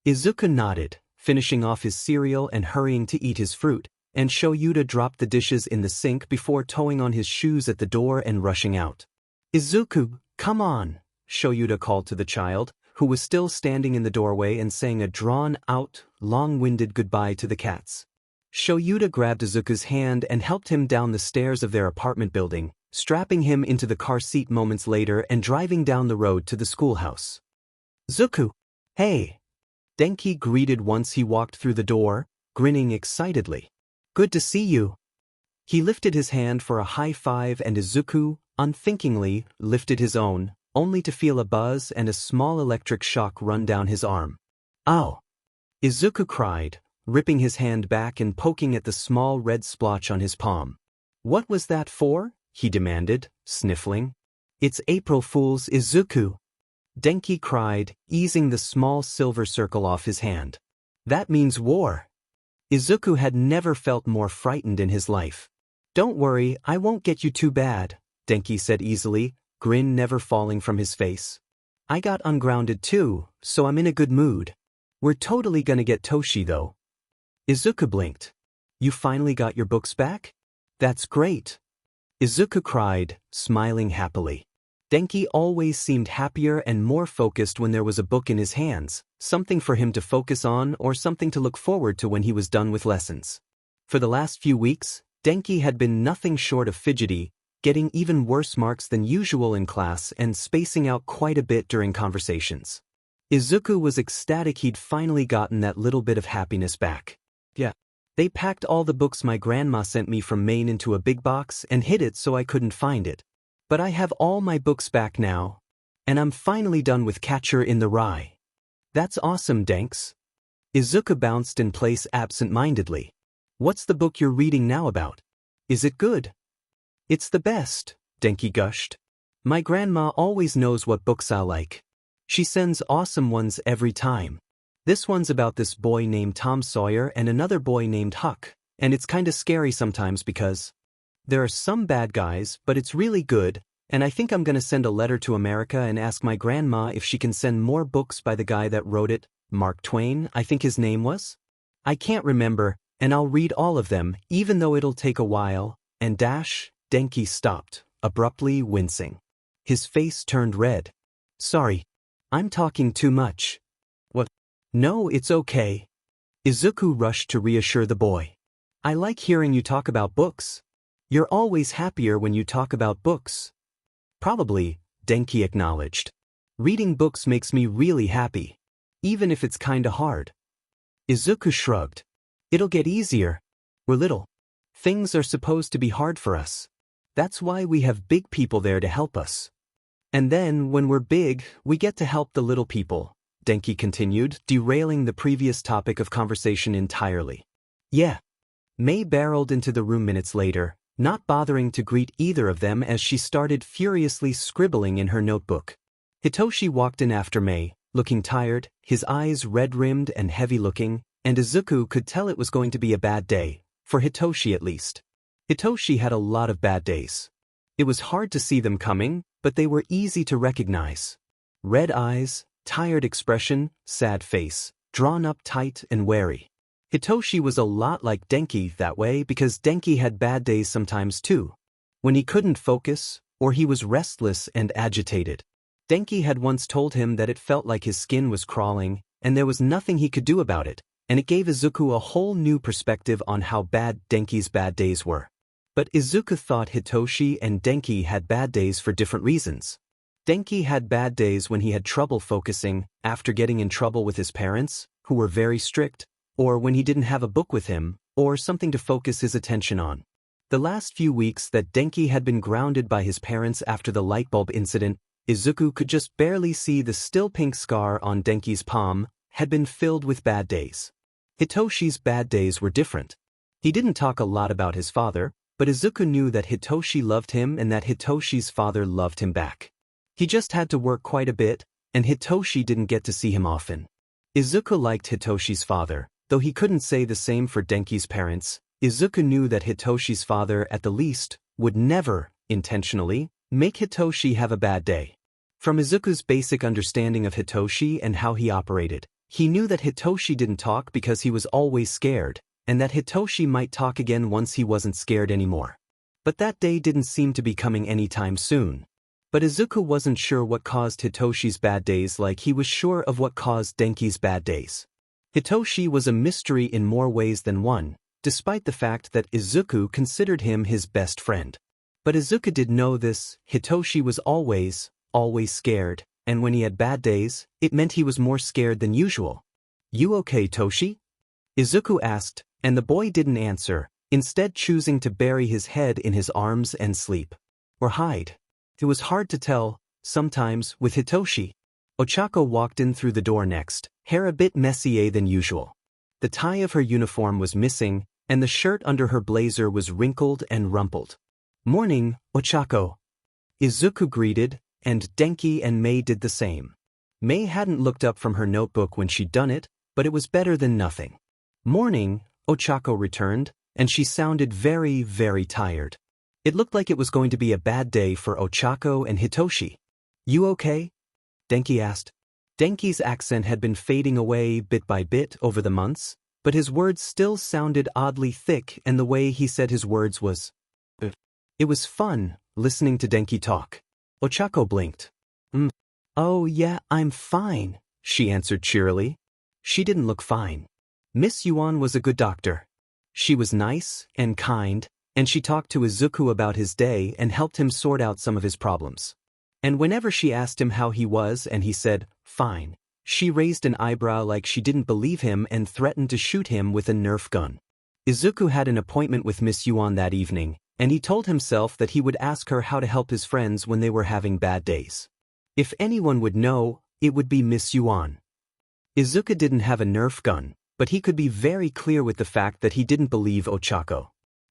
Izuku nodded, finishing off his cereal and hurrying to eat his fruit, and Shoyuta dropped the dishes in the sink before towing on his shoes at the door and rushing out. "Izuku, come on," Shoyuta called to the child, who was still standing in the doorway and saying a drawn-out, long-winded goodbye to the cats. Shoyuta grabbed Izuku's hand and helped him down the stairs of their apartment building, strapping him into the car seat moments later and driving down the road to the schoolhouse. "Zuku, hey!" Denki greeted once he walked through the door, grinning excitedly. "Good to see you." He lifted his hand for a high five and Izuku, unthinkingly, lifted his own, only to feel a buzz and a small electric shock run down his arm. "Ow!" Izuku cried, ripping his hand back and poking at the small red splotch on his palm. "What was that for?" he demanded, sniffling. "It's April Fool's, Izuku," Denki cried, easing the small silver circle off his hand. "That means war." Izuku had never felt more frightened in his life. "Don't worry, I won't get you too bad," Denki said easily, grin never falling from his face. I got ungrounded too, so I'm in a good mood. We're totally gonna get Toshi though. Izuku blinked. You finally got your books back? That's great. Izuku cried, smiling happily. Denki always seemed happier and more focused when there was a book in his hands, something for him to focus on or something to look forward to when he was done with lessons. For the last few weeks, Denki had been nothing short of fidgety, getting even worse marks than usual in class and spacing out quite a bit during conversations. Izuku was ecstatic he'd finally gotten that little bit of happiness back. Yeah. They packed all the books my grandma sent me from Maine into a big box and hid it so I couldn't find it. But I have all my books back now. And I'm finally done with Catcher in the Rye. That's awesome, Danks. Izuku bounced in place absent-mindedly. What's the book you're reading now about? Is it good? It's the best, Denki gushed. My grandma always knows what books I like. She sends awesome ones every time. This one's about this boy named Tom Sawyer and another boy named Huck, and it's kinda scary sometimes because there are some bad guys, but it's really good, and I think I'm gonna send a letter to America and ask my grandma if she can send more books by the guy that wrote it, Mark Twain, I think his name was? I can't remember, and I'll read all of them, even though it'll take a while, and Denki stopped, abruptly wincing. His face turned red. Sorry. I'm talking too much. What? No, it's okay. Izuku rushed to reassure the boy. I like hearing you talk about books. You're always happier when you talk about books. Probably, Denki acknowledged. Reading books makes me really happy. Even if it's kinda hard. Izuku shrugged. It'll get easier. We're little. Things are supposed to be hard for us. That's why we have big people there to help us. And then, when we're big, we get to help the little people, Denki continued, derailing the previous topic of conversation entirely. Yeah. May barreled into the room minutes later, not bothering to greet either of them as she started furiously scribbling in her notebook. Hitoshi walked in after May, looking tired, his eyes red-rimmed and heavy-looking, and Izuku could tell it was going to be a bad day, for Hitoshi at least. Hitoshi had a lot of bad days. It was hard to see them coming, but they were easy to recognize. Red eyes, tired expression, sad face, drawn up tight and wary. Hitoshi was a lot like Denki that way because Denki had bad days sometimes too. When he couldn't focus, or he was restless and agitated. Denki had once told him that it felt like his skin was crawling, and there was nothing he could do about it, and it gave Izuku a whole new perspective on how bad Denki's bad days were. But Izuku thought Hitoshi and Denki had bad days for different reasons. Denki had bad days when he had trouble focusing, after getting in trouble with his parents, who were very strict, or when he didn't have a book with him, or something to focus his attention on. The last few weeks that Denki had been grounded by his parents after the light bulb incident, Izuku could just barely see the still pink scar on Denki's palm, had been filled with bad days. Hitoshi's bad days were different. He didn't talk a lot about his father, but Izuku knew that Hitoshi loved him and that Hitoshi's father loved him back. He just had to work quite a bit, and Hitoshi didn't get to see him often. Izuku liked Hitoshi's father, though he couldn't say the same for Denki's parents. Izuku knew that Hitoshi's father, at the least, would never, intentionally, make Hitoshi have a bad day. From Izuku's basic understanding of Hitoshi and how he operated, he knew that Hitoshi didn't talk because he was always scared, and that Hitoshi might talk again once he wasn't scared anymore. But that day didn't seem to be coming anytime soon. But Izuku wasn't sure what caused Hitoshi's bad days like he was sure of what caused Denki's bad days. Hitoshi was a mystery in more ways than one, despite the fact that Izuku considered him his best friend. But Izuku did know this: Hitoshi was always scared, and when he had bad days, it meant he was more scared than usual. "You okay, Toshi?" Izuku asked, and the boy didn't answer, instead choosing to bury his head in his arms and sleep. Or hide. It was hard to tell, sometimes, with Hitoshi. Ochako walked in through the door next, hair a bit messier than usual. The tie of her uniform was missing, and the shirt under her blazer was wrinkled and rumpled. "Morning, Ochako." Izuku greeted, and Denki and May did the same. May hadn't looked up from her notebook when she'd done it, but it was better than nothing. "Morning," Ochako returned, and she sounded very, very tired. It looked like it was going to be a bad day for Ochako and Hitoshi. "You okay?" Denki asked. Denki's accent had been fading away bit by bit over the months, but his words still sounded oddly thick, and the way he said his words was... It was fun, listening to Denki talk. Ochako blinked. Oh yeah, I'm fine," she answered cheerily. She didn't look fine. Miss Yuan was a good doctor. She was nice and kind, and she talked to Izuku about his day and helped him sort out some of his problems. And whenever she asked him how he was and he said, "Fine," she raised an eyebrow like she didn't believe him and threatened to shoot him with a Nerf gun. Izuku had an appointment with Miss Yuan that evening, and he told himself that he would ask her how to help his friends when they were having bad days. If anyone would know, it would be Miss Yuan. Izuku didn't have a Nerf gun, but he could be very clear with the fact that he didn't believe Ochako.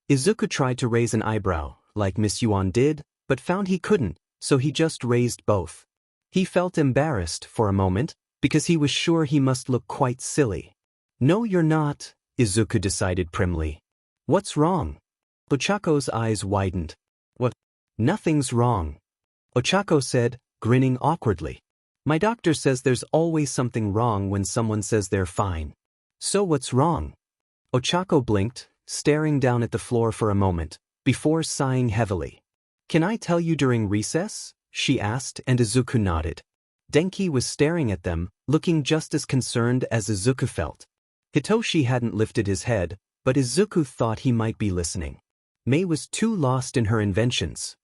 Izuku tried to raise an eyebrow, like Miss Yuan did, but found he couldn't, so he just raised both. He felt embarrassed for a moment, because he was sure he must look quite silly. "No, you're not," Izuku decided primly. "What's wrong?" Ochako's eyes widened. "What? Nothing's wrong," Ochako said, grinning awkwardly. "My doctor says there's always something wrong when someone says they're fine." "So what's wrong?" Ochako blinked, staring down at the floor for a moment, before sighing heavily. "Can I tell you during recess?" she asked, and Izuku nodded. Denki was staring at them, looking just as concerned as Izuku felt. Hitoshi hadn't lifted his head, but Izuku thought he might be listening. Mei was too lost in her inventions.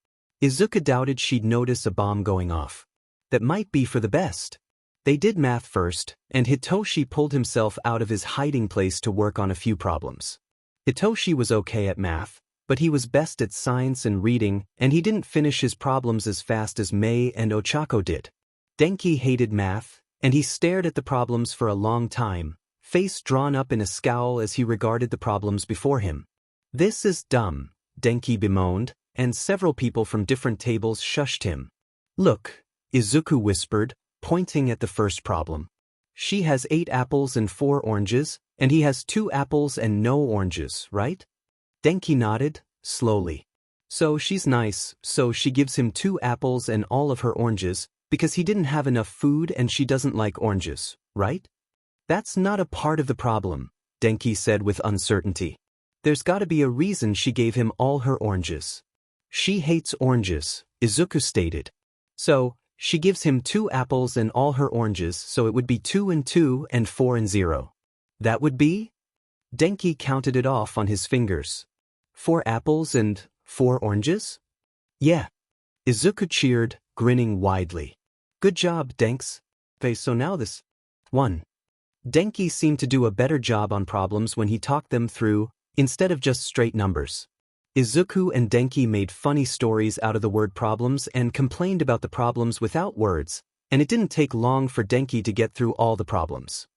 Izuku doubted she'd notice a bomb going off. That might be for the best. They did math first, and Hitoshi pulled himself out of his hiding place to work on a few problems. Hitoshi was okay at math, but he was best at science and reading, and he didn't finish his problems as fast as Mei and Ochako did. Denki hated math, and he stared at the problems for a long time, face drawn up in a scowl as he regarded the problems before him. "This is dumb," Denki bemoaned, and several people from different tables shushed him. "Look," Izuku whispered, pointing at the first problem. "She has 8 apples and 4 oranges, and he has 2 apples and no oranges, right?" Denki nodded, slowly. "So she's nice, so she gives him 2 apples and all of her oranges, because he didn't have enough food and she doesn't like oranges, right?" "That's not a part of the problem," Denki said with uncertainty. "There's gotta be a reason she gave him all her oranges." "She hates oranges," Izuku stated. "So, she gives him 2 apples and all her oranges, so it would be 2 and 2 and 4 and 0. That would be?" Denki counted it off on his fingers. 4 apples and 4 oranges? "Yeah." Izuku cheered, grinning widely. "Good job, Denks. Okay, so now this. 1. Denki seemed to do a better job on problems when he talked them through, instead of just straight numbers. Izuku and Denki made funny stories out of the word problems and complained about the problems without words, and it didn't take long for Denki to get through all the problems.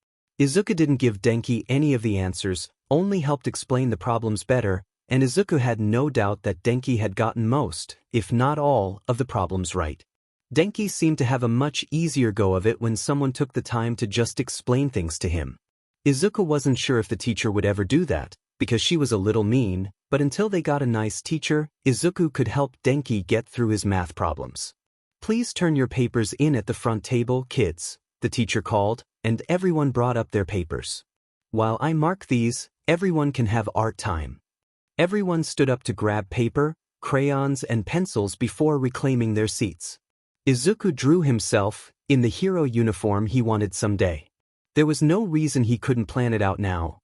Izuku didn't give Denki any of the answers, only helped explain the problems better, and Izuku had no doubt that Denki had gotten most, if not all, of the problems right. Denki seemed to have a much easier go of it when someone took the time to just explain things to him. Izuku wasn't sure if the teacher would ever do that, because she was a little mean, but until they got a nice teacher, Izuku could help Denki get through his math problems. "Please turn your papers in at the front table, kids," the teacher called, and everyone brought up their papers. "While I mark these, everyone can have art time." Everyone stood up to grab paper, crayons, and pencils before reclaiming their seats. Izuku drew himself, in the hero uniform he wanted someday. There was no reason he couldn't plan it out now.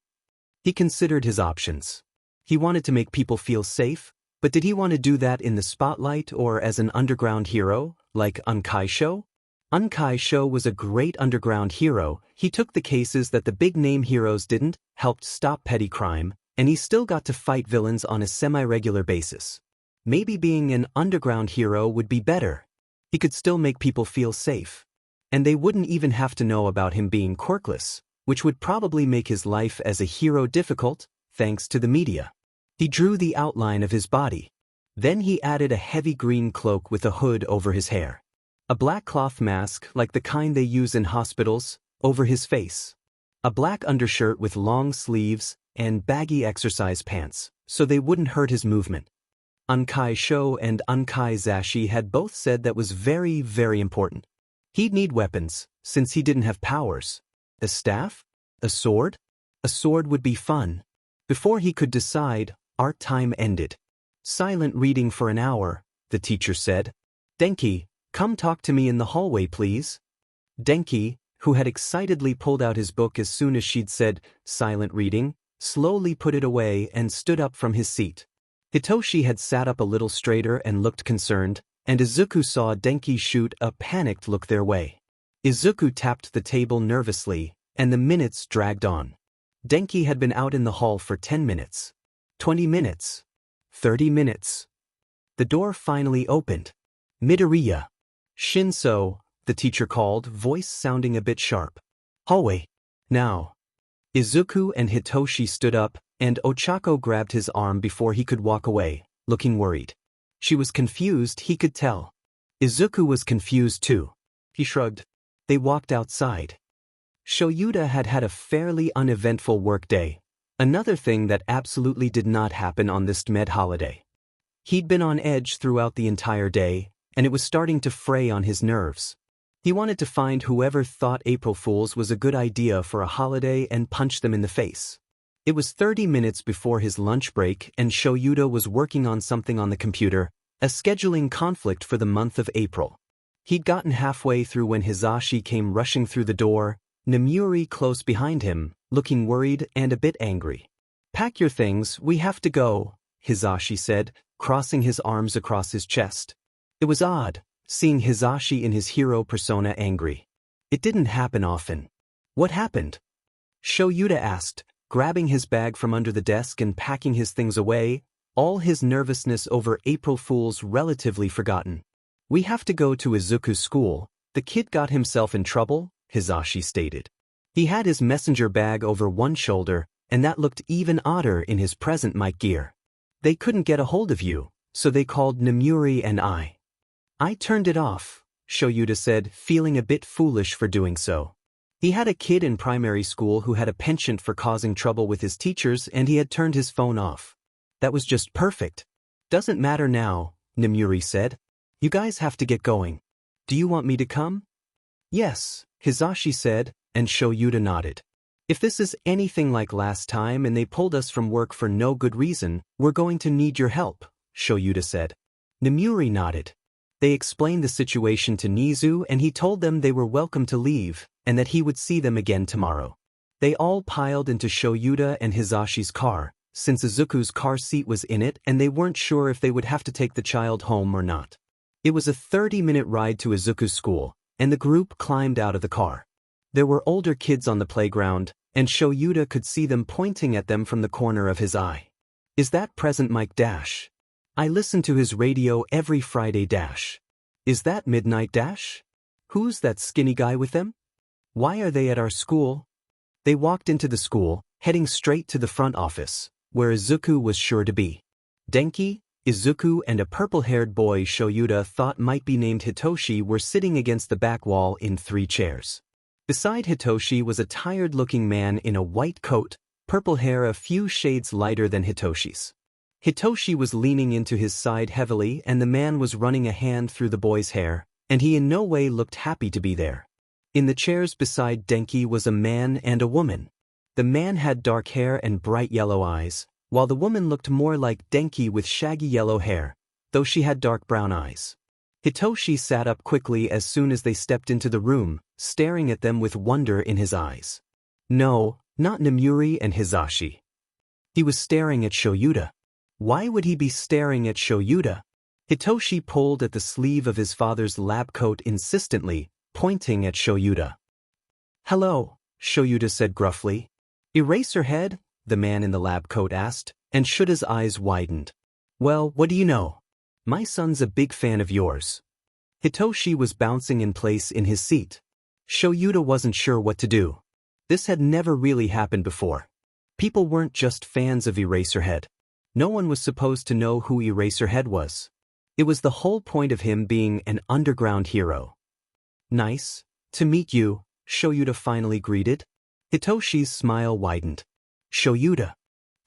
He considered his options. He wanted to make people feel safe, but did he want to do that in the spotlight or as an underground hero, like Unkaisho? Unkaisho was a great underground hero. He took the cases that the big-name heroes didn't, helped stop petty crime, and he still got to fight villains on a semi-regular basis. Maybe being an underground hero would be better. He could still make people feel safe. And they wouldn't even have to know about him being quirkless, which would probably make his life as a hero difficult, thanks to the media. He drew the outline of his body. Then he added a heavy green cloak with a hood over his hair. A black cloth mask, like the kind they use in hospitals, over his face. A black undershirt with long sleeves, and baggy exercise pants, so they wouldn't hurt his movement. Unkai Sho and Unkai Zashi had both said that was very, very important. He'd need weapons, since he didn't have powers. A staff? A sword? A sword would be fun. Before he could decide, art time ended. Silent reading for an hour, the teacher said. Denki, come talk to me in the hallway please. Denki, who had excitedly pulled out his book as soon as she'd said, silent reading, slowly put it away and stood up from his seat. Hitoshi had sat up a little straighter and looked concerned, and Izuku saw Denki shoot a panicked look their way. Izuku tapped the table nervously, and the minutes dragged on. Denki had been out in the hall for 10 minutes. 20 minutes. 30 minutes. The door finally opened. Midoriya. Shinso, the teacher called, voice sounding a bit sharp. Hallway. Now. Izuku and Hitoshi stood up, and Ochako grabbed his arm before he could walk away, looking worried. She was confused, he could tell. Izuku was confused too. He shrugged. They walked outside. Shoyuta had had a fairly uneventful workday. Another thing that absolutely did not happen on this med holiday. He'd been on edge throughout the entire day, and it was starting to fray on his nerves. He wanted to find whoever thought April Fools was a good idea for a holiday and punch them in the face. It was 30 minutes before his lunch break and Shoyuta was working on something on the computer, a scheduling conflict for the month of April. He'd gotten halfway through when Hizashi came rushing through the door, Namuri close behind him, looking worried and a bit angry. Pack your things, we have to go, Hizashi said, crossing his arms across his chest. It was odd, seeing Hizashi in his hero persona angry. It didn't happen often. What happened? Shoyuta asked, grabbing his bag from under the desk and packing his things away, all his nervousness over April Fools relatively forgotten. We have to go to Izuku's school. The kid got himself in trouble, Hizashi stated. He had his messenger bag over one shoulder, and that looked even odder in his present mic gear. They couldn't get a hold of you, so they called Namuri and I turned it off, Shoyuta said, feeling a bit foolish for doing so. He had a kid in primary school who had a penchant for causing trouble with his teachers and he had turned his phone off. That was just perfect. Doesn't matter now, Namuri said. You guys have to get going. Do you want me to come? Yes, Hizashi said, and Shoyuta nodded. If this is anything like last time and they pulled us from work for no good reason, we're going to need your help, Shoyuta said. Namuri nodded. They explained the situation to Nizu and he told them they were welcome to leave, and that he would see them again tomorrow. They all piled into Shoyuta and Hizashi's car, since Izuku's car seat was in it and they weren't sure if they would have to take the child home or not. It was a 30-minute ride to Izuku's school, and the group climbed out of the car. There were older kids on the playground, and Shoyuta could see them pointing at them from the corner of his eye. Is that present Mike Dash? I listen to his radio every Friday Dash. Is that Midnight Dash? Who's that skinny guy with them? Why are they at our school? They walked into the school, heading straight to the front office, where Izuku was sure to be. Denki, Izuku and a purple-haired boy Shoyuta thought might be named Hitoshi were sitting against the back wall in 3 chairs. Beside Hitoshi was a tired-looking man in a white coat, purple hair a few shades lighter than Hitoshi's. Hitoshi was leaning into his side heavily and the man was running a hand through the boy's hair, and he in no way looked happy to be there. In the chairs beside Denki was a man and a woman. The man had dark hair and bright yellow eyes, while the woman looked more like Denki with shaggy yellow hair, though she had dark brown eyes. Hitoshi sat up quickly as soon as they stepped into the room, staring at them with wonder in his eyes. No, not Namuri and Hizashi. He was staring at Shoyuta. Why would he be staring at Shoyuta? Hitoshi pulled at the sleeve of his father's lab coat insistently, pointing at Shoyuta. Hello, Shoyuta said gruffly. Eraserhead? The man in the lab coat asked, and Shuta's eyes widened. Well, what do you know? My son's a big fan of yours. Hitoshi was bouncing in place in his seat. Shoyuta wasn't sure what to do. This had never really happened before. People weren't just fans of Eraserhead. No one was supposed to know who Eraserhead was. It was the whole point of him being an underground hero. Nice to meet you, Shoyuta finally greeted. Hitoshi's smile widened. Shoyuta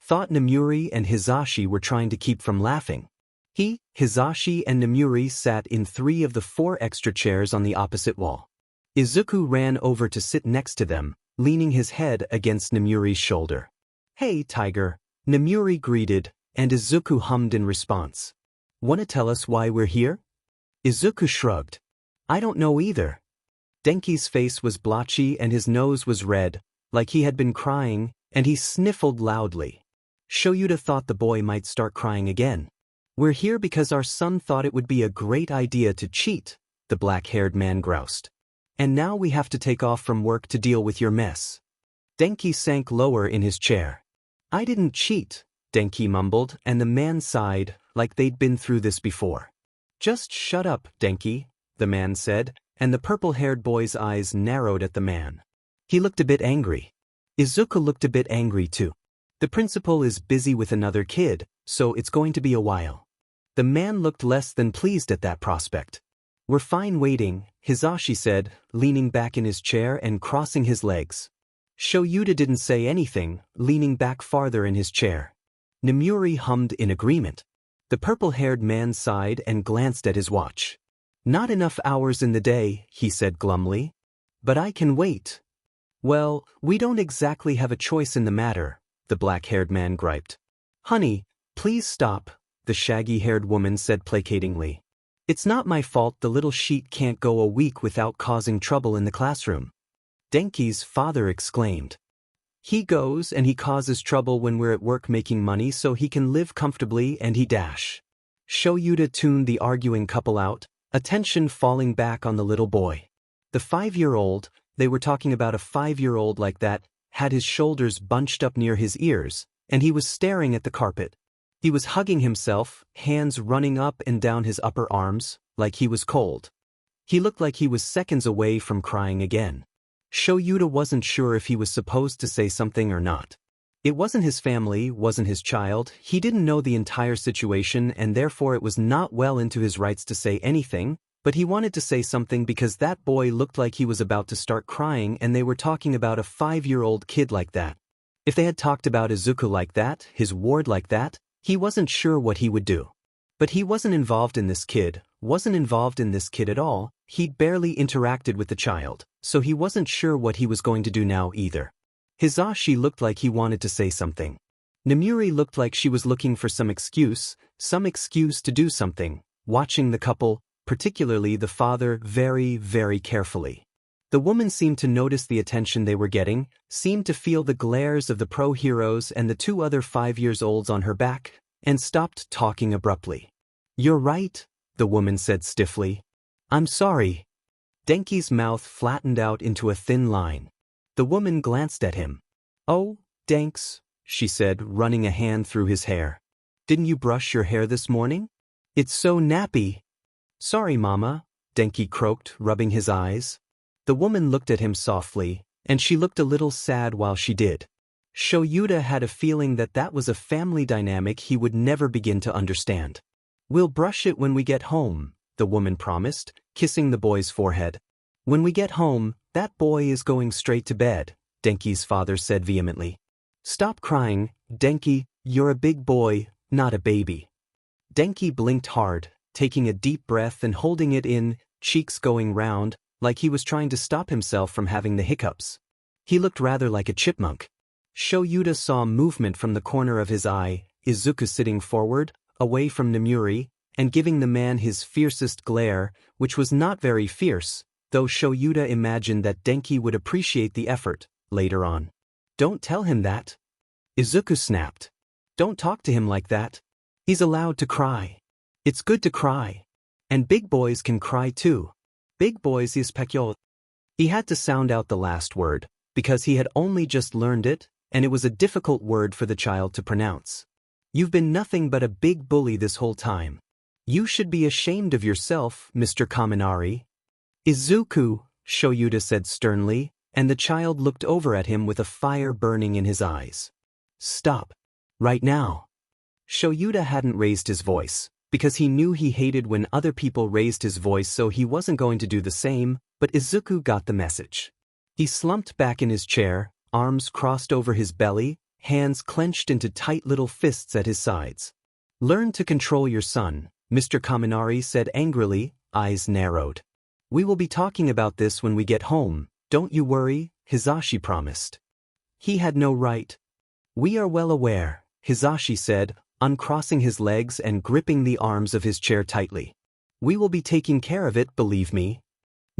thought Namuri and Hizashi were trying to keep from laughing. He, Hizashi and Namuri sat in 3 of the 4 extra chairs on the opposite wall. Izuku ran over to sit next to them, leaning his head against Namuri's shoulder. "Hey, Tiger," Namuri greeted, and Izuku hummed in response. "Wanna tell us why we're here?" Izuku shrugged. "I don't know either." Denki's face was blotchy and his nose was red, like he had been crying, and he sniffled loudly. Shoyuta thought the boy might start crying again. "We're here because our son thought it would be a great idea to cheat," the black-haired man groused. "And now we have to take off from work to deal with your mess." Denki sank lower in his chair. "I didn't cheat," Denki mumbled, and the man sighed, like they'd been through this before. "Just shut up, Denki," the man said, and the purple-haired boy's eyes narrowed at the man. He looked a bit angry. Izuku looked a bit angry too. "The principal is busy with another kid, so it's going to be a while." The man looked less than pleased at that prospect. "We're fine waiting," Hizashi said, leaning back in his chair and crossing his legs. Shoyuta didn't say anything, leaning back farther in his chair. Namuri hummed in agreement. The purple-haired man sighed and glanced at his watch. "Not enough hours in the day," he said glumly. "But I can wait." "Well, we don't exactly have a choice in the matter," the black-haired man griped. "Honey, please stop," the shaggy-haired woman said placatingly. "It's not my fault the little sheet can't go a week without causing trouble in the classroom." Denki's father exclaimed. "He goes and he causes trouble when we're at work making money so he can live comfortably and he dash." Shoyuta tuned the arguing couple out, attention falling back on the little boy. The 5-year-old, they were talking about a 5-year-old like that, had his shoulders bunched up near his ears, and he was staring at the carpet. He was hugging himself, hands running up and down his upper arms, like he was cold. He looked like he was seconds away from crying again. Shoyuta wasn't sure if he was supposed to say something or not. It wasn't his family, wasn't his child, he didn't know the entire situation and therefore it was not well into his rights to say anything, but he wanted to say something because that boy looked like he was about to start crying and they were talking about a 5-year-old kid like that. If they had talked about Izuku like that, his ward like that, he wasn't sure what he would do. But he wasn't involved in this kid at all, he'd barely interacted with the child, so he wasn't sure what he was going to do now either. Hizashi looked like he wanted to say something. Namuri looked like she was looking for some excuse to do something, watching the couple, particularly the father, very, very carefully. The woman seemed to notice the attention they were getting, seemed to feel the glares of the pro-heroes and the 2 other 5-year-olds on her back, and stopped talking abruptly. "You're right," the woman said stiffly. "I'm sorry." Denki's mouth flattened out into a thin line. The woman glanced at him. "Oh, Denks," she said, running a hand through his hair. "Didn't you brush your hair this morning? It's so nappy." "Sorry, Mama," Denki croaked, rubbing his eyes. The woman looked at him softly, and she looked a little sad while she did. Shoyuta had a feeling that that was a family dynamic he would never begin to understand. "We'll brush it when we get home," the woman promised, kissing the boy's forehead. "When we get home, that boy is going straight to bed," Denki's father said vehemently. "Stop crying, Denki, you're a big boy, not a baby." Denki blinked hard, taking a deep breath and holding it in, cheeks going round, like he was trying to stop himself from having the hiccups. He looked rather like a chipmunk. Shoyuta saw movement from the corner of his eye, Izuku sitting forward, away from Namuri, and giving the man his fiercest glare, which was not very fierce, though Shoyuta imagined that Denki would appreciate the effort, later on. "Don't tell him that," Izuku snapped. "Don't talk to him like that. He's allowed to cry. It's good to cry. And big boys can cry too. Big boys is pekyo." He had to sound out the last word, because he had only just learned it, and it was a difficult word for the child to pronounce. "You've been nothing but a big bully this whole time. You should be ashamed of yourself, Mr. Kaminari." "Izuku," Shoyuta said sternly, and the child looked over at him with a fire burning in his eyes. "Stop. Right now." Shoyuta hadn't raised his voice, because he knew he hated when other people raised his voice, so he wasn't going to do the same, but Izuku got the message. He slumped back in his chair, arms crossed over his belly, hands clenched into tight little fists at his sides. Learn to control your son, Mr. Kaminari said angrily, eyes narrowed. We will be talking about this when we get home, don't you worry, Hisashi promised. He had no right. We are well aware, Hisashi said, uncrossing his legs and gripping the arms of his chair tightly. We will be taking care of it, believe me.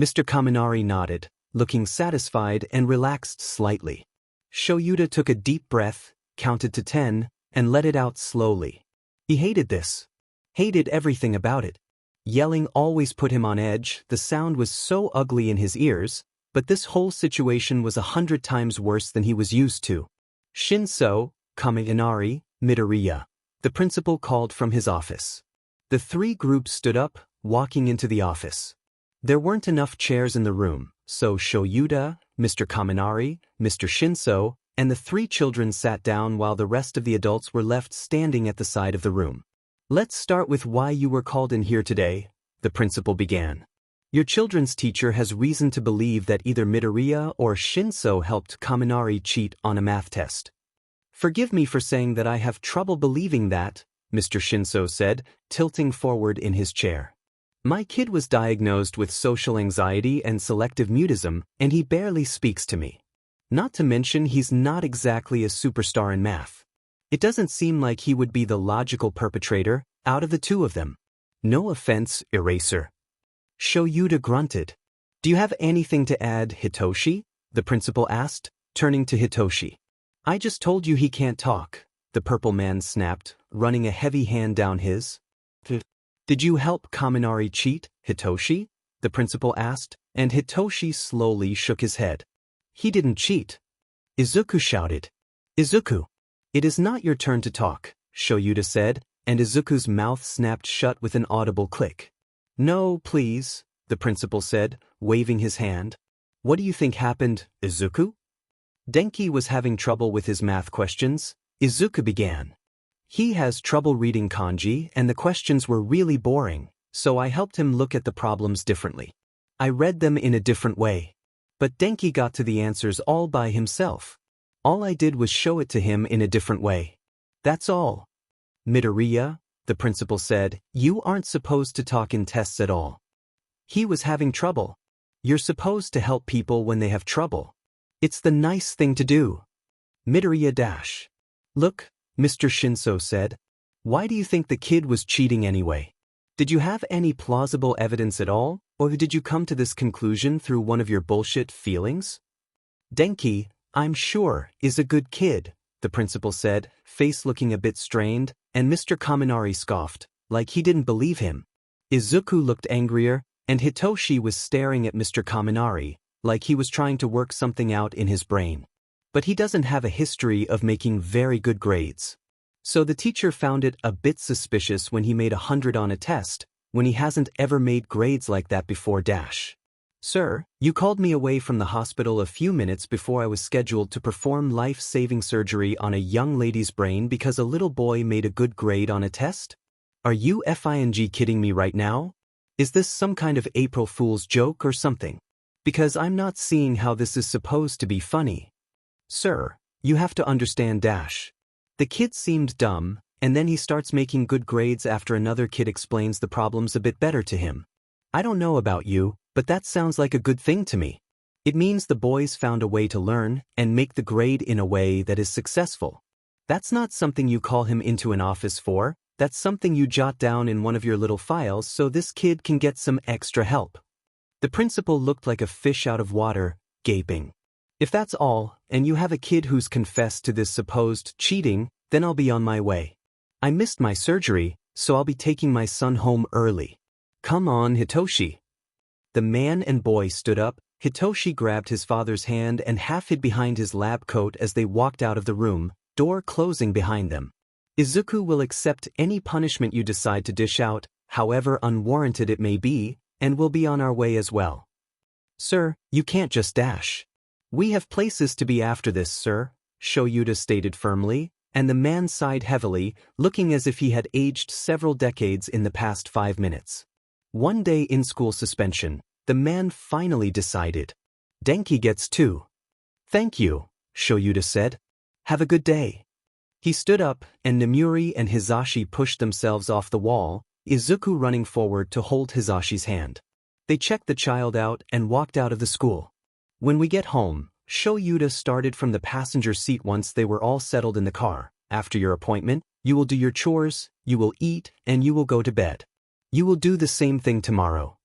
Mr. Kaminari nodded, looking satisfied and relaxed slightly. Shoyuta took a deep breath, counted to 10, and let it out slowly. He hated this. Hated everything about it. Yelling always put him on edge, the sound was so ugly in his ears, but this whole situation was 100 times worse than he was used to. Shinso, Kaminari, Midoriya. The principal called from his office. The three groups stood up, walking into the office. There weren't enough chairs in the room, so Shoyuta, Mr. Kaminari, Mr. Shinso, and the three children sat down while the rest of the adults were left standing at the side of the room. Let's start with why you were called in here today, the principal began. Your children's teacher has reason to believe that either Midoriya or Shinso helped Kaminari cheat on a math test. Forgive me for saying that I have trouble believing that, Mr. Shinso said, tilting forward in his chair. My kid was diagnosed with social anxiety and selective mutism, and he barely speaks to me. Not to mention he's not exactly a superstar in math. It doesn't seem like he would be the logical perpetrator out of the two of them. No offense, Eraser. Shoyuta grunted. Do you have anything to add, Hitoshi? The principal asked, turning to Hitoshi. I just told you he can't talk, the purple man snapped, running a heavy hand down his. Did you help Kaminari cheat, Hitoshi? The principal asked, and Hitoshi slowly shook his head. He didn't cheat. Izuku shouted. Izuku! It is not your turn to talk, Shoyuta said, and Izuku's mouth snapped shut with an audible click. No, please, the principal said, waving his hand. What do you think happened, Izuku? Denki was having trouble with his math questions. Izuku began. He has trouble reading kanji and the questions were really boring, so I helped him look at the problems differently. I read them in a different way. But Denki got to the answers all by himself. All I did was show it to him in a different way. That's all. Midoriya, the principal said, you aren't supposed to talk in tests at all. He was having trouble. You're supposed to help people when they have trouble. It's the nice thing to do. Midoriya dash. Look, Mr. Shinso said. Why do you think the kid was cheating anyway? Did you have any plausible evidence at all, or did you come to this conclusion through one of your bullshit feelings? Denki, I'm sure, is a good kid, the principal said, face looking a bit strained, and Mr. Kaminari scoffed, like he didn't believe him. Izuku looked angrier, and Hitoshi was staring at Mr. Kaminari, like he was trying to work something out in his brain. But he doesn't have a history of making very good grades. So the teacher found it a bit suspicious when he made 100 on a test, when he hasn't ever made grades like that before dash. Sir, you called me away from the hospital a few minutes before I was scheduled to perform life-saving surgery on a young lady's brain because a little boy made a good grade on a test? Are you FING kidding me right now? Is this some kind of April Fool's joke or something? Because I'm not seeing how this is supposed to be funny. Sir, you have to understand dash. The kid seemed dumb, and then he starts making good grades after another kid explains the problems a bit better to him. I don't know about you, but that sounds like a good thing to me. It means the boys found a way to learn and make the grade in a way that is successful. That's not something you call him into an office for, that's something you jot down in one of your little files so this kid can get some extra help. The principal looked like a fish out of water, gaping. If that's all, and you have a kid who's confessed to this supposed cheating, then I'll be on my way. I missed my surgery, so I'll be taking my son home early. Come on, Hitoshi. The man and boy stood up. Hitoshi grabbed his father's hand and half hid behind his lab coat as they walked out of the room, door closing behind them. Izuku will accept any punishment you decide to dish out, however unwarranted it may be, and we'll be on our way as well. Sir, you can't just dash. We have places to be after this, sir, Shoyuta stated firmly, and the man sighed heavily, looking as if he had aged several decades in the past 5 minutes. One day in school suspension, the man finally decided. Denki gets 2. Thank you, Shoyuta said. Have a good day. He stood up, and Namuri and Hizashi pushed themselves off the wall, Izuku running forward to hold Hizashi's hand. They checked the child out and walked out of the school. When we get home, Shoyuta started from the passenger seat. Once they were all settled in the car. After your appointment, you will do your chores, you will eat, and you will go to bed. You will do the same thing tomorrow.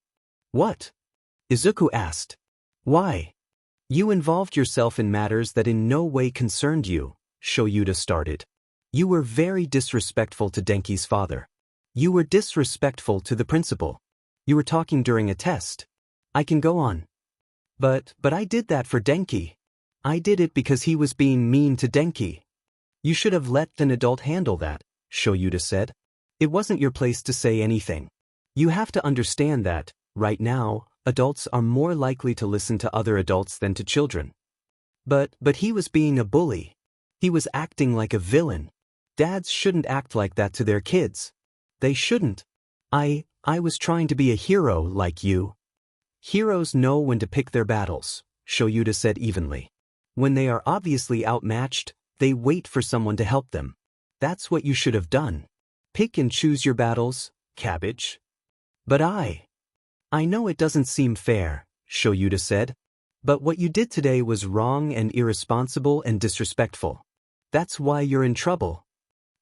What? Izuku asked. Why? You involved yourself in matters that in no way concerned you, Shoyuta started. You were very disrespectful to Denki's father. You were disrespectful to the principal. You were talking during a test. I can go on. But I did that for Denki. I did it because he was being mean to Denki. You should have let an adult handle that, Shoyuta said. It wasn't your place to say anything. You have to understand that, right now, adults are more likely to listen to other adults than to children. But he was being a bully. He was acting like a villain. Dads shouldn't act like that to their kids. They shouldn't. I was trying to be a hero like you. Heroes know when to pick their battles, Shoyuta said evenly. When they are obviously outmatched, they wait for someone to help them. That's what you should have done. Pick and choose your battles, cabbage. But I know it doesn't seem fair, Shoyuta said. But what you did today was wrong and irresponsible and disrespectful. That's why you're in trouble.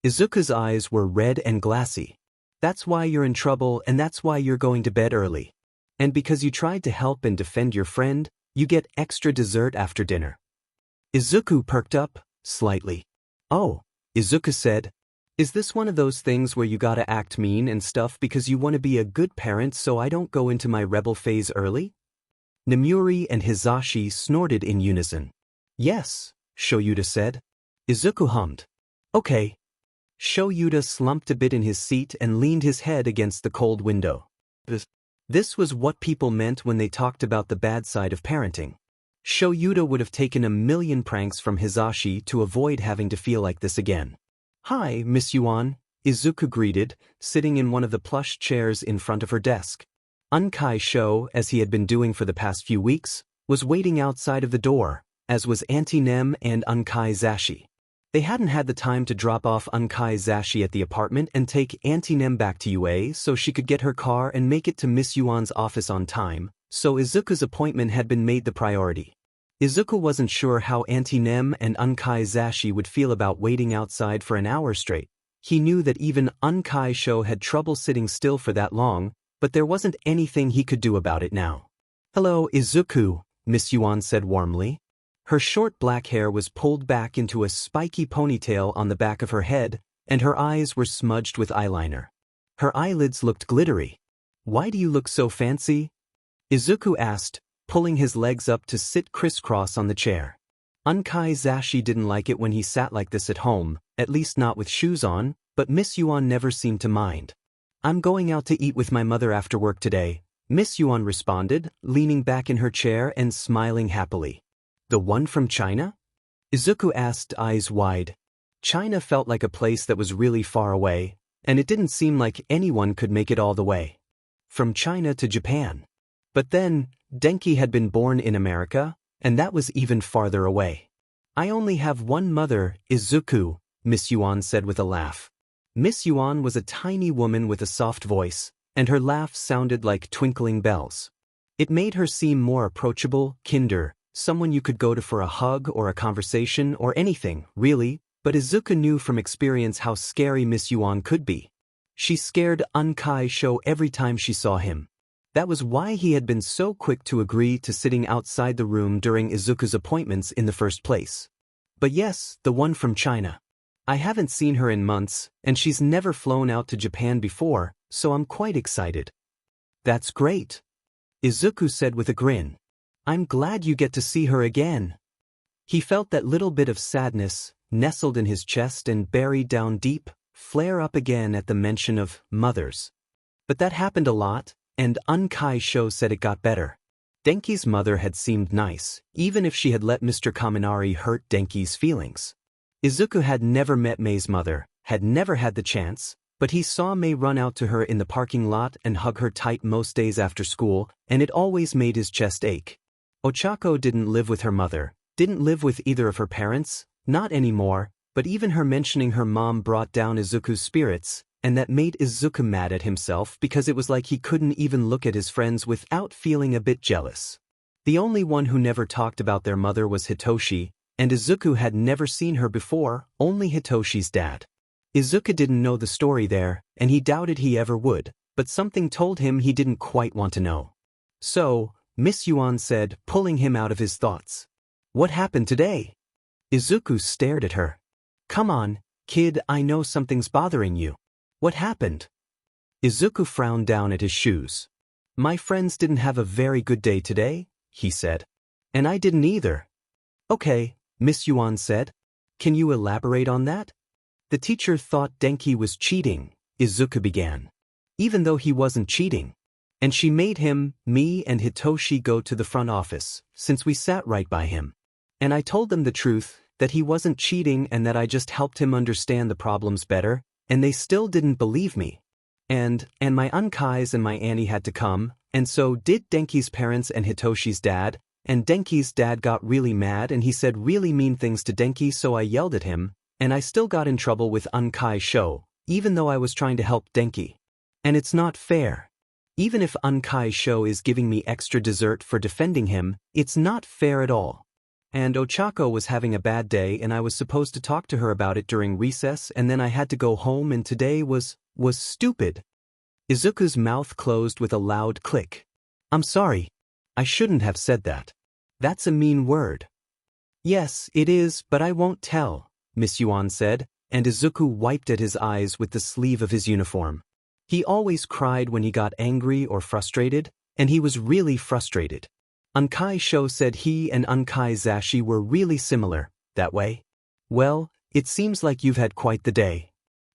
Izuku's eyes were red and glassy. That's why you're in trouble, and that's why you're going to bed early. And because you tried to help and defend your friend, you get extra dessert after dinner. Izuku perked up, slightly. Oh, Izuku said. Is this one of those things where you gotta act mean and stuff because you want to be a good parent so I don't go into my rebel phase early? Namuri and Hizashi snorted in unison. Yes, Shoyuta said. Izuku hummed. Okay. Shoyuta slumped a bit in his seat and leaned his head against the cold window. This was what people meant when they talked about the bad side of parenting. Shoyuta would have taken a million pranks from Hizashi to avoid having to feel like this again. Hi, Miss Yuan, Izuku greeted, sitting in one of the plush chairs in front of her desk. Unkai Sho, as he had been doing for the past few weeks, was waiting outside of the door, as was Auntie Nem and Unkai Zashi. They hadn't had the time to drop off Unkai Zashi at the apartment and take Auntie Nem back to UA so she could get her car and make it to Miss Yuan's office on time, so Izuku's appointment had been made the priority. Izuku wasn't sure how Auntie Nem and Unkai Zashi would feel about waiting outside for an hour straight. He knew that even Unkai Sho had trouble sitting still for that long, but there wasn't anything he could do about it now. Hello, Izuku, Miss Yuan said warmly. Her short black hair was pulled back into a spiky ponytail on the back of her head, and her eyes were smudged with eyeliner. Her eyelids looked glittery. Why do you look so fancy? Izuku asked, pulling his legs up to sit crisscross on the chair. Unkai Zashi didn't like it when he sat like this at home, at least not with shoes on, but Miss Yuan never seemed to mind. I'm going out to eat with my mother after work today, Miss Yuan responded, leaning back in her chair and smiling happily. The one from China? Izuku asked, eyes wide. China felt like a place that was really far away, and it didn't seem like anyone could make it all the way. From China to Japan. But then, Denki had been born in America, and that was even farther away. I only have one mother, Izuku, Miss Yuan said with a laugh. Miss Yuan was a tiny woman with a soft voice, and her laugh sounded like twinkling bells. It made her seem more approachable, kinder, someone you could go to for a hug or a conversation or anything, really, but Izuku knew from experience how scary Miss Yuan could be. She scared Unkai Sho every time she saw him. That was why he had been so quick to agree to sitting outside the room during Izuku's appointments in the first place. But yes, the one from China. I haven't seen her in months, and she's never flown out to Japan before, so I'm quite excited. That's great, Izuku said with a grin. I'm glad you get to see her again. He felt that little bit of sadness, nestled in his chest and buried down deep, flare up again at the mention of mothers. But that happened a lot, and Unkai Sho said it got better. Denki's mother had seemed nice, even if she had let Mr. Kaminari hurt Denki's feelings. Izuku had never met Mei's mother, had never had the chance, but he saw Mei run out to her in the parking lot and hug her tight most days after school, and it always made his chest ache. Ochako didn't live with her mother, didn't live with either of her parents, not anymore, But even her mentioning her mom brought down Izuku's spirits, and that made Izuku mad at himself because it was like he couldn't even look at his friends without feeling a bit jealous. The only one who never talked about their mother was Hitoshi, and Izuku had never seen her before, only Hitoshi's dad. Izuku didn't know the story there, and he doubted he ever would, but something told him he didn't quite want to know. So, Miss Yuan said, pulling him out of his thoughts. "What happened today?" Izuku stared at her. "Come on, kid, I know something's bothering you. What happened?" Izuku frowned down at his shoes. "My friends didn't have a very good day today," he said. "And I didn't either." "Okay," Miss Yuan said. "Can you elaborate on that?" "The teacher thought Denki was cheating," Izuku began. "Even though he wasn't cheating. And she made him, me and Hitoshi go to the front office, since we sat right by him. And I told them the truth, that he wasn't cheating and that I just helped him understand the problems better, and they still didn't believe me. And my unkais and my Annie had to come, and so did Denki's parents and Hitoshi's dad, and Denki's dad got really mad and he said really mean things to Denki, so I yelled at him, and I still got in trouble with Unkai Sho, even though I was trying to help Denki. And it's not fair. Even if Unkai Sho is giving me extra dessert for defending him, it's not fair at all. And Ochako was having a bad day and I was supposed to talk to her about it during recess, and then I had to go home, and today was stupid." Izuku's mouth closed with a loud click. "I'm sorry. I shouldn't have said that. That's a mean word." "Yes, it is, but I won't tell," Miss Yuan said, and Izuku wiped at his eyes with the sleeve of his uniform. He always cried when he got angry or frustrated, and he was really frustrated. Unkai Sho said he and Unkai Zashi were really similar, that way. "Well, it seems like you've had quite the day."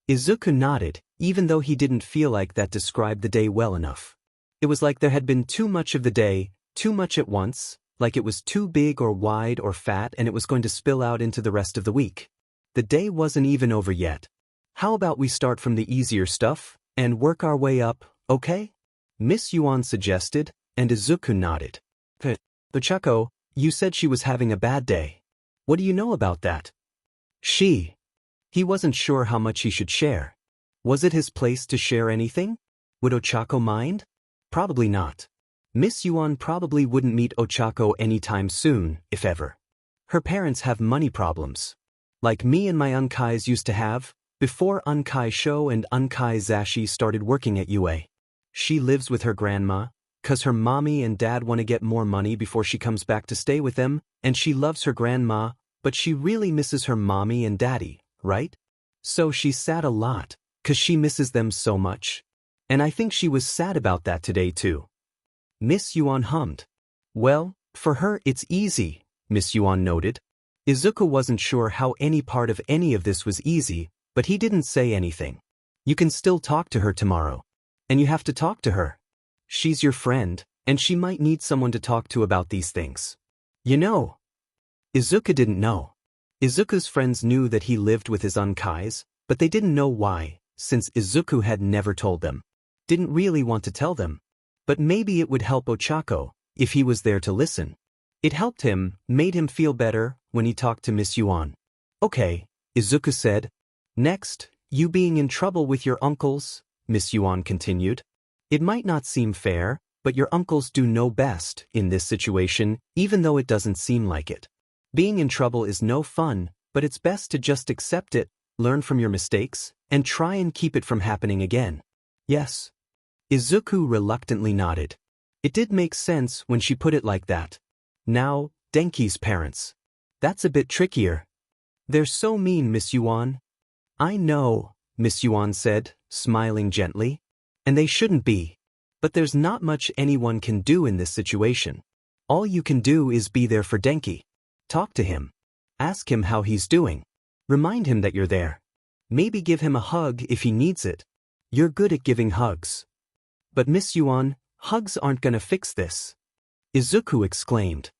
Izuku nodded, even though he didn't feel like that described the day well enough. It was like there had been too much of the day, too much at once, like it was too big or wide or fat and it was going to spill out into the rest of the week. The day wasn't even over yet. "How about we start from the easier stuff and work our way up, okay?" Miss Yuan suggested, and Izuku nodded. "Ochako, you said she was having a bad day. What do you know about that?" He wasn't sure how much he should share. Was it his place to share anything? Would Ochako mind? Probably not. Miss Yuan probably wouldn't meet Ochako anytime soon, if ever. Her parents have money problems. Like me and my unkais used to have, before Unkai Sho and Unkai Zashi started working at UA. She lives with her grandma, 'cause her mommy and dad want to get more money before she comes back to stay with them, and she loves her grandma, but she really misses her mommy and daddy, right? So she's sad a lot, 'cause she misses them so much. And I think she was sad about that today too." Miss Yuan hummed. "Well, for her it's easy," Miss Yuan noted. Izuku wasn't sure how any part of any of this was easy, but he didn't say anything. "You can still talk to her tomorrow. And you have to talk to her. She's your friend, and she might need someone to talk to about these things. You know." Izuku didn't know. Izuku's friends knew that he lived with his unkais, but they didn't know why, since Izuku had never told them. Didn't really want to tell them. But maybe it would help Ochako, if he was there to listen. It helped him, made him feel better, when he talked to Miss Yuan. "Okay," Izuku said. "Next, you being in trouble with your uncles," Miss Yuan continued. "It might not seem fair, but your uncles do know best in this situation, even though it doesn't seem like it. Being in trouble is no fun, but it's best to just accept it, learn from your mistakes, and try and keep it from happening again." "Yes." Izuku reluctantly nodded. It did make sense when she put it like that. Now, Denki's parents. That's a bit trickier. "They're so mean, Miss Yuan." "I know," Miss Yuan said, smiling gently. "And they shouldn't be. But there's not much anyone can do in this situation. All you can do is be there for Denki. Talk to him. Ask him how he's doing. Remind him that you're there. Maybe give him a hug if he needs it. You're good at giving hugs." "But Miss Yuan, hugs aren't gonna fix this," Izuku exclaimed.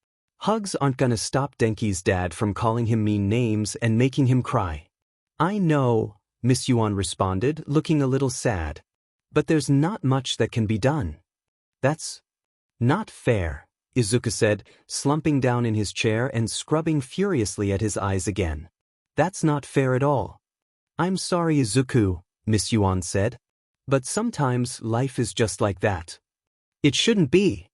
"Hugs aren't gonna stop Denki's dad from calling him mean names and making him cry." "I know," Miss Yuan responded, looking a little sad. "But there's not much that can be done." "That's not fair," Izuku said, slumping down in his chair and scrubbing furiously at his eyes again. That's not fair at all. I'm sorry, Izuku, Miss Yuan said. But sometimes life is just like that. It shouldn't be.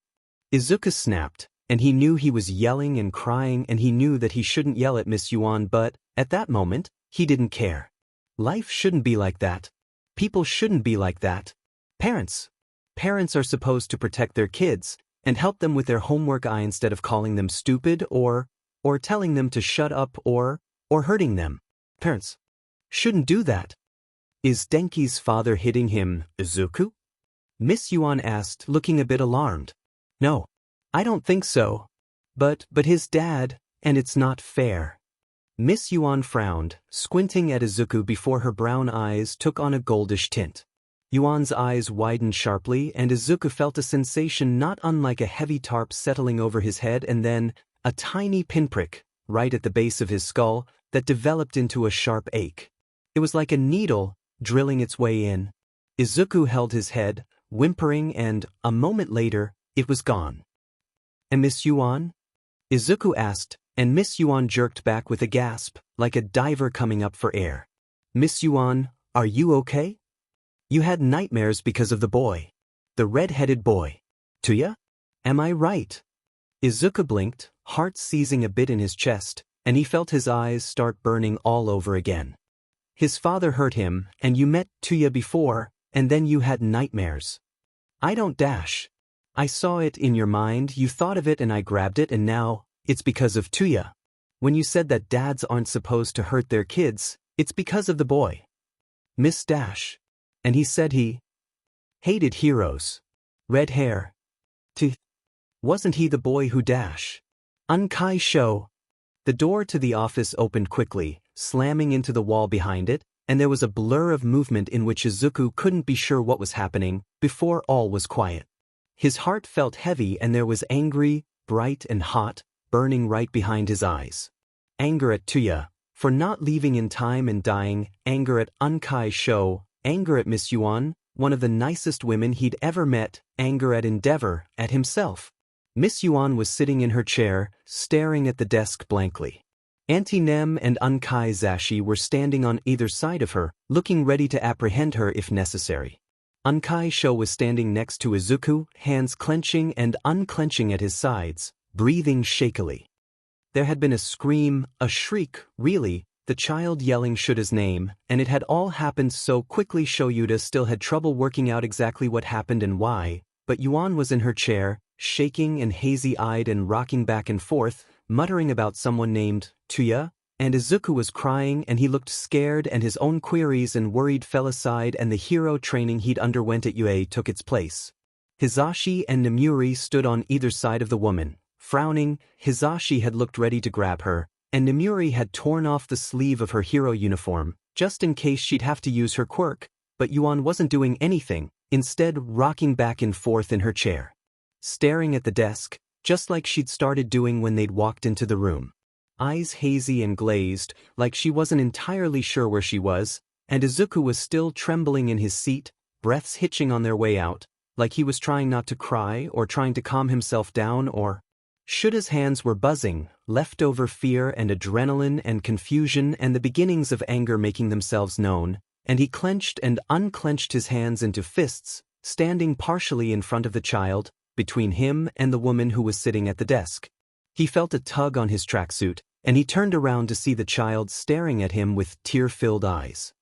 Izuku snapped, and he knew he was yelling and crying, and he knew that he shouldn't yell at Miss Yuan, but, at that moment, he didn't care. Life shouldn't be like that. People shouldn't be like that. Parents are supposed to protect their kids and help them with their homework instead of calling them stupid or telling them to shut up or hurting them. Parents shouldn't do that. Is Denki's father hitting him, Izuku? Miss Yuan asked, looking a bit alarmed. No, I don't think so. But his dad, and it's not fair. Miss Yuan frowned, squinting at Izuku before her brown eyes took on a goldish tint. Yuan's eyes widened sharply, and Izuku felt a sensation not unlike a heavy tarp settling over his head, and then a tiny pinprick, right at the base of his skull, that developed into a sharp ache. It was like a needle drilling its way in. Izuku held his head, whimpering, and, a moment later, it was gone. And Miss Yuan? Izuku asked, and Miss Yuan jerked back with a gasp, like a diver coming up for air. Miss Yuan, are you okay? You had nightmares because of the boy. The red-headed boy. Tuya? Am I right? Izuku blinked, heart seizing a bit in his chest, and he felt his eyes start burning all over again. His father hurt him, and you met Tuya before, and then you had nightmares. I don't dash. I saw it in your mind, you thought of it and I grabbed it, and now, it's because of Tuya. When you said that dads aren't supposed to hurt their kids, it's because of the boy. Miss Dash. And he said he hated heroes. Red hair. Wasn't he the boy who dash? Unkai Sho. The door to the office opened quickly, slamming into the wall behind it, and there was a blur of movement in which Izuku couldn't be sure what was happening, before all was quiet. His heart felt heavy, and there was angry, bright and hot, burning right behind his eyes. Anger at Tuya, for not leaving in time and dying, anger at Unkai Sho, anger at Miss Yuan, one of the nicest women he'd ever met, anger at Endeavor, at himself. Miss Yuan was sitting in her chair, staring at the desk blankly. Auntie Nem and Unkai Zashi were standing on either side of her, looking ready to apprehend her if necessary. Unkai Sho was standing next to Izuku, hands clenching and unclenching at his sides, breathing shakily. There had been a scream, a shriek, really, the child yelling Shuta's name, and it had all happened so quickly Shoyuta still had trouble working out exactly what happened and why, but Yuan was in her chair, shaking and hazy-eyed and rocking back and forth, muttering about someone named Tuya, and Izuku was crying and he looked scared and his own queries and worried fell aside and the hero training he'd underwent at UA took its place. Hizashi and Nemuri stood on either side of the woman. Frowning, Hizashi had looked ready to grab her, and Nemuri had torn off the sleeve of her hero uniform, just in case she'd have to use her quirk, but Yuan wasn't doing anything, instead rocking back and forth in her chair. Staring at the desk, just like she'd started doing when they'd walked into the room. Eyes hazy and glazed, like she wasn't entirely sure where she was, and Izuku was still trembling in his seat, breaths hitching on their way out, like he was trying not to cry or trying to calm himself down or... Shuta's hands were buzzing, leftover fear and adrenaline and confusion and the beginnings of anger making themselves known, and he clenched and unclenched his hands into fists, standing partially in front of the child, between him and the woman who was sitting at the desk. He felt a tug on his tracksuit, and he turned around to see the child staring at him with tear-filled eyes.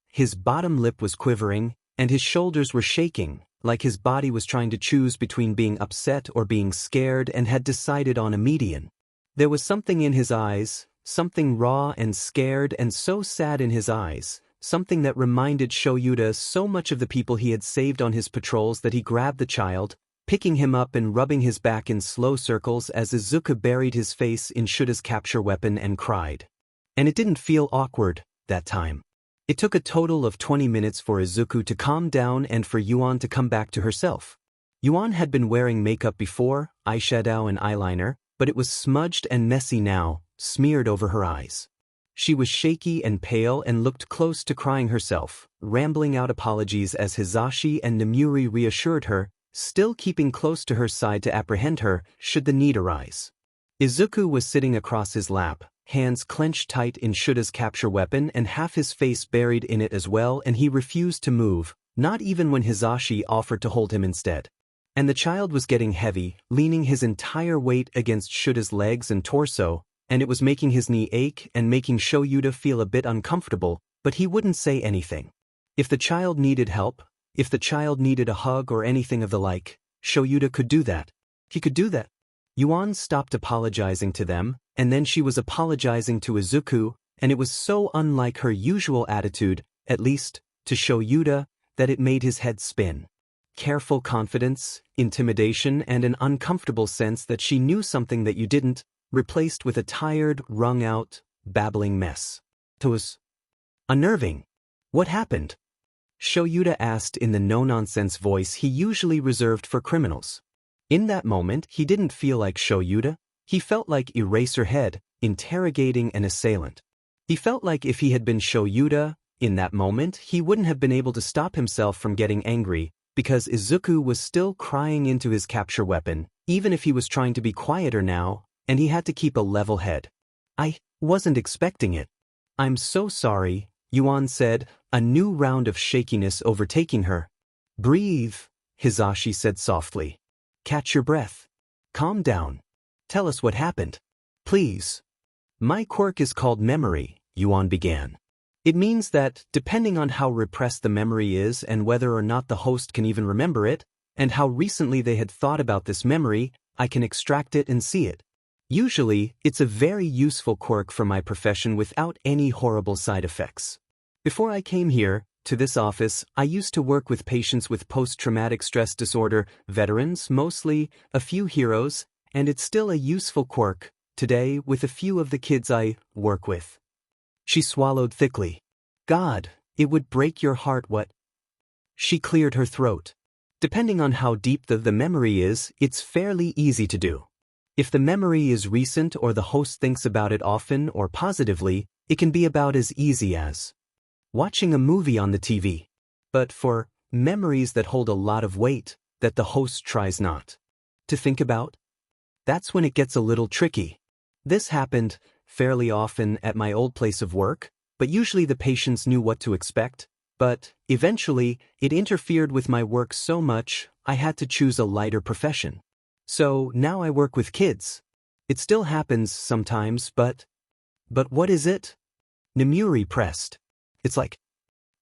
His bottom lip was quivering, and his shoulders were shaking, like his body was trying to choose between being upset or being scared and had decided on a median. There was something in his eyes, something raw and scared and so sad in his eyes, something that reminded Shoyuta so much of the people he had saved on his patrols that he grabbed the child, picking him up and rubbing his back in slow circles as Izuku buried his face in Shuta's capture weapon and cried. And it didn't feel awkward, that time. It took a total of 20 minutes for Izuku to calm down and for Yuan to come back to herself. Yuan had been wearing makeup before, eyeshadow and eyeliner, but it was smudged and messy now, smeared over her eyes. She was shaky and pale and looked close to crying herself, rambling out apologies as Hizashi and Nemuri reassured her, still keeping close to her side to apprehend her, should the need arise. Izuku was sitting across his lap, hands clenched tight in Shuta's capture weapon and half his face buried in it as well, and he refused to move, not even when Hisashi offered to hold him instead. And the child was getting heavy, leaning his entire weight against Shuta's legs and torso, and it was making his knee ache and making Shoyuta feel a bit uncomfortable, but he wouldn't say anything. If the child needed help, if the child needed a hug or anything of the like, Shoyuta could do that. He could do that. Yuan stopped apologizing to them, and then she was apologizing to Izuku, and it was so unlike her usual attitude, at least, to Shoyuta, that it made his head spin. Careful confidence, intimidation, and an uncomfortable sense that she knew something that you didn't, replaced with a tired, wrung-out, babbling mess. It was unnerving. What happened? Shoyuta asked in the no-nonsense voice he usually reserved for criminals. In that moment, he didn't feel like Shoyuta. He felt like Eraserhead, interrogating an assailant. He felt like if he had been Shoyuta, in that moment, he wouldn't have been able to stop himself from getting angry, because Izuku was still crying into his capture weapon, even if he was trying to be quieter now, and he had to keep a level head. I wasn't expecting it. I'm so sorry, Yuan said, a new round of shakiness overtaking her. Breathe, Hisashi said softly. Catch your breath. Calm down. Tell us what happened. Please. My quirk is called memory, Yuan began. It means that, depending on how repressed the memory is and whether or not the host can even remember it, and how recently they had thought about this memory, I can extract it and see it. Usually, it's a very useful quirk for my profession without any horrible side effects. Before I came here, to this office, I used to work with patients with post-traumatic stress disorder, veterans mostly, a few heroes, and it's still a useful quirk, today with a few of the kids I work with. She swallowed thickly. God, it would break your heart what? She cleared her throat. Depending on how deep the memory is, it's fairly easy to do. If the memory is recent or the host thinks about it often or positively, it can be about as easy as watching a movie on the TV. But for memories that hold a lot of weight, that the host tries not to think about, that's when it gets a little tricky. This happened fairly often at my old place of work, but usually the patients knew what to expect, but eventually it interfered with my work so much I had to choose a lighter profession. So now I work with kids. It still happens sometimes, but what is it? Nemuri pressed. It's like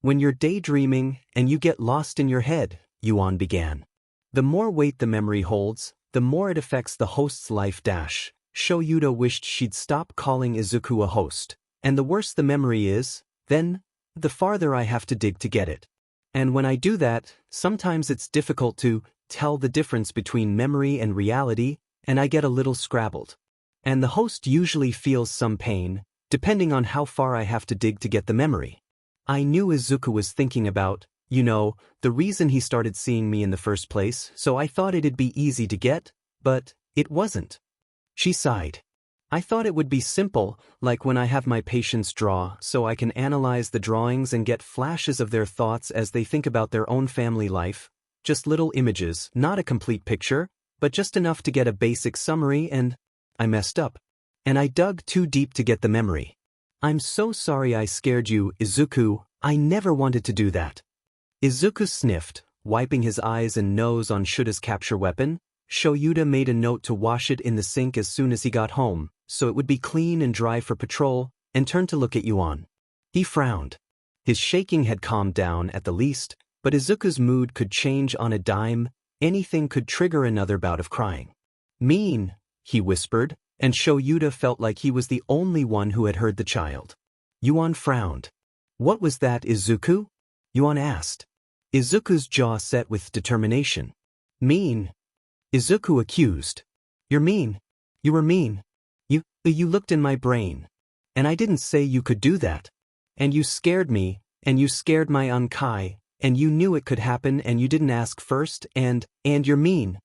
when you're daydreaming and you get lost in your head, Yuan began. The more weight the memory holds, the more it affects the host's life. Shoyuta wished she'd stop calling Izuku a host, and the worse the memory is, then, the farther I have to dig to get it. And when I do that, sometimes it's difficult to tell the difference between memory and reality, and I get a little scrabbled. And the host usually feels some pain, depending on how far I have to dig to get the memory. I knew Izuku was thinking about, the reason he started seeing me in the first place, so I thought it'd be easy to get, but it wasn't. She sighed. I thought it would be simple, like when I have my patients draw, so I can analyze the drawings and get flashes of their thoughts as they think about their own family life. Just little images, not a complete picture, but just enough to get a basic summary, and I messed up. And I dug too deep to get the memory. I'm so sorry I scared you, Izuku. I never wanted to do that. Izuku sniffed, wiping his eyes and nose on Shuta's capture weapon. Shoyuta made a note to wash it in the sink as soon as he got home, so it would be clean and dry for patrol, and turned to look at Yuan. He frowned. His shaking had calmed down at the least, but Izuku's mood could change on a dime. Anything could trigger another bout of crying. Mean, he whispered, and Shoyuta felt like he was the only one who had heard the child. Yuan frowned. What was that, Izuku? Yuan asked. Izuku's jaw set with determination. Mean. Izuku accused. You're mean. You were mean. You looked in my brain. And I didn't say you could do that. And you scared me, and you scared my Ankai, and you knew it could happen and you didn't ask first, and you're mean.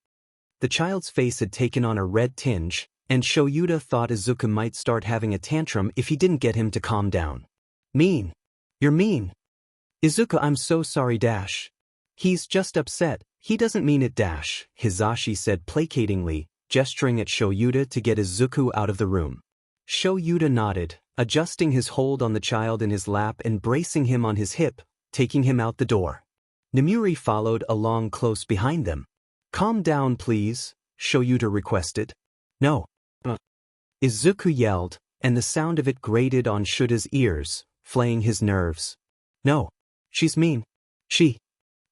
The child's face had taken on a red tinge, and Shoyuta thought Izuku might start having a tantrum if he didn't get him to calm down. Mean. You're mean. Izuku, I'm so sorry. He's just upset. He doesn't mean it. Hisashi said placatingly, gesturing at Shoyuta to get Izuku out of the room. Shoyuta nodded, adjusting his hold on the child in his lap and bracing him on his hip, taking him out the door. Nemuri followed along close behind them. "Calm down, please," Shoyuta requested. "No." Izuku yelled, and the sound of it grated on Shuta's ears, flaying his nerves. "No. She's mean.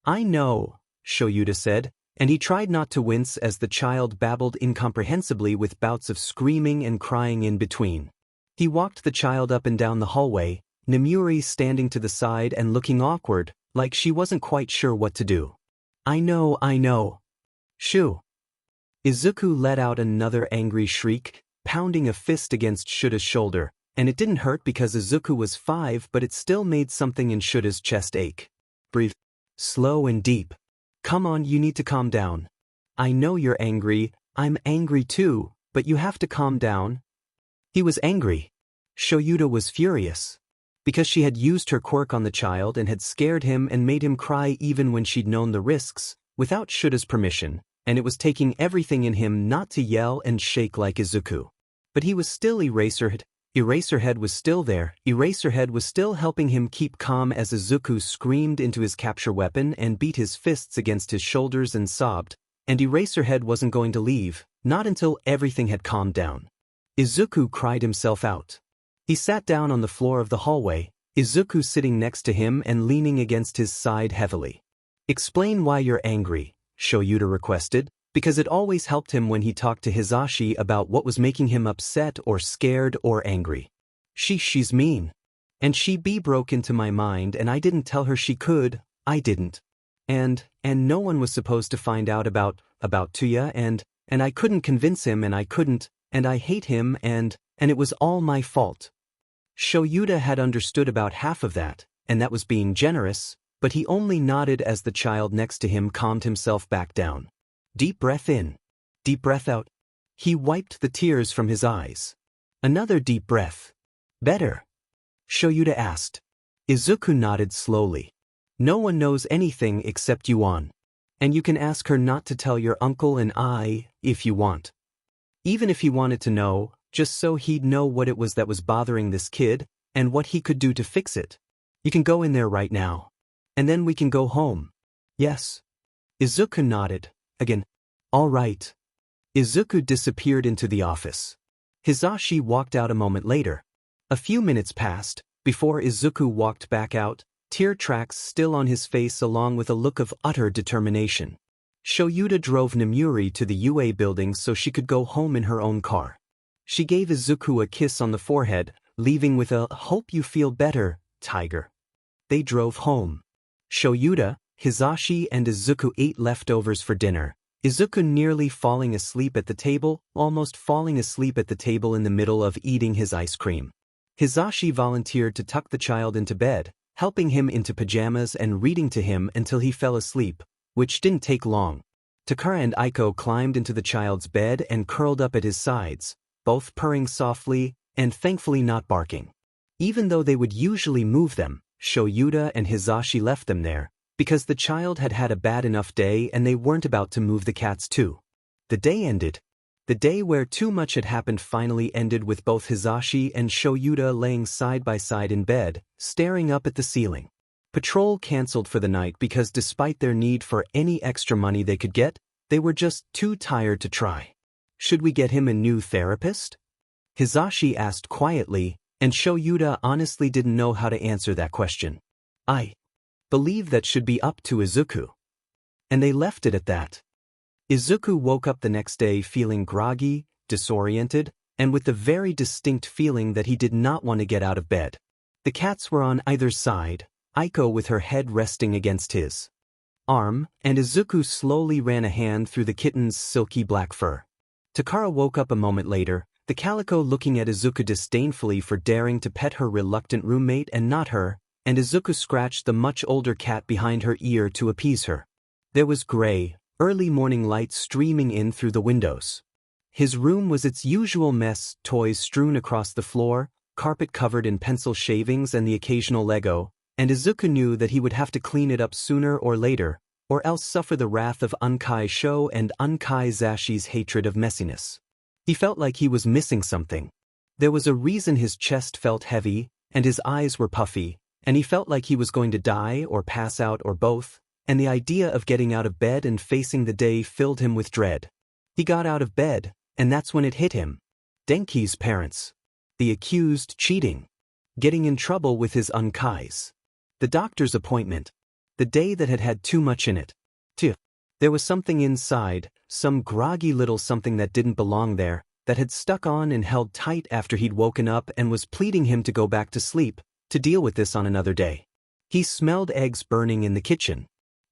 I know," Shoyuta said, and he tried not to wince as the child babbled incomprehensibly with bouts of screaming and crying in between. He walked the child up and down the hallway, Nemuri standing to the side and looking awkward, like she wasn't quite sure what to do. I know. Shoo." Izuku let out another angry shriek, pounding a fist against Shuta's shoulder, and it didn't hurt because Izuku was 5, but it still made something in Shuta's chest ache. "Breathe slow and deep. Come on, you need to calm down. I know you're angry, I'm angry too, but you have to calm down." He was angry. Shoyuta was furious. Because she had used her quirk on the child and had scared him and made him cry even when she'd known the risks, without Shuta's permission, and it was taking everything in him not to yell and shake like Izuku. But he was still Eraserhead. Eraserhead was still there. Eraserhead was still helping him keep calm as Izuku screamed into his capture weapon and beat his fists against his shoulders and sobbed, and Eraserhead wasn't going to leave, not until everything had calmed down. Izuku cried himself out. He sat down on the floor of the hallway, Izuku sitting next to him and leaning against his side heavily. "Explain why you're angry," Shoyuta requested, because it always helped him when he talked to Hizashi about what was making him upset or scared or angry. She's mean. And she broke into my mind and I didn't tell her she could, I didn't. And no one was supposed to find out about Tuya and I couldn't convince him and I couldn't, and I hate him and it was all my fault." Shoyuta had understood about half of that, and that was being generous, but he only nodded as the child next to him calmed himself back down. Deep breath in. Deep breath out. He wiped the tears from his eyes. Another deep breath. "Better?" Shoyuta asked. Izuku nodded slowly. "No one knows anything except Yuan. And you can ask her not to tell your uncle and I, if you want. Even if he wanted to know, just so he'd know what it was that was bothering this kid, and what he could do to fix it. You can go in there right now. And then we can go home." "Yes." Izuku nodded. Again. "All right." Izuku disappeared into the office. Hizashi walked out a moment later. A few minutes passed, before Izuku walked back out, tear tracks still on his face along with a look of utter determination. Shoyuta drove Nemuri to the UA building so she could go home in her own car. She gave Izuku a kiss on the forehead, leaving with a "hope you feel better, tiger." They drove home. Shoyuta, Hizashi and Izuku ate leftovers for dinner, Izuku nearly falling asleep at the table, almost falling asleep at the table in the middle of eating his ice cream. Hizashi volunteered to tuck the child into bed, helping him into pajamas and reading to him until he fell asleep, which didn't take long. Takara and Aiko climbed into the child's bed and curled up at his sides, both purring softly and thankfully not barking. Even though they would usually move them, Shoyuta and Hizashi left them there, because the child had had a bad enough day and they weren't about to move the cats too. The day ended. The day where too much had happened finally ended with both Hizashi and Shoyuta laying side by side in bed, staring up at the ceiling. Patrol canceled for the night because despite their need for any extra money they could get, they were just too tired to try. "Should we get him a new therapist?" Hizashi asked quietly, and Shoyuta honestly didn't know how to answer that question. "I believe that should be up to Izuku." And they left it at that. Izuku woke up the next day feeling groggy, disoriented, and with the very distinct feeling that he did not want to get out of bed. The cats were on either side, Aiko with her head resting against his arm, and Izuku slowly ran a hand through the kitten's silky black fur. Takara woke up a moment later, the calico looking at Izuku disdainfully for daring to pet her reluctant roommate and not her, and Izuku scratched the much older cat behind her ear to appease her. There was gray, early morning light streaming in through the windows. His room was its usual mess, toys strewn across the floor, carpet covered in pencil shavings and the occasional Lego, and Izuku knew that he would have to clean it up sooner or later, or else suffer the wrath of Unkai Sho and Unkai Zashi's hatred of messiness. He felt like he was missing something. There was a reason his chest felt heavy, and his eyes were puffy, and he felt like he was going to die or pass out or both, and the idea of getting out of bed and facing the day filled him with dread. He got out of bed, and that's when it hit him. Denki's parents. The accused cheating. Getting in trouble with his unkais. The doctor's appointment. The day that had had too much in it. There was something inside, some groggy little something that didn't belong there, that had stuck on and held tight after he'd woken up and was pleading him to go back to sleep, to deal with this on another day. He smelled eggs burning in the kitchen.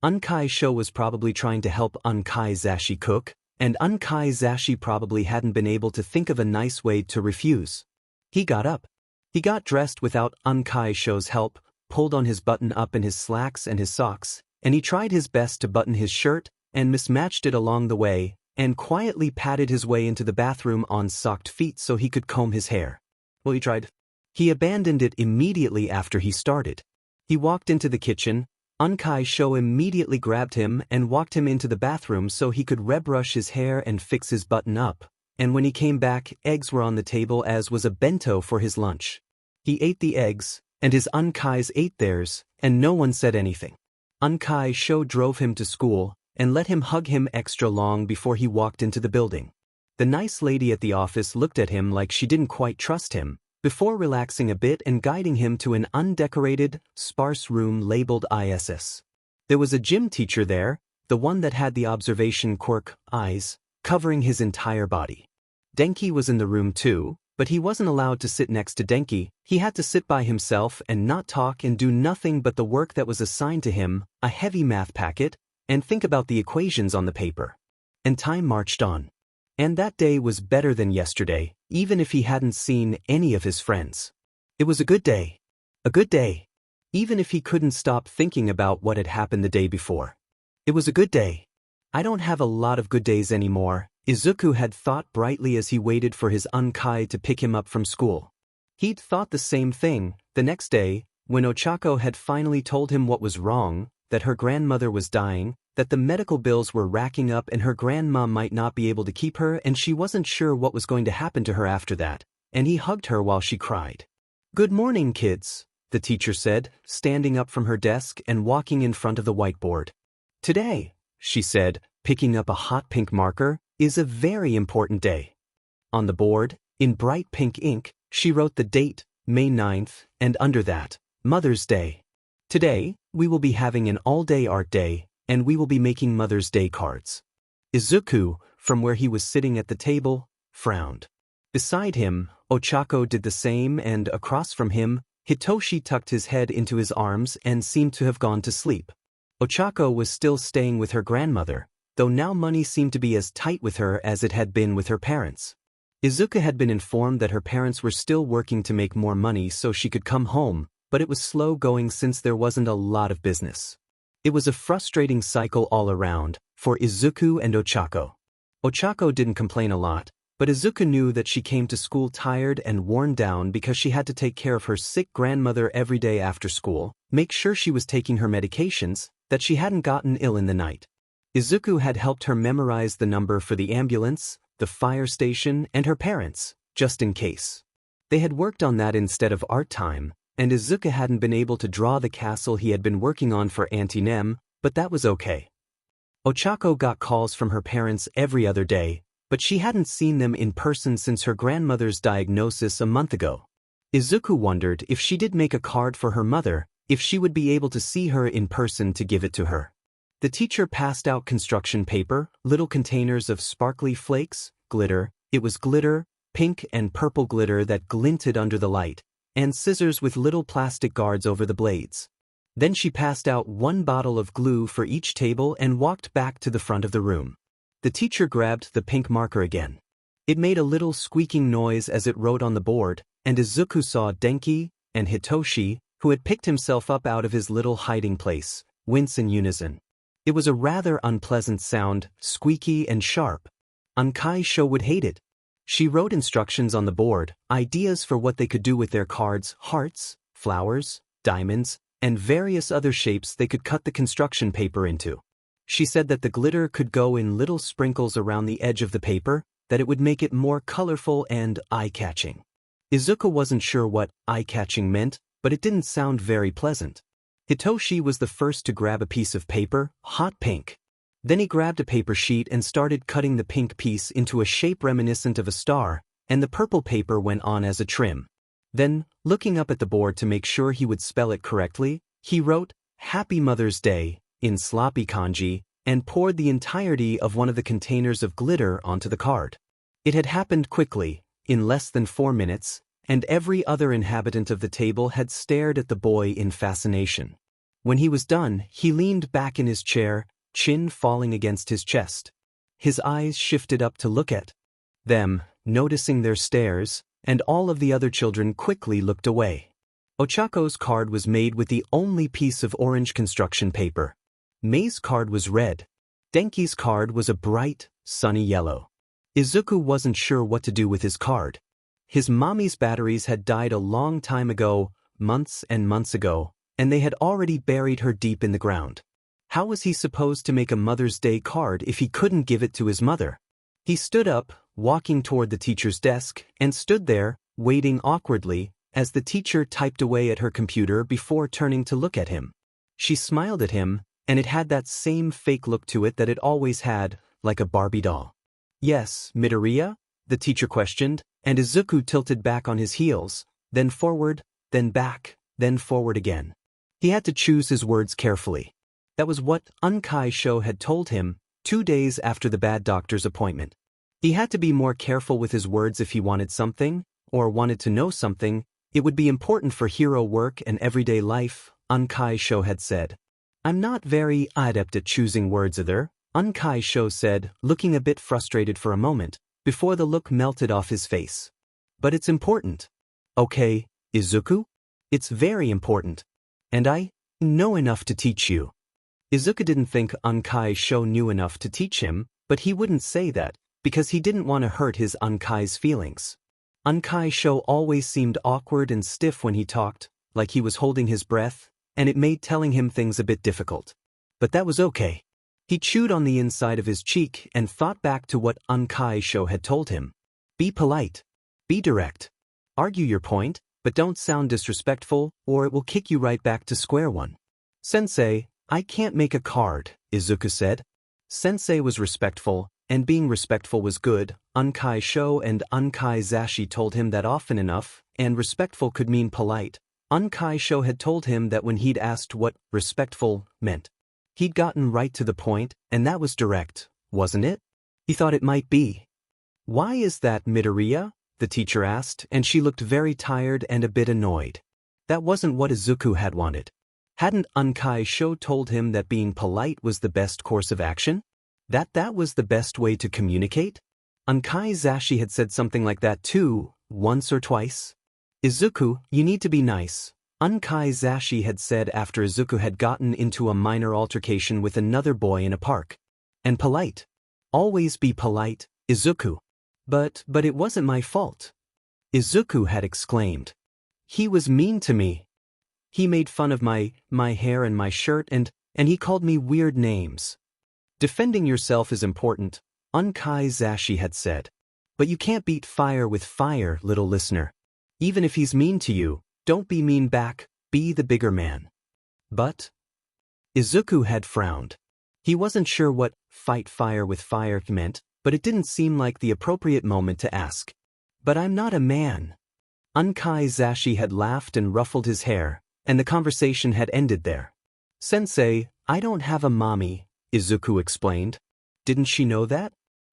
Unkai Sho was probably trying to help Unkai Zashi cook, and Unkai Zashi probably hadn't been able to think of a nice way to refuse. He got up. He got dressed without Unkai Sho's help, pulled on his button up in his slacks and his socks, and he tried his best to button his shirt, and mismatched it along the way, and quietly padded his way into the bathroom on socked feet so he could comb his hair. Well, he tried. He abandoned it immediately after he started. He walked into the kitchen. Unkai Sho immediately grabbed him and walked him into the bathroom so he could rebrush his hair and fix his button up, and when he came back, eggs were on the table as was a bento for his lunch. He ate the eggs, and his Unkais ate theirs, and no one said anything. Unkai Sho drove him to school, and let him hug him extra long before he walked into the building. The nice lady at the office looked at him like she didn't quite trust him, before relaxing a bit and guiding him to an undecorated, sparse room labeled ISS. There was a gym teacher there, the one that had the observation quirk, eyes, covering his entire body. Denki was in the room too, but he wasn't allowed to sit next to Denki. He had to sit by himself and not talk and do nothing but the work that was assigned to him, a heavy math packet, and think about the equations on the paper. And time marched on. And that day was better than yesterday, even if he hadn't seen any of his friends. It was a good day. A good day. Even if he couldn't stop thinking about what had happened the day before. It was a good day. I don't have a lot of good days anymore, Izuku had thought brightly as he waited for his Unkai to pick him up from school. He'd thought the same thing the next day, when Ochako had finally told him what was wrong, that her grandmother was dying, that the medical bills were racking up and her grandma might not be able to keep her and she wasn't sure what was going to happen to her after that, and he hugged her while she cried. "Good morning, kids," the teacher said, standing up from her desk and walking in front of the whiteboard. "Today," she said, picking up a hot pink marker, "is a very important day." On the board, in bright pink ink, she wrote the date, May 9th, and under that, Mother's Day. "Today, we will be having an all-day art day, and we will be making Mother's Day cards." Izuku, from where he was sitting at the table, frowned. Beside him, Ochako did the same, and across from him, Hitoshi tucked his head into his arms and seemed to have gone to sleep. Ochako was still staying with her grandmother, though now money seemed to be as tight with her as it had been with her parents. Izuku had been informed that her parents were still working to make more money so she could come home, but it was slow going since there wasn't a lot of business. It was a frustrating cycle all around, for Izuku and Ochako. Ochako didn't complain a lot, but Izuku knew that she came to school tired and worn down because she had to take care of her sick grandmother every day after school, make sure she was taking her medications, that she hadn't gotten ill in the night. Izuku had helped her memorize the number for the ambulance, the fire station, and her parents, just in case. They had worked on that instead of art time, and Izuku hadn't been able to draw the castle he had been working on for Auntie Nem, but that was okay. Ochako got calls from her parents every other day, but she hadn't seen them in person since her grandmother's diagnosis a month ago. Izuku wondered if she did make a card for her mother, if she would be able to see her in person to give it to her. The teacher passed out construction paper, little containers of sparkly flakes, glitter, it was glitter, pink and purple glitter that glinted under the light, and scissors with little plastic guards over the blades. Then she passed out one bottle of glue for each table and walked back to the front of the room. The teacher grabbed the pink marker again. It made a little squeaking noise as it wrote on the board, and Izuku saw Denki and Hitoshi, who had picked himself up out of his little hiding place, wince in unison. It was a rather unpleasant sound, squeaky and sharp. Unkai Sho would hate it. She wrote instructions on the board, ideas for what they could do with their cards, hearts, flowers, diamonds, and various other shapes they could cut the construction paper into. She said that the glitter could go in little sprinkles around the edge of the paper, that it would make it more colorful and eye-catching. Izuku wasn't sure what eye-catching meant, but it didn't sound very pleasant. Hitoshi was the first to grab a piece of paper, hot pink. Then he grabbed a paper sheet and started cutting the pink piece into a shape reminiscent of a star, and the purple paper went on as a trim. Then, looking up at the board to make sure he would spell it correctly, he wrote, "Happy Mother's Day," in sloppy kanji, and poured the entirety of one of the containers of glitter onto the card. It had happened quickly, in less than 4 minutes, and every other inhabitant of the table had stared at the boy in fascination. When he was done, he leaned back in his chair, chin falling against his chest. His eyes shifted up to look at them, noticing their stares, and all of the other children quickly looked away. Ochako's card was made with the only piece of orange construction paper. Mei's card was red. Denki's card was a bright, sunny yellow. Izuku wasn't sure what to do with his card. His mommy's batteries had died a long time ago, months and months ago, and they had already buried her deep in the ground. How was he supposed to make a Mother's Day card if he couldn't give it to his mother? He stood up, walking toward the teacher's desk, and stood there, waiting awkwardly, as the teacher typed away at her computer before turning to look at him. She smiled at him, and it had that same fake look to it that it always had, like a Barbie doll. "Yes, Midoriya?" the teacher questioned, and Izuku tilted back on his heels, then forward, then back, then forward again. He had to choose his words carefully. That was what Unkai Sho had told him 2 days after the bad doctor's appointment. He had to be more careful with his words if he wanted something, or wanted to know something. It would be important for hero work and everyday life, Unkai Sho had said. "I'm not very adept at choosing words either," Unkai Sho said, looking a bit frustrated for a moment, before the look melted off his face. "But it's important." "Okay, Izuku? It's very important. And I know enough to teach you." Izuku didn't think Unkai Sho knew enough to teach him, but he wouldn't say that, because he didn't want to hurt his Unkai's feelings. Unkai Sho always seemed awkward and stiff when he talked, like he was holding his breath, and it made telling him things a bit difficult. But that was okay. He chewed on the inside of his cheek and thought back to what Unkai Sho had told him. Be polite. Be direct. Argue your point, but don't sound disrespectful, or it will kick you right back to square one. "Sensei, I can't make a card," Izuku said. Sensei was respectful, and being respectful was good. Unkai Sho and Unkai Zashi told him that often enough, and respectful could mean polite. Unkai Sho had told him that when he'd asked what respectful meant, he'd gotten right to the point, and that was direct, wasn't it? He thought it might be. "Why is that, Midoriya?" the teacher asked, and she looked very tired and a bit annoyed. That wasn't what Izuku had wanted. Hadn't Unkai Sho told him that being polite was the best course of action? That was the best way to communicate? Unkai Zashi had said something like that too, once or twice. "Izuku, you need to be nice," Unkai Zashi had said after Izuku had gotten into a minor altercation with another boy in a park. "And polite. Always be polite, Izuku." But it wasn't my fault," Izuku had exclaimed. "He was mean to me. He made fun of my hair and my shirt, and he called me weird names." "Defending yourself is important," Unkai Zashi had said. "But you can't beat fire with fire, little listener. Even if he's mean to you, don't be mean back, be the bigger man." "But?" Izuku had frowned. He wasn't sure what fight fire with fire meant, but it didn't seem like the appropriate moment to ask. "But I'm not a man." Unkai Zashi had laughed and ruffled his hair, and the conversation had ended there. "Sensei, I don't have a mommy," Izuku explained. Didn't she know that?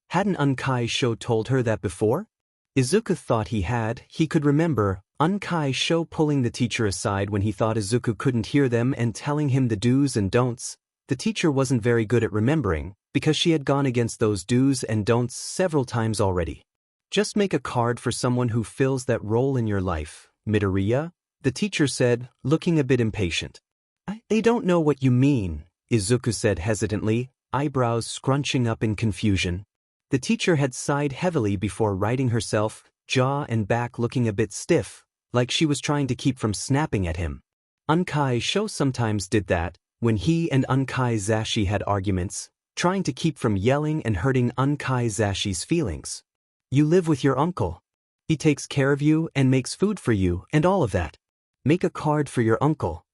Hadn't Unkai Sho told her that before? Izuku thought he had. He could remember Unkai Sho pulling the teacher aside when he thought Izuku couldn't hear them and telling him the do's and don'ts. The teacher wasn't very good at remembering, because she had gone against those do's and don'ts several times already. "Just make a card for someone who fills that role in your life, Midoriya," the teacher said, looking a bit impatient. "I don't know what you mean," Izuku said hesitantly, eyebrows scrunching up in confusion. The teacher had sighed heavily before righting herself, jaw and back looking a bit stiff, like she was trying to keep from snapping at him. Unkai Sho sometimes did that, when he and Unkai Zashi had arguments, trying to keep from yelling and hurting Unkai Zashi's feelings. "You live with your uncle. He takes care of you and makes food for you and all of that. Make a card for your uncle.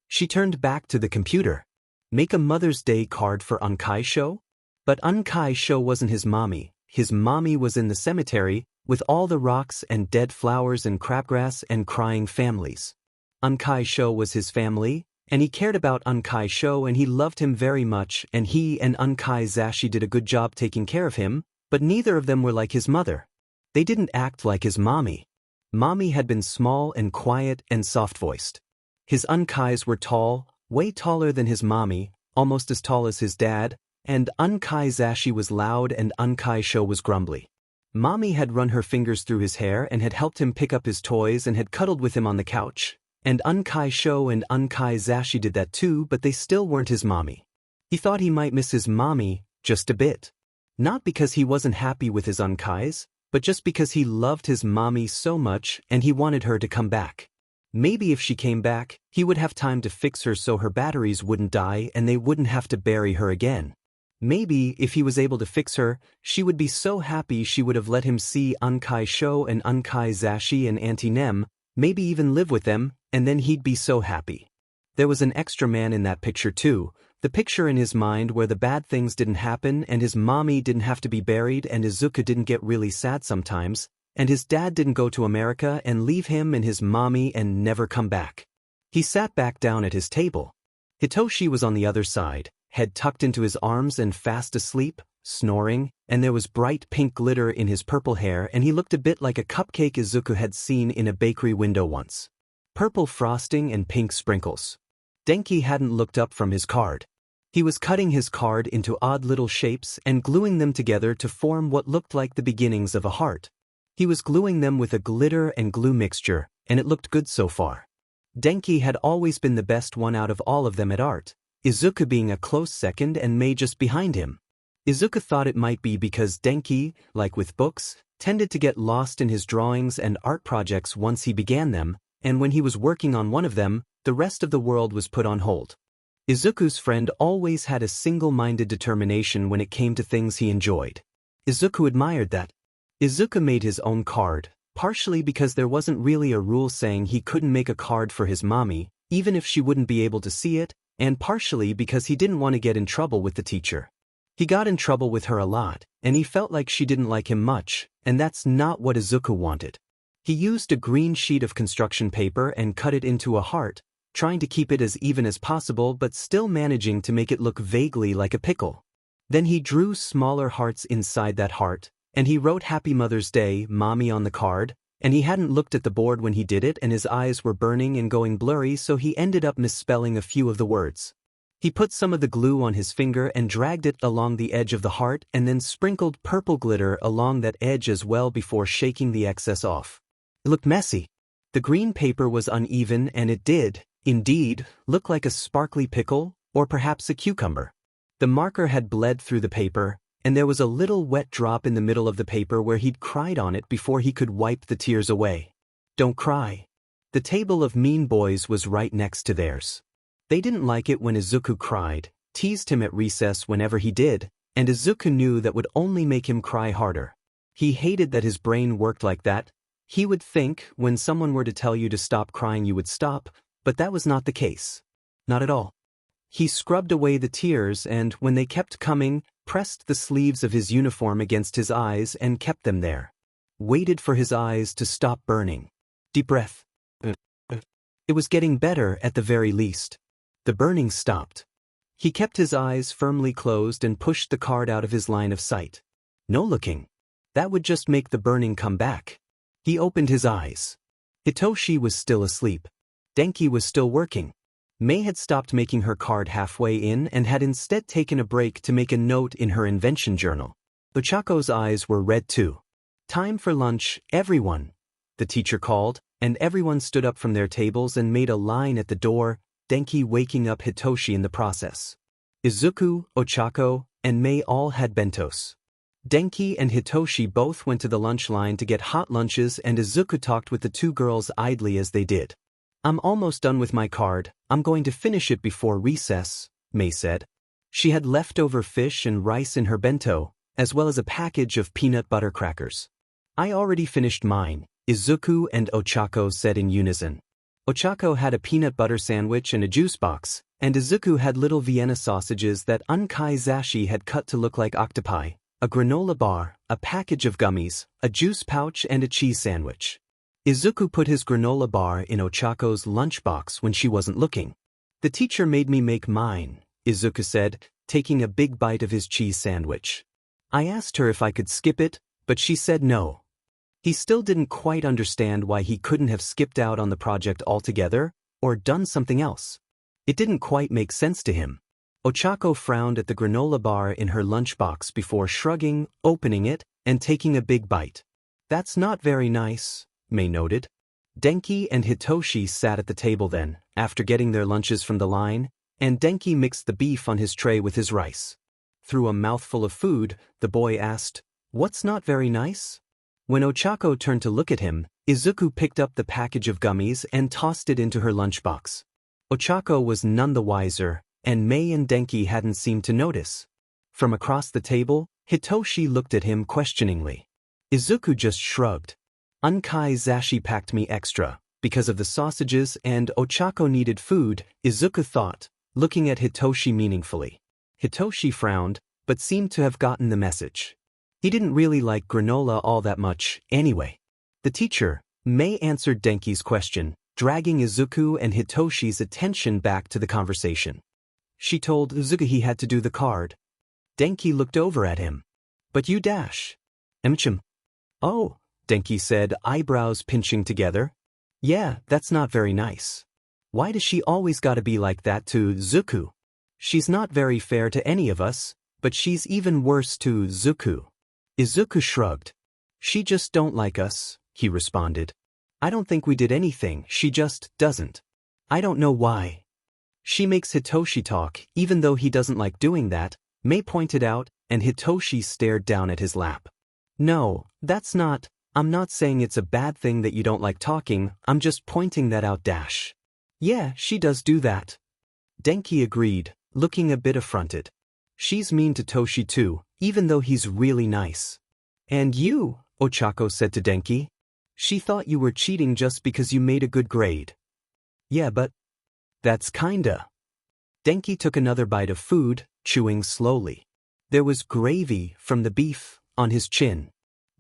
She turned back to the computer. Make a Mother's Day card for Unkai-sho? But Unkai-sho wasn't his mommy. His mommy was in the cemetery, with all the rocks and dead flowers and crabgrass and crying families. Unkai-sho was his family, and he cared about Unkai-sho and he loved him very much, and he and Unkai-zashi did a good job taking care of him, but neither of them were like his mother. They didn't act like his mommy. Mommy had been small and quiet and soft-voiced. His Unkais were tall, way taller than his mommy, almost as tall as his dad, and Unkai-zashi was loud and Unkai-sho was grumbly. Mommy had run her fingers through his hair and had helped him pick up his toys and had cuddled with him on the couch, and Unkai-sho and Unkai-zashi did that too, but they still weren't his mommy. He thought he might miss his mommy, just a bit. Not because he wasn't happy with his Unkais, but just because he loved his mommy so much and he wanted her to come back. Maybe if she came back, he would have time to fix her so her batteries wouldn't die and they wouldn't have to bury her again. Maybe if he was able to fix her, she would be so happy she would have let him see Unkai-sho and Unkai-zashi and Auntie Nem, maybe even live with them, and then he'd be so happy. There was an extra man in that picture too, the picture in his mind where the bad things didn't happen and his mommy didn't have to be buried and Izuku didn't get really sad sometimes, and his dad didn't go to America and leave him and his mommy and never come back. He sat back down at his table. Hitoshi was on the other side, head tucked into his arms and fast asleep, snoring, and there was bright pink glitter in his purple hair and he looked a bit like a cupcake Izuku had seen in a bakery window once. Purple frosting and pink sprinkles. Denki hadn't looked up from his card. He was cutting his card into odd little shapes and gluing them together to form what looked like the beginnings of a heart. He was gluing them with a glitter and glue mixture, and it looked good so far. Denki had always been the best one out of all of them at art, Izuku being a close second and Mei just behind him. Izuku thought it might be because Denki, like with books, tended to get lost in his drawings and art projects once he began them, and when he was working on one of them, the rest of the world was put on hold. Izuku's friend always had a single-minded determination when it came to things he enjoyed. Izuku admired that. Izuku made his own card, partially because there wasn't really a rule saying he couldn't make a card for his mommy, even if she wouldn't be able to see it, and partially because he didn't want to get in trouble with the teacher. He got in trouble with her a lot, and he felt like she didn't like him much, and that's not what Izuku wanted. He used a green sheet of construction paper and cut it into a heart, trying to keep it as even as possible but still managing to make it look vaguely like a pickle. Then he drew smaller hearts inside that heart, and he wrote Happy Mother's Day, Mommy on the card, and he hadn't looked at the board when he did it and his eyes were burning and going blurry so he ended up misspelling a few of the words. He put some of the glue on his finger and dragged it along the edge of the heart and then sprinkled purple glitter along that edge as well before shaking the excess off. It looked messy. The green paper was uneven and it did, indeed, look like a sparkly pickle or perhaps a cucumber. The marker had bled through the paper, and there was a little wet drop in the middle of the paper where he'd cried on it before he could wipe the tears away. Don't cry. The table of mean boys was right next to theirs. They didn't like it when Izuku cried, teased him at recess whenever he did, and Izuku knew that would only make him cry harder. He hated that his brain worked like that. He would think when someone were to tell you to stop crying you would stop, but that was not the case. Not at all. He scrubbed away the tears and, when they kept coming, pressed the sleeves of his uniform against his eyes and kept them there. Waited for his eyes to stop burning. Deep breath. It was getting better at the very least. The burning stopped. He kept his eyes firmly closed and pushed the card out of his line of sight. No looking. That would just make the burning come back. He opened his eyes. Hitoshi was still asleep. Denki was still working. Mei had stopped making her card halfway in and had instead taken a break to make a note in her invention journal. Ochako's eyes were red too. Time for lunch, everyone, the teacher called, and everyone stood up from their tables and made a line at the door, Denki waking up Hitoshi in the process. Izuku, Ochako, and Mei all had bentos. Denki and Hitoshi both went to the lunch line to get hot lunches and Izuku talked with the two girls idly as they did. I'm almost done with my card, I'm going to finish it before recess, Mei said. She had leftover fish and rice in her bento, as well as a package of peanut butter crackers. I already finished mine, Izuku and Ochako said in unison. Ochako had a peanut butter sandwich and a juice box, and Izuku had little Vienna sausages that Unkai Zashi had cut to look like octopi, a granola bar, a package of gummies, a juice pouch and a cheese sandwich. Izuku put his granola bar in Ochako's lunchbox when she wasn't looking. The teacher made me make mine, Izuku said, taking a big bite of his cheese sandwich. I asked her if I could skip it, but she said no. He still didn't quite understand why he couldn't have skipped out on the project altogether, or done something else. It didn't quite make sense to him. Ochako frowned at the granola bar in her lunchbox before shrugging, opening it, and taking a big bite. That's not very nice, Mei noted. Denki and Hitoshi sat at the table then, after getting their lunches from the line, and Denki mixed the beef on his tray with his rice. Through a mouthful of food, the boy asked, "What's not very nice?" When Ochako turned to look at him, Izuku picked up the package of gummies and tossed it into her lunchbox. Ochako was none the wiser, and Mei and Denki hadn't seemed to notice. From across the table, Hitoshi looked at him questioningly. Izuku just shrugged. Unkai Zashi packed me extra, because of the sausages and Ochako needed food, Izuku thought, looking at Hitoshi meaningfully. Hitoshi frowned, but seemed to have gotten the message. He didn't really like granola all that much, anyway. The teacher, Mei, answered Denki's question, dragging Izuku and Hitoshi's attention back to the conversation. She told Izuku he had to do the card. Denki looked over at him. "But you dash." "Emchim." "Oh," Denki said, eyebrows pinching together. "Yeah, that's not very nice. Why does she always gotta be like that to Izuku? She's not very fair to any of us, but she's even worse to Izuku." Izuku shrugged. "She just don't like us," he responded. "I don't think we did anything, she just doesn't. I don't know why. She makes Hitoshi talk, even though he doesn't like doing that," Mei pointed out, and Hitoshi stared down at his lap. "No, that's not, I'm not saying it's a bad thing that you don't like talking, I'm just pointing that out dash." "Yeah, she does do that." Denki agreed, looking a bit affronted. "She's mean to Toshi too, even though he's really nice." "And you," Ochako said to Denki. "She thought you were cheating just because you made a good grade." "Yeah, but that's kinda." Denki took another bite of food, chewing slowly. There was gravy from the beef on his chin.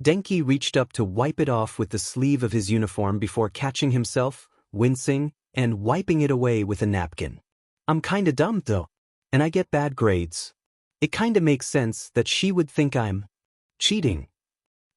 Denki reached up to wipe it off with the sleeve of his uniform before catching himself, wincing, and wiping it away with a napkin. "I'm kinda dumb though, and I get bad grades. It kinda makes sense that she would think I'm cheating."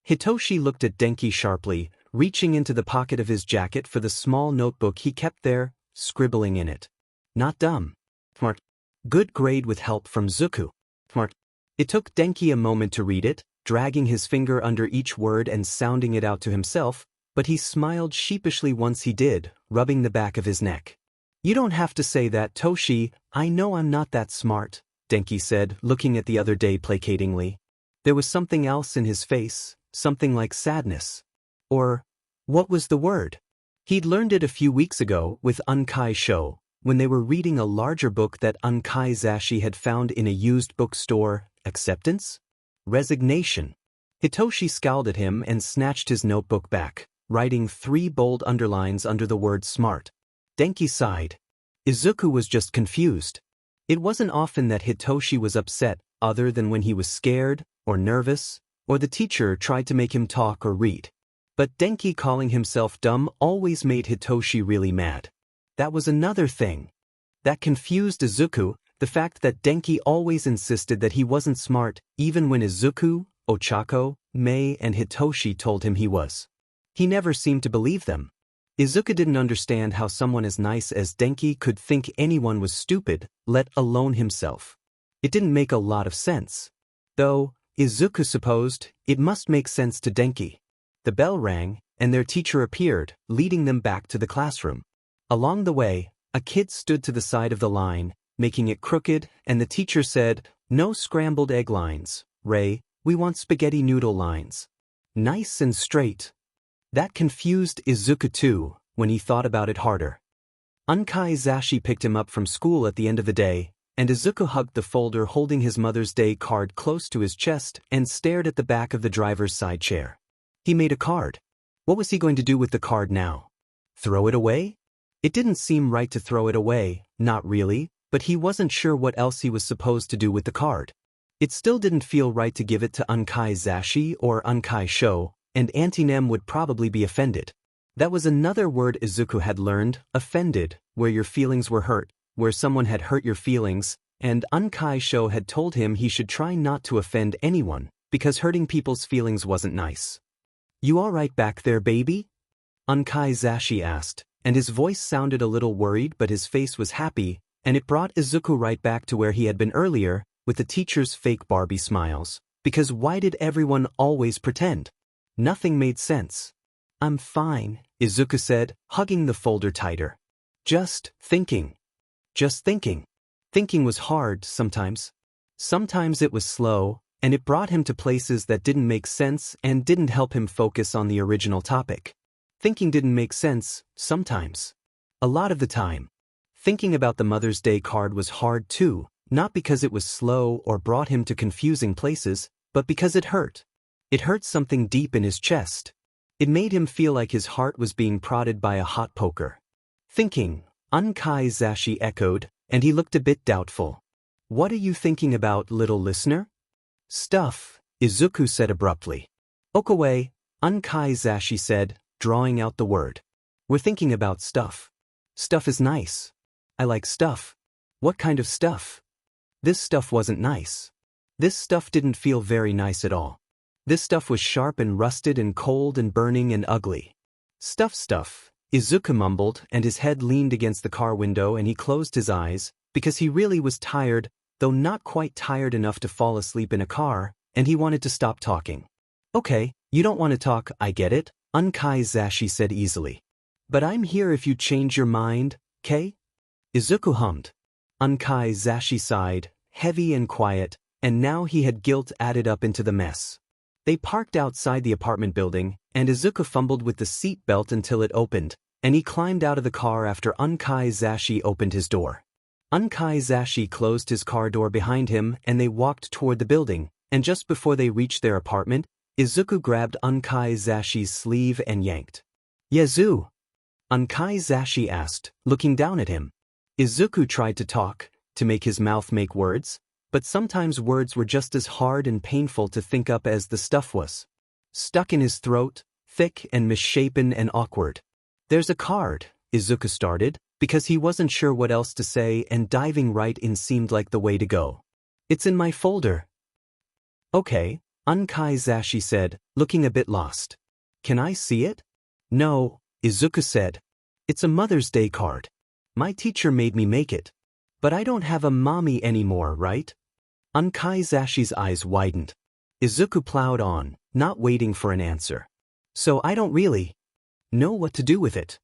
Hitoshi looked at Denki sharply, reaching into the pocket of his jacket for the small notebook he kept there, scribbling in it. "Not dumb. Smart. Good grade with help from Zuku. Smart." It took Denki a moment to read it, dragging his finger under each word and sounding it out to himself, but he smiled sheepishly once he did, rubbing the back of his neck. "You don't have to say that, Toshi, I know I'm not that smart," Denki said, looking at the other day placatingly. There was something else in his face, something like sadness. Or, what was the word? He'd learned it a few weeks ago with Unkai Sho, when they were reading a larger book that Unkai Zashi had found in a used bookstore. Acceptance? Resignation. Hitoshi scowled at him and snatched his notebook back, writing 3 bold underlines under the word smart. Denki sighed. Izuku was just confused. It wasn't often that Hitoshi was upset, other than when he was scared, or nervous, or the teacher tried to make him talk or read. But Denki calling himself dumb always made Hitoshi really mad. That was another thing. That confused Izuku, the fact that Denki always insisted that he wasn't smart, even when Izuku, Ochako, Mei, and Hitoshi told him he was. He never seemed to believe them. Izuku didn't understand how someone as nice as Denki could think anyone was stupid, let alone himself. It didn't make a lot of sense. Though, Izuku supposed, it must make sense to Denki. The bell rang, and their teacher appeared, leading them back to the classroom. Along the way, a kid stood to the side of the line, making it crooked, and the teacher said, "No scrambled egg lines, Ray, we want spaghetti noodle lines. Nice and straight." That confused Izuku too, when he thought about it harder. Unkai Zashi picked him up from school at the end of the day, and Izuku hugged the folder holding his Mother's Day card close to his chest and stared at the back of the driver's side chair. He made a card. What was he going to do with the card now? Throw it away? It didn't seem right to throw it away, not really, but he wasn't sure what else he was supposed to do with the card. It still didn't feel right to give it to Unkai Zashi or Unkai Sho, and Auntie Nem would probably be offended. That was another word Izuku had learned, offended, where your feelings were hurt, where someone had hurt your feelings, and Unkai Sho had told him he should try not to offend anyone, because hurting people's feelings wasn't nice. You all right back there, baby? Unkai Zashi asked, and his voice sounded a little worried but his face was happy, and it brought Izuku right back to where he had been earlier, with the teacher's fake Barbie smiles, because why did everyone always pretend? Nothing made sense. I'm fine, Izuku said, hugging the folder tighter. Just thinking. Just thinking. Thinking was hard sometimes. Sometimes it was slow, and it brought him to places that didn't make sense and didn't help him focus on the original topic. Thinking didn't make sense, sometimes. A lot of the time. Thinking about the Mother's Day card was hard too, not because it was slow or brought him to confusing places, but because it hurt. It hurt something deep in his chest. It made him feel like his heart was being prodded by a hot poker. Thinking, Unkai Zashi echoed, and he looked a bit doubtful. What are you thinking about, little listener? Stuff, Izuku said abruptly. Okawe, Unkai Zashi said, drawing out the word. We're thinking about stuff. Stuff is nice. I like stuff. What kind of stuff? This stuff wasn't nice. This stuff didn't feel very nice at all. This stuff was sharp and rusted and cold and burning and ugly. Stuff, Izuku mumbled, and his head leaned against the car window and he closed his eyes, because he really was tired, though not quite tired enough to fall asleep in a car, and he wanted to stop talking. Okay, you don't want to talk, I get it, Unkai Zashi said easily. But I'm here if you change your mind, K? Izuku hummed. Unkai Zashi sighed, heavy and quiet, and now he had guilt added up into the mess. They parked outside the apartment building, and Izuku fumbled with the seat belt until it opened, and he climbed out of the car after Unkai Zashi opened his door. Unkai Zashi closed his car door behind him and they walked toward the building, and just before they reached their apartment, Izuku grabbed Unkai Zashi's sleeve and yanked. Yazoo? Unkai Zashi asked, looking down at him. Izuku tried to talk, to make his mouth make words, but sometimes words were just as hard and painful to think up as the stuff was. Stuck in his throat, thick and misshapen and awkward. There's a card, Izuku started, because he wasn't sure what else to say and diving right in seemed like the way to go. It's in my folder. Okay, Unkai Zashi said, looking a bit lost. Can I see it? No, Izuku said. It's a Mother's Day card. My teacher made me make it. But I don't have a mommy anymore, right? Unkai Zashi's eyes widened. Izuku plowed on, not waiting for an answer. So I don't really know what to do with it.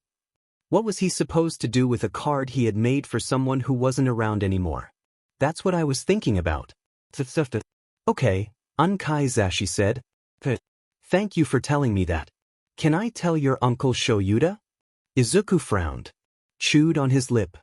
What was he supposed to do with a card he had made for someone who wasn't around anymore? That's what I was thinking about. Okay, Unkai Zashi said. Thank you for telling me that. Can I tell your uncle Shoyuda? Izuku frowned, chewed on his lip,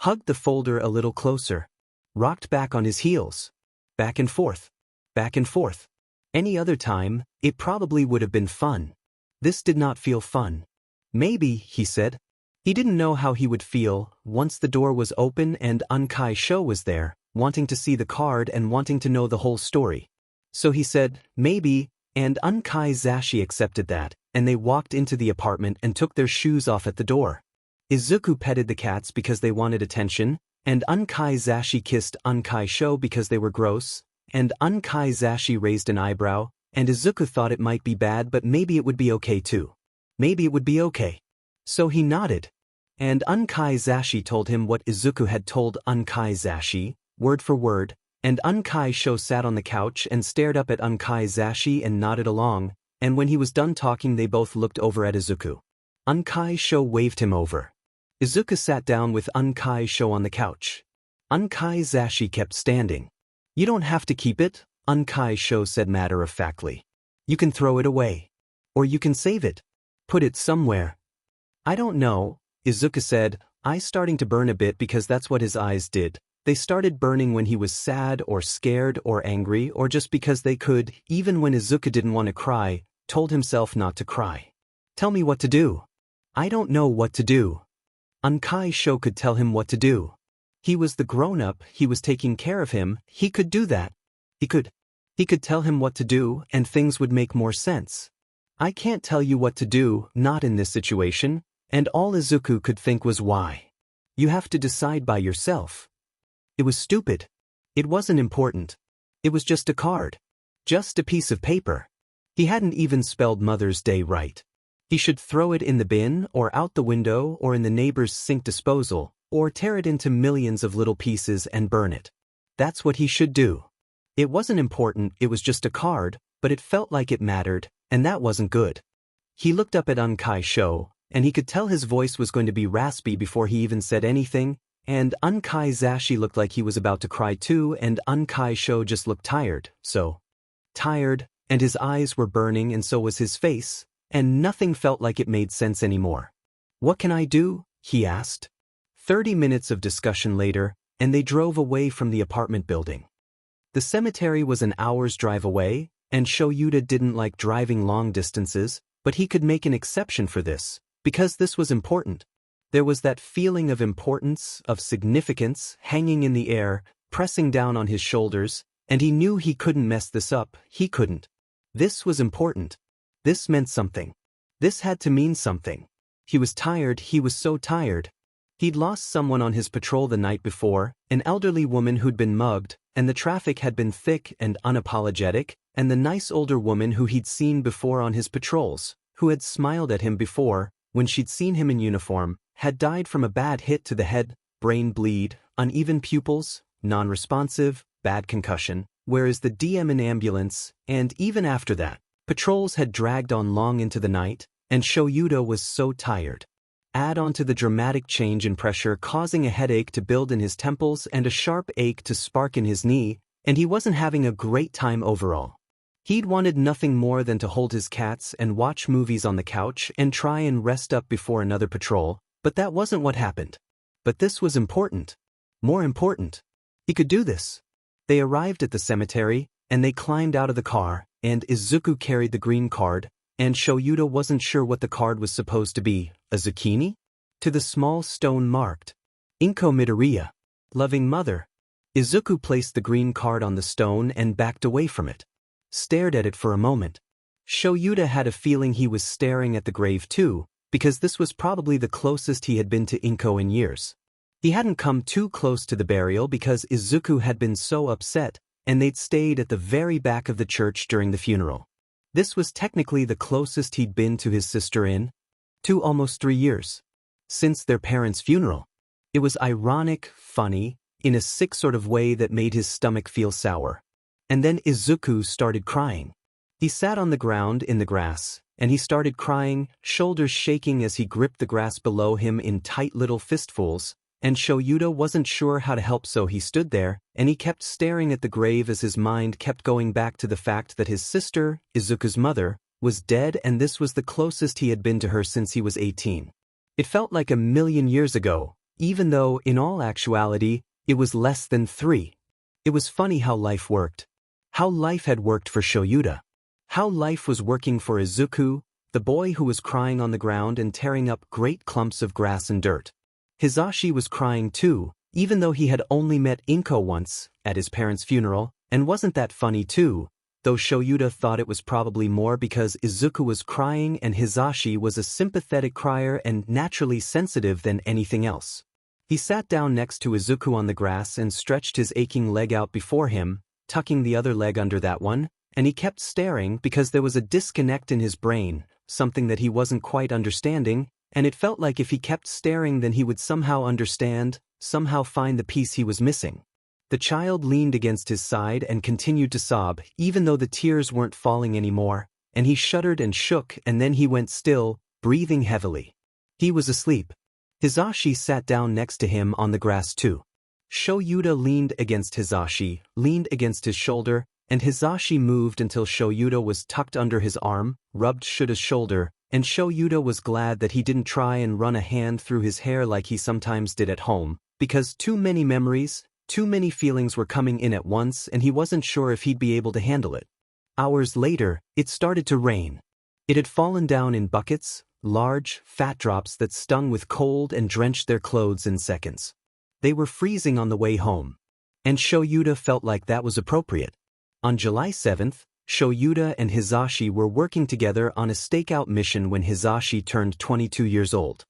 hugged the folder a little closer, rocked back on his heels. Back and forth. Back and forth. Any other time, it probably would have been fun. This did not feel fun. Maybe, he said. He didn't know how he would feel once the door was open and Unkai Sho was there, wanting to see the card and wanting to know the whole story. So he said, maybe, and Unkai Zashi accepted that, and they walked into the apartment and took their shoes off at the door. Izuku petted the cats because they wanted attention, and Unkai Zashi kissed Unkai Sho because they were gross, and Unkai Zashi raised an eyebrow, and Izuku thought it might be bad but maybe it would be okay too. Maybe it would be okay. So he nodded. And Unkai Zashi told him what Izuku had told Unkai Zashi, word for word, and Unkai Sho sat on the couch and stared up at Unkai Zashi and nodded along, and when he was done talking they both looked over at Izuku. Unkai Sho waved him over. Izuku sat down with Unkai Sho on the couch. Unkai Zashi kept standing. You don't have to keep it, Unkai Sho said matter-of-factly. You can throw it away. Or you can save it. Put it somewhere. I don't know, Izuku said, eyes starting to burn a bit because that's what his eyes did. They started burning when he was sad or scared or angry or just because they could, even when Izuku didn't want to cry, told himself not to cry. Tell me what to do. I don't know what to do. Unkai Sho could tell him what to do. He was the grown-up, he was taking care of him, he could do that. He could tell him what to do and things would make more sense. I can't tell you what to do, not in this situation, and all Izuku could think was why. You have to decide by yourself. It was stupid. It wasn't important. It was just a card. Just a piece of paper. He hadn't even spelled Mother's Day right. He should throw it in the bin or out the window or in the neighbor's sink disposal, or tear it into millions of little pieces and burn it. That's what he should do. It wasn't important, it was just a card, but it felt like it mattered, and that wasn't good. He looked up at Unkai Sho, and he could tell his voice was going to be raspy before he even said anything, and Unkai Zashi looked like he was about to cry too, and Unkai Sho just looked tired, so tired, and his eyes were burning and so was his face, and nothing felt like it made sense anymore. What can I do? He asked. 30 minutes of discussion later, and they drove away from the apartment building. The cemetery was an hour's drive away, and Shoyuta didn't like driving long distances, but he could make an exception for this, because this was important. There was that feeling of importance, of significance, hanging in the air, pressing down on his shoulders, and he knew he couldn't mess this up, he couldn't. This was important. This meant something. This had to mean something. He was tired, he was so tired. He'd lost someone on his patrol the night before, an elderly woman who'd been mugged, and the traffic had been thick and unapologetic, and the nice older woman who he'd seen before on his patrols, who had smiled at him before, when she'd seen him in uniform, had died from a bad hit to the head, brain bleed, uneven pupils, non-responsive, bad concussion, whereas the DM in ambulance, and even after that, patrols had dragged on long into the night, and Shoyuta was so tired. Add on to the dramatic change in pressure causing a headache to build in his temples and a sharp ache to spark in his knee, and he wasn't having a great time overall. He'd wanted nothing more than to hold his cats and watch movies on the couch and try and rest up before another patrol, but that wasn't what happened. But this was important. More important. He could do this. They arrived at the cemetery, and they climbed out of the car, and Izuku carried the green card, and Shoyuta wasn't sure what the card was supposed to be, a zucchini? To the small stone marked, Inko Midoriya, loving mother. Izuku placed the green card on the stone and backed away from it. Stared at it for a moment. Shoyuta had a feeling he was staring at the grave too, because this was probably the closest he had been to Inko in years. He hadn't come too close to the burial because Izuku had been so upset, and they'd stayed at the very back of the church during the funeral. This was technically the closest he'd been to his sister in almost 3 years. Since their parents' funeral. It was ironic, funny, in a sick sort of way that made his stomach feel sour. And then Izuku started crying. He sat on the ground in the grass, and he started crying, shoulders shaking as he gripped the grass below him in tight little fistfuls, and Shoyuta wasn't sure how to help, so he stood there, and he kept staring at the grave as his mind kept going back to the fact that his sister, Izuku's mother, was dead, and this was the closest he had been to her since he was 18. It felt like a million years ago, even though, in all actuality, it was less than 3. It was funny how life worked. How life had worked for Shoyuta. How life was working for Izuku, the boy who was crying on the ground and tearing up great clumps of grass and dirt. Hizashi was crying too, even though he had only met Inko once, at his parents' funeral, and wasn't that funny too, though Shoyuta thought it was probably more because Izuku was crying and Hizashi was a sympathetic crier and naturally sensitive than anything else. He sat down next to Izuku on the grass and stretched his aching leg out before him, tucking the other leg under that one, and he kept staring because there was a disconnect in his brain, something that he wasn't quite understanding, and it felt like if he kept staring then he would somehow understand, somehow find the piece he was missing. The child leaned against his side and continued to sob, even though the tears weren't falling anymore, and he shuddered and shook, and then he went still, breathing heavily. He was asleep. Hizashi sat down next to him on the grass too. Shoyuta leaned against Hizashi, leaned against his shoulder, and Hizashi moved until Shoyuta was tucked under his arm, rubbed Shuta's shoulder, and Shoyuta was glad that he didn't try and run a hand through his hair like he sometimes did at home, because too many memories, too many feelings were coming in at once and he wasn't sure if he'd be able to handle it. Hours later, it started to rain. It had fallen down in buckets, large, fat drops that stung with cold and drenched their clothes in seconds. They were freezing on the way home. And Shoyuta felt like that was appropriate. On July 7th, Shoyuta and Hizashi were working together on a stakeout mission when Hizashi turned 22 years old.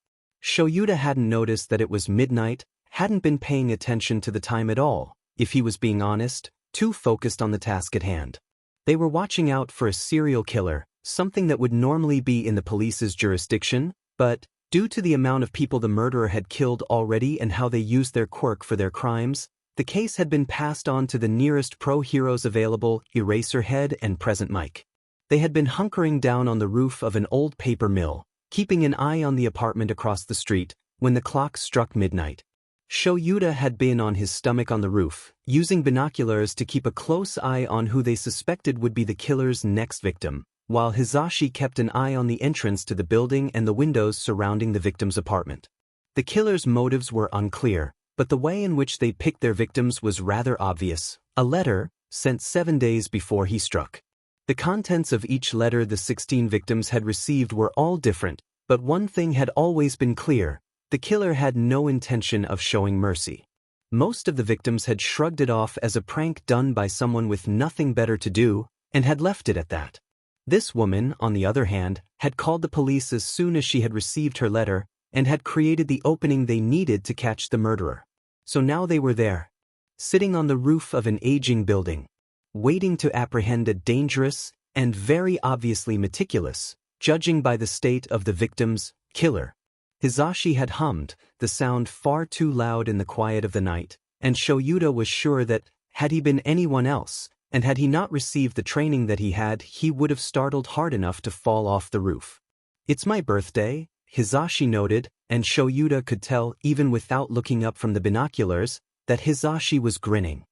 Shoyuta hadn't noticed that it was midnight, hadn't been paying attention to the time at all, if he was being honest, too focused on the task at hand. They were watching out for a serial killer, something that would normally be in the police's jurisdiction, but, due to the amount of people the murderer had killed already and how they used their quirk for their crimes, the case had been passed on to the nearest pro-heroes available, Eraserhead and Present Mike. They had been hunkering down on the roof of an old paper mill, keeping an eye on the apartment across the street, when the clock struck midnight. Shoyuta had been on his stomach on the roof, using binoculars to keep a close eye on who they suspected would be the killer's next victim, while Hizashi kept an eye on the entrance to the building and the windows surrounding the victim's apartment. The killer's motives were unclear, but the way in which they picked their victims was rather obvious: a letter, sent 7 days before he struck. The contents of each letter the 16 victims had received were all different, but one thing had always been clear: the killer had no intention of showing mercy. Most of the victims had shrugged it off as a prank done by someone with nothing better to do, and had left it at that. This woman, on the other hand, had called the police as soon as she had received her letter, and had created the opening they needed to catch the murderer. So now they were there, sitting on the roof of an aging building, waiting to apprehend a dangerous, and very obviously meticulous, judging by the state of the victim's, killer. Hizashi had hummed, the sound far too loud in the quiet of the night, and Shoyuta was sure that, had he been anyone else, and had he not received the training that he would have startled hard enough to fall off the roof. "It's my birthday," Hizashi noted, and Shoyuta could tell, even without looking up from the binoculars, that Hizashi was grinning.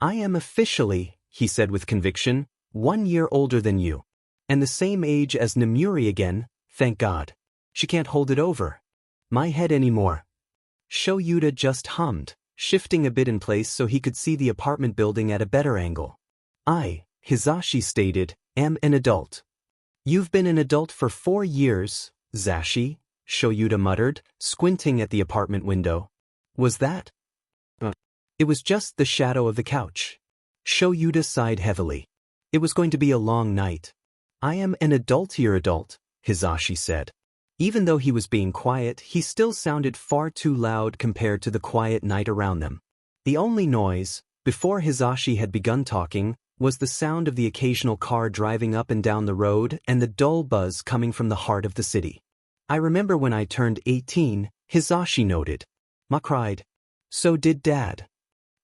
"I am officially," he said with conviction, "1 year older than you. And the same age as Namuri again, thank God. She can't hold it over my head anymore." Shoyuta just hummed, shifting a bit in place so he could see the apartment building at a better angle. "I," Hizashi stated, "am an adult." "You've been an adult for 4 years, Zashi," Shoyuta muttered, squinting at the apartment window. "Was that?" It was just the shadow of the couch. Shoyuta sighed heavily. It was going to be a long night. "I am an adultier adult," Hizashi said. Even though he was being quiet, he still sounded far too loud compared to the quiet night around them. The only noise, before Hizashi had begun talking, was the sound of the occasional car driving up and down the road and the dull buzz coming from the heart of the city. "I remember when I turned 18, Hizashi noted. Ma cried. "So did Dad."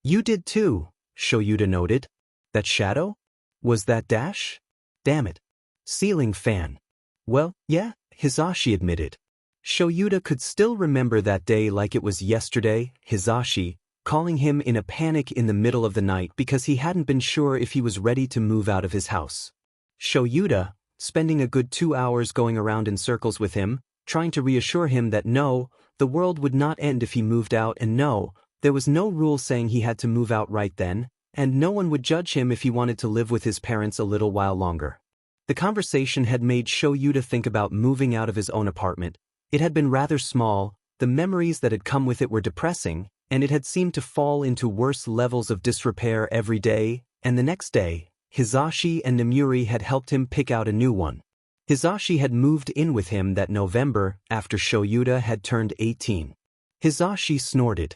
"You did too," Shoyuta noted. "That shadow? Was that Dash? Damn it. Ceiling fan." "Well, yeah," Hizashi admitted. Shoyuta could still remember that day like it was yesterday, Hizashi calling him in a panic in the middle of the night because he hadn't been sure if he was ready to move out of his house. Shoyuta, spending a good 2 hours going around in circles with him, trying to reassure him that no, the world would not end if he moved out, and no, there was no rule saying he had to move out right then, and no one would judge him if he wanted to live with his parents a little while longer. The conversation had made Shoyuta think about moving out of his own apartment. It had been rather small, the memories that had come with it were depressing, and it had seemed to fall into worse levels of disrepair every day, and the next day, Hizashi and Namuri had helped him pick out a new one. Hizashi had moved in with him that November after Shoyuta had turned 18. Hizashi snorted.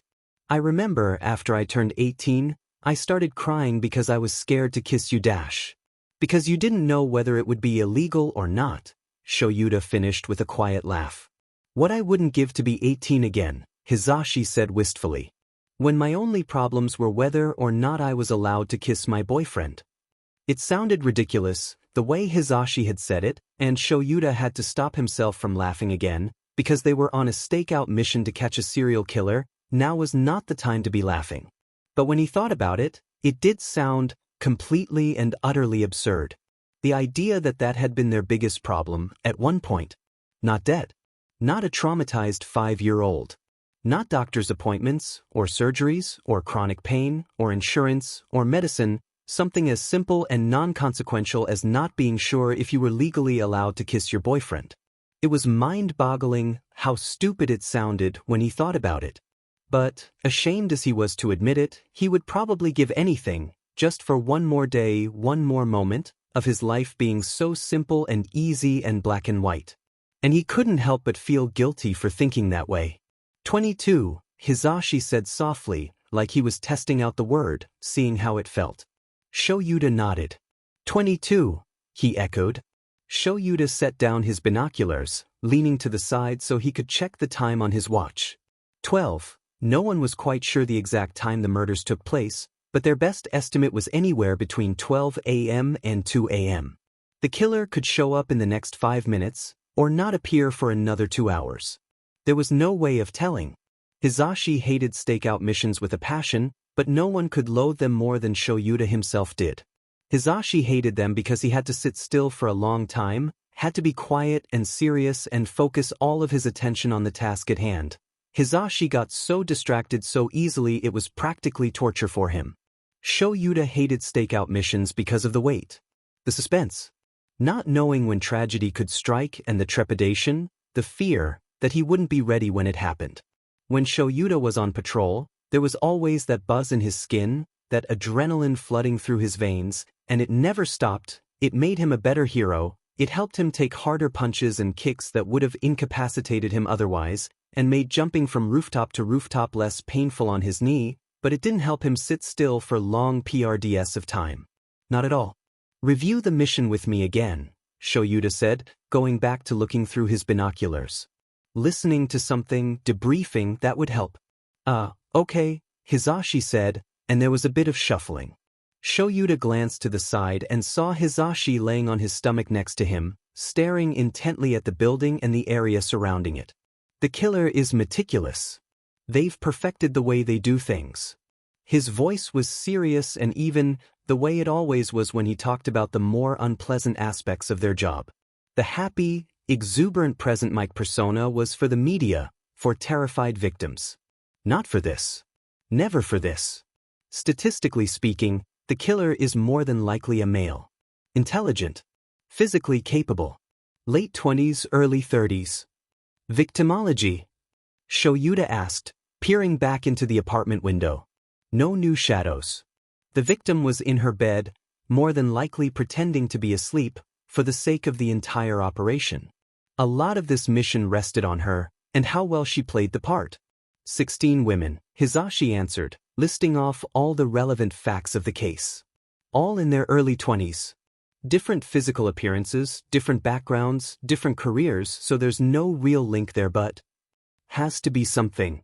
"I remember after I turned 18, I started crying because I was scared to kiss you, Dash. Because you didn't know whether it would be illegal or not," Shoyuta finished with a quiet laugh. "What I wouldn't give to be 18 again," Hizashi said wistfully. "When my only problems were whether or not I was allowed to kiss my boyfriend." It sounded ridiculous, the way Hizashi had said it, and Shoyuta had to stop himself from laughing again, because they were on a stakeout mission to catch a serial killer. Now was not the time to be laughing. But when he thought about it, it did sound completely and utterly absurd. The idea that that had been their biggest problem, at one point. Not dead. Not a traumatized 5-year-old. Not doctor's appointments, or surgeries, or chronic pain, or insurance, or medicine, Something as simple and non-consequential as not being sure if you were legally allowed to kiss your boyfriend. It was mind-boggling how stupid it sounded when he thought about it. But, ashamed as he was to admit it, he would probably give anything, just for one more day, one more moment, of his life being so simple and easy and black and white. And he couldn't help but feel guilty for thinking that way. 22, Hisashi said softly, like he was testing out the word, seeing how it felt. Shoyuta nodded. 22, he echoed. Shoyuta set down his binoculars, leaning to the side so he could check the time on his watch. 12. No one was quite sure the exact time the murders took place, but their best estimate was anywhere between 12 a.m. and 2 a.m. The killer could show up in the next 5 minutes, or not appear for another 2 hours. There was no way of telling. Hisashi hated stakeout missions with a passion, but no one could loathe them more than Shoyuta himself did. Hisashi hated them because he had to sit still for a long time, had to be quiet and serious and focus all of his attention on the task at hand. Hisashi got so distracted so easily it was practically torture for him. Shoyuta hated stakeout missions because of the wait. The suspense. Not knowing when tragedy could strike and the trepidation, the fear, that he wouldn't be ready when it happened. When Shoyuta was on patrol, there was always that buzz in his skin, that adrenaline flooding through his veins, and it never stopped. It made him a better hero, it helped him take harder punches and kicks that would have incapacitated him otherwise, and made jumping from rooftop to rooftop less painful on his knee, but it didn't help him sit still for long PRDS of time. Not at all. Review the mission with me again, Shoyuta said, going back to looking through his binoculars. Listening to something, debriefing, that would help. Okay, Hisashi said, and there was a bit of shuffling. Shoyuta glanced to the side and saw Hisashi laying on his stomach next to him, staring intently at the building and the area surrounding it. The killer is meticulous. They've perfected the way they do things. His voice was serious and even, the way it always was when he talked about the more unpleasant aspects of their job. The happy, exuberant present mic persona was for the media, for terrified victims. Not for this. Never for this. Statistically speaking, the killer is more than likely a male. Intelligent. Physically capable. Late 20s, early 30s. Victimology? Shoyuta asked, peering back into the apartment window. No new shadows. The victim was in her bed, more than likely pretending to be asleep, for the sake of the entire operation. A lot of this mission rested on her, and how well she played the part. 16 women, Hisashi answered, listing off all the relevant facts of the case. All in their early 20s. Different physical appearances, different backgrounds, different careers, so there's no real link there but has to be something.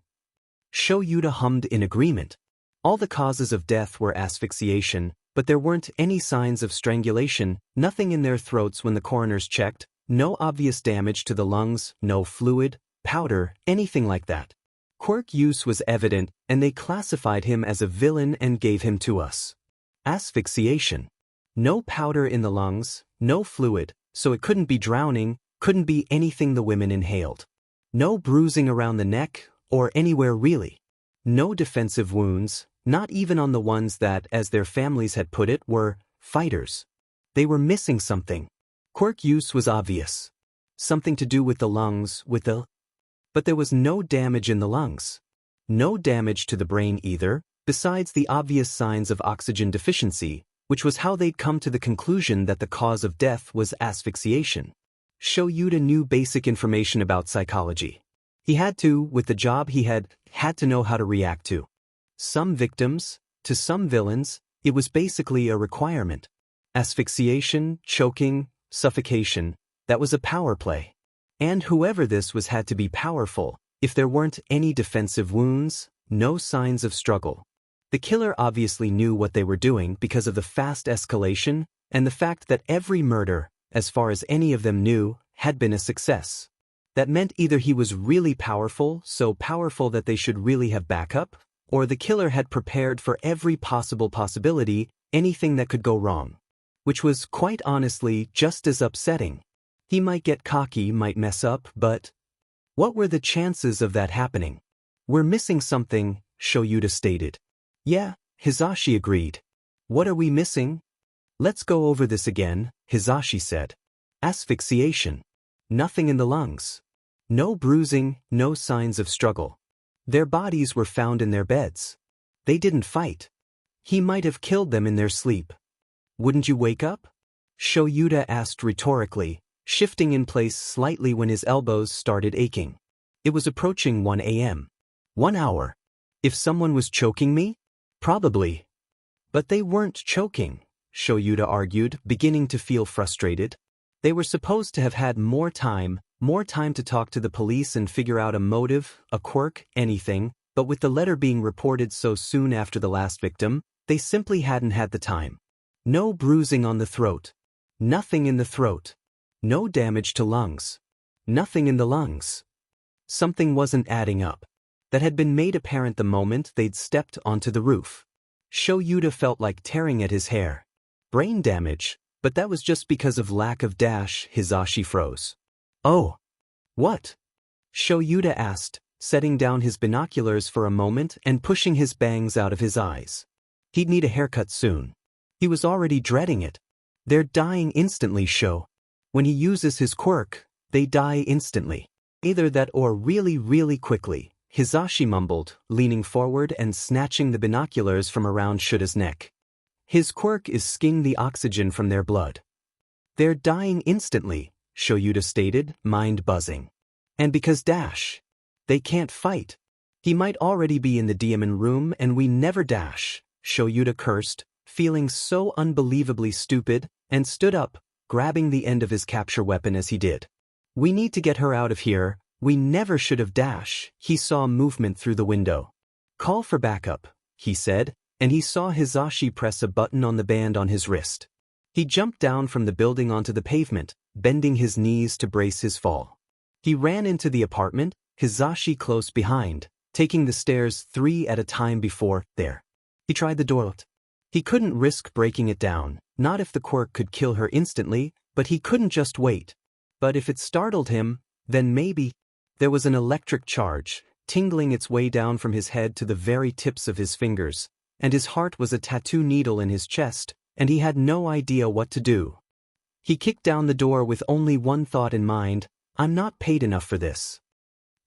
Shoyuta hummed in agreement. All the causes of death were asphyxiation, but there weren't any signs of strangulation, nothing in their throats when the coroners checked, no obvious damage to the lungs, no fluid, powder, anything like that. Quirk use was evident, and they classified him as a villain and gave him to us. Asphyxiation. No powder in the lungs, no fluid, so it couldn't be drowning, couldn't be anything the women inhaled. No bruising around the neck, or anywhere really. No defensive wounds, not even on the ones that, as their families had put it, were fighters. They were missing something. Quirk use was obvious. Something to do with the lungs, but there was no damage in the lungs. No damage to the brain either, besides the obvious signs of oxygen deficiency, which was how they'd come to the conclusion that the cause of death was asphyxiation. Shoyuta knew basic information about psychology. He had to, with the job he had to know how to react to. Some victims, to some villains, it was basically a requirement. Asphyxiation, choking, suffocation, that was a power play. And whoever this was had to be powerful. If there weren't any defensive wounds, no signs of struggle. The killer obviously knew what they were doing because of the fast escalation and the fact that every murder, as far as any of them knew, had been a success. That meant either he was really powerful, so powerful that they should really have backup, or the killer had prepared for every possible possibility, anything that could go wrong. Which was, quite honestly, just as upsetting. He might get cocky, might mess up, but what were the chances of that happening? We're missing something, Shoyuta stated. Yeah, Hisashi agreed. What are we missing? Let's go over this again, Hisashi said. Asphyxiation. Nothing in the lungs. No bruising, no signs of struggle. Their bodies were found in their beds. They didn't fight. He might have killed them in their sleep. Wouldn't you wake up? Shoyuta asked rhetorically, shifting in place slightly when his elbows started aching. It was approaching 1 a.m. 1 hour. If someone was choking me? Probably. But they weren't choking, Shoyuta argued, beginning to feel frustrated. They were supposed to have had more time to talk to the police and figure out a motive, a quirk, anything, but with the letter being reported so soon after the last victim, they simply hadn't had the time. No bruising on the throat. Nothing in the throat. No damage to lungs. Nothing in the lungs. Something wasn't adding up. That had been made apparent the moment they'd stepped onto the roof. Shoyuta felt like tearing at his hair. Brain damage, but that was just because of lack of dash. Hisashi froze. Oh. What? Shoyuta asked, setting down his binoculars for a moment and pushing his bangs out of his eyes. He'd need a haircut soon. He was already dreading it. They're dying instantly, Sho. When he uses his quirk, they die instantly. Either that or really, really quickly, Hisashi mumbled, leaning forward and snatching the binoculars from around Shuta's neck. His quirk is sucking the oxygen from their blood. They're dying instantly, Shoyuta stated, mind buzzing. And because they can't fight. He might already be in the demon room and we never dash, Shoyuta cursed, feeling so unbelievably stupid, and stood up, grabbing the end of his capture weapon as he did. We need to get her out of here, we never should have dash. He saw movement through the window. Call for backup, he said, and he saw Hisashi press a button on the band on his wrist. He jumped down from the building onto the pavement, bending his knees to brace his fall. He ran into the apartment, Hisashi close behind, taking the stairs 3 at a time before there. He tried the door. He couldn't risk breaking it down, not if the quirk could kill her instantly, but he couldn't just wait. But if it startled him, then maybe. There was an electric charge, tingling its way down from his head to the very tips of his fingers, and his heart was a tattoo needle in his chest, and he had no idea what to do. He kicked down the door with only one thought in mind: I'm not paid enough for this.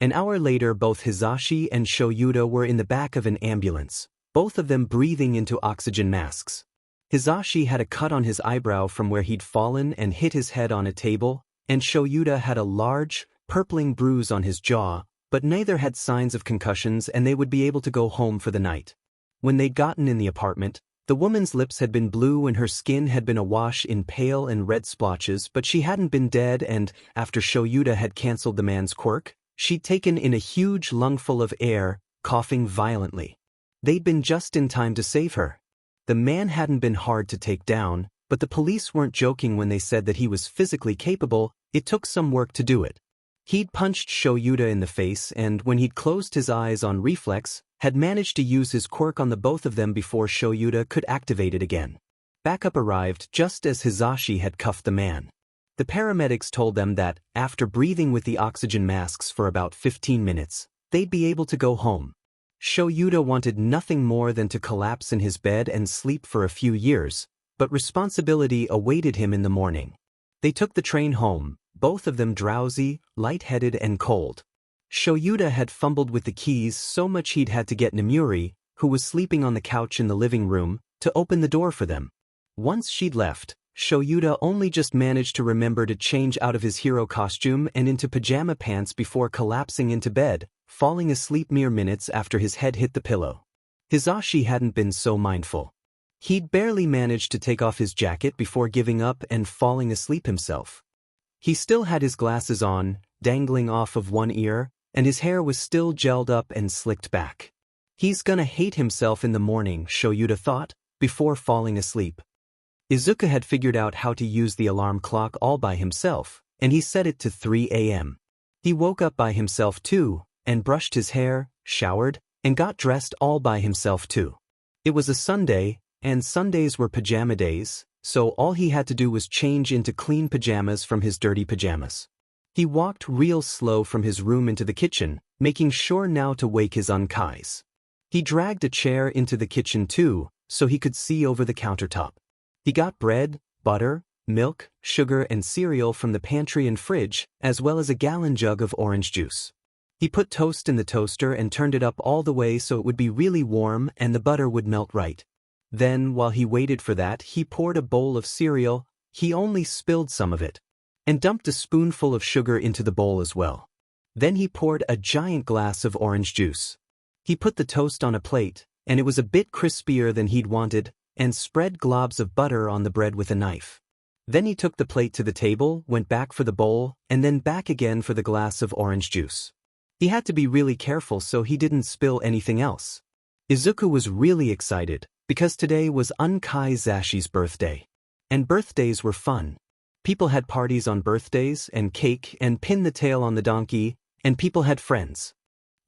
An hour later, both Hisashi and Shoyuta were in the back of an ambulance, both of them breathing into oxygen masks. Hisashi had a cut on his eyebrow from where he'd fallen and hit his head on a table, and Shoyuta had a large, purpling bruise on his jaw, but neither had signs of concussions and they would be able to go home for the night. When they'd gotten in the apartment, the woman's lips had been blue and her skin had been awash in pale and red splotches, but she hadn't been dead, and, after Shoyuta had cancelled the man's quirk, she'd taken in a huge lungful of air, coughing violently. They'd been just in time to save her. The man hadn't been hard to take down, but the police weren't joking when they said that he was physically capable. It took some work to do it. He'd punched Shoyuta in the face and, when he'd closed his eyes on reflex, had managed to use his quirk on the both of them before Shoyuta could activate it again. Backup arrived just as Hisashi had cuffed the man. The paramedics told them that, after breathing with the oxygen masks for about 15 minutes, they'd be able to go home. Shoyuta wanted nothing more than to collapse in his bed and sleep for a few years, but responsibility awaited him in the morning. They took the train home, both of them drowsy, lightheaded and cold. Shoyuta had fumbled with the keys so much he'd had to get Namuri, who was sleeping on the couch in the living room, to open the door for them. Once she'd left, Shoyuta only just managed to remember to change out of his hero costume and into pajama pants before collapsing into bed, falling asleep mere minutes after his head hit the pillow. Hisashi hadn't been so mindful. He'd barely managed to take off his jacket before giving up and falling asleep himself. He still had his glasses on, dangling off of one ear, and his hair was still gelled up and slicked back. He's gonna hate himself in the morning, Shoyuta thought, before falling asleep. Izuka had figured out how to use the alarm clock all by himself, and he set it to 3 a.m. He woke up by himself too, and brushed his hair, showered, and got dressed all by himself too. It was a Sunday, and Sundays were pajama days, so all he had to do was change into clean pajamas from his dirty pajamas. He walked real slow from his room into the kitchen, making sure now to wake his unkais. He dragged a chair into the kitchen too, so he could see over the countertop. He got bread, butter, milk, sugar and cereal from the pantry and fridge, as well as a gallon jug of orange juice. He put toast in the toaster and turned it up all the way so it would be really warm and the butter would melt right. Then, while he waited for that, he poured a bowl of cereal. He only spilled some of it, and dumped a spoonful of sugar into the bowl as well. Then he poured a giant glass of orange juice. He put the toast on a plate, and it was a bit crispier than he'd wanted, and spread globs of butter on the bread with a knife. Then he took the plate to the table, went back for the bowl, and then back again for the glass of orange juice. He had to be really careful so he didn't spill anything else. Izuku was really excited, because today was Unkai Zashi's birthday. And birthdays were fun. People had parties on birthdays, and cake, and pin the tail on the donkey, and people had friends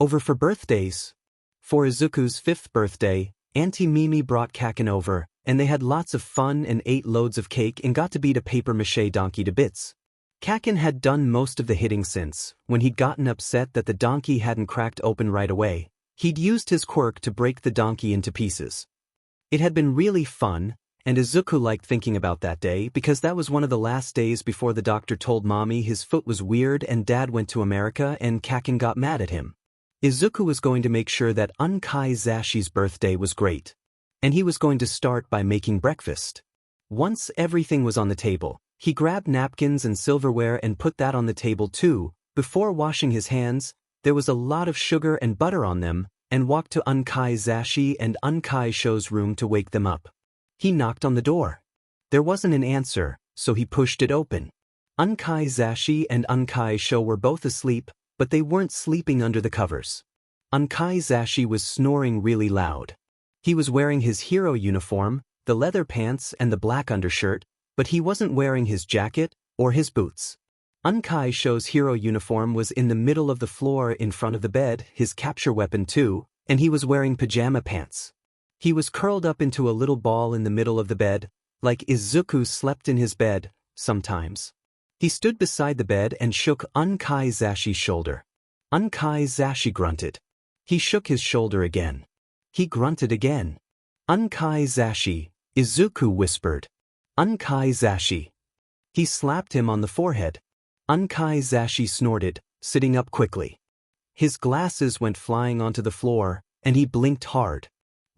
over for birthdays. For Izuku's 5th birthday, Auntie Mimi brought Kakin over, and they had lots of fun and ate loads of cake and got to beat a papier-mâché donkey to bits. Kakin had done most of the hitting since, when he'd gotten upset that the donkey hadn't cracked open right away, he'd used his quirk to break the donkey into pieces. It had been really fun, and Izuku liked thinking about that day because that was one of the last days before the doctor told Mommy his foot was weird and Dad went to America and Kakin got mad at him. Izuku was going to make sure that Unkai Zashi's birthday was great. And he was going to start by making breakfast. Once everything was on the table, he grabbed napkins and silverware and put that on the table too. Before washing his hands, there was a lot of sugar and butter on them, and walked to Unkai Zashi and Unkai Sho's room to wake them up. He knocked on the door. There wasn't an answer, so he pushed it open. Unkai Zashi and Unkai Sho were both asleep, but they weren't sleeping under the covers. Unkai Zashi was snoring really loud. He was wearing his hero uniform, the leather pants and the black undershirt, but he wasn't wearing his jacket or his boots. Unkai Sho's hero uniform was in the middle of the floor in front of the bed, his capture weapon too, and he was wearing pajama pants. He was curled up into a little ball in the middle of the bed, like Izuku slept in his bed, sometimes. He stood beside the bed and shook Unkai Zashi's shoulder. Unkai Zashi grunted. He shook his shoulder again. He grunted again. Unkai Zashi, Izuku whispered. Unkai Zashi. He slapped him on the forehead. Unkai Zashi snorted, sitting up quickly. His glasses went flying onto the floor, and he blinked hard.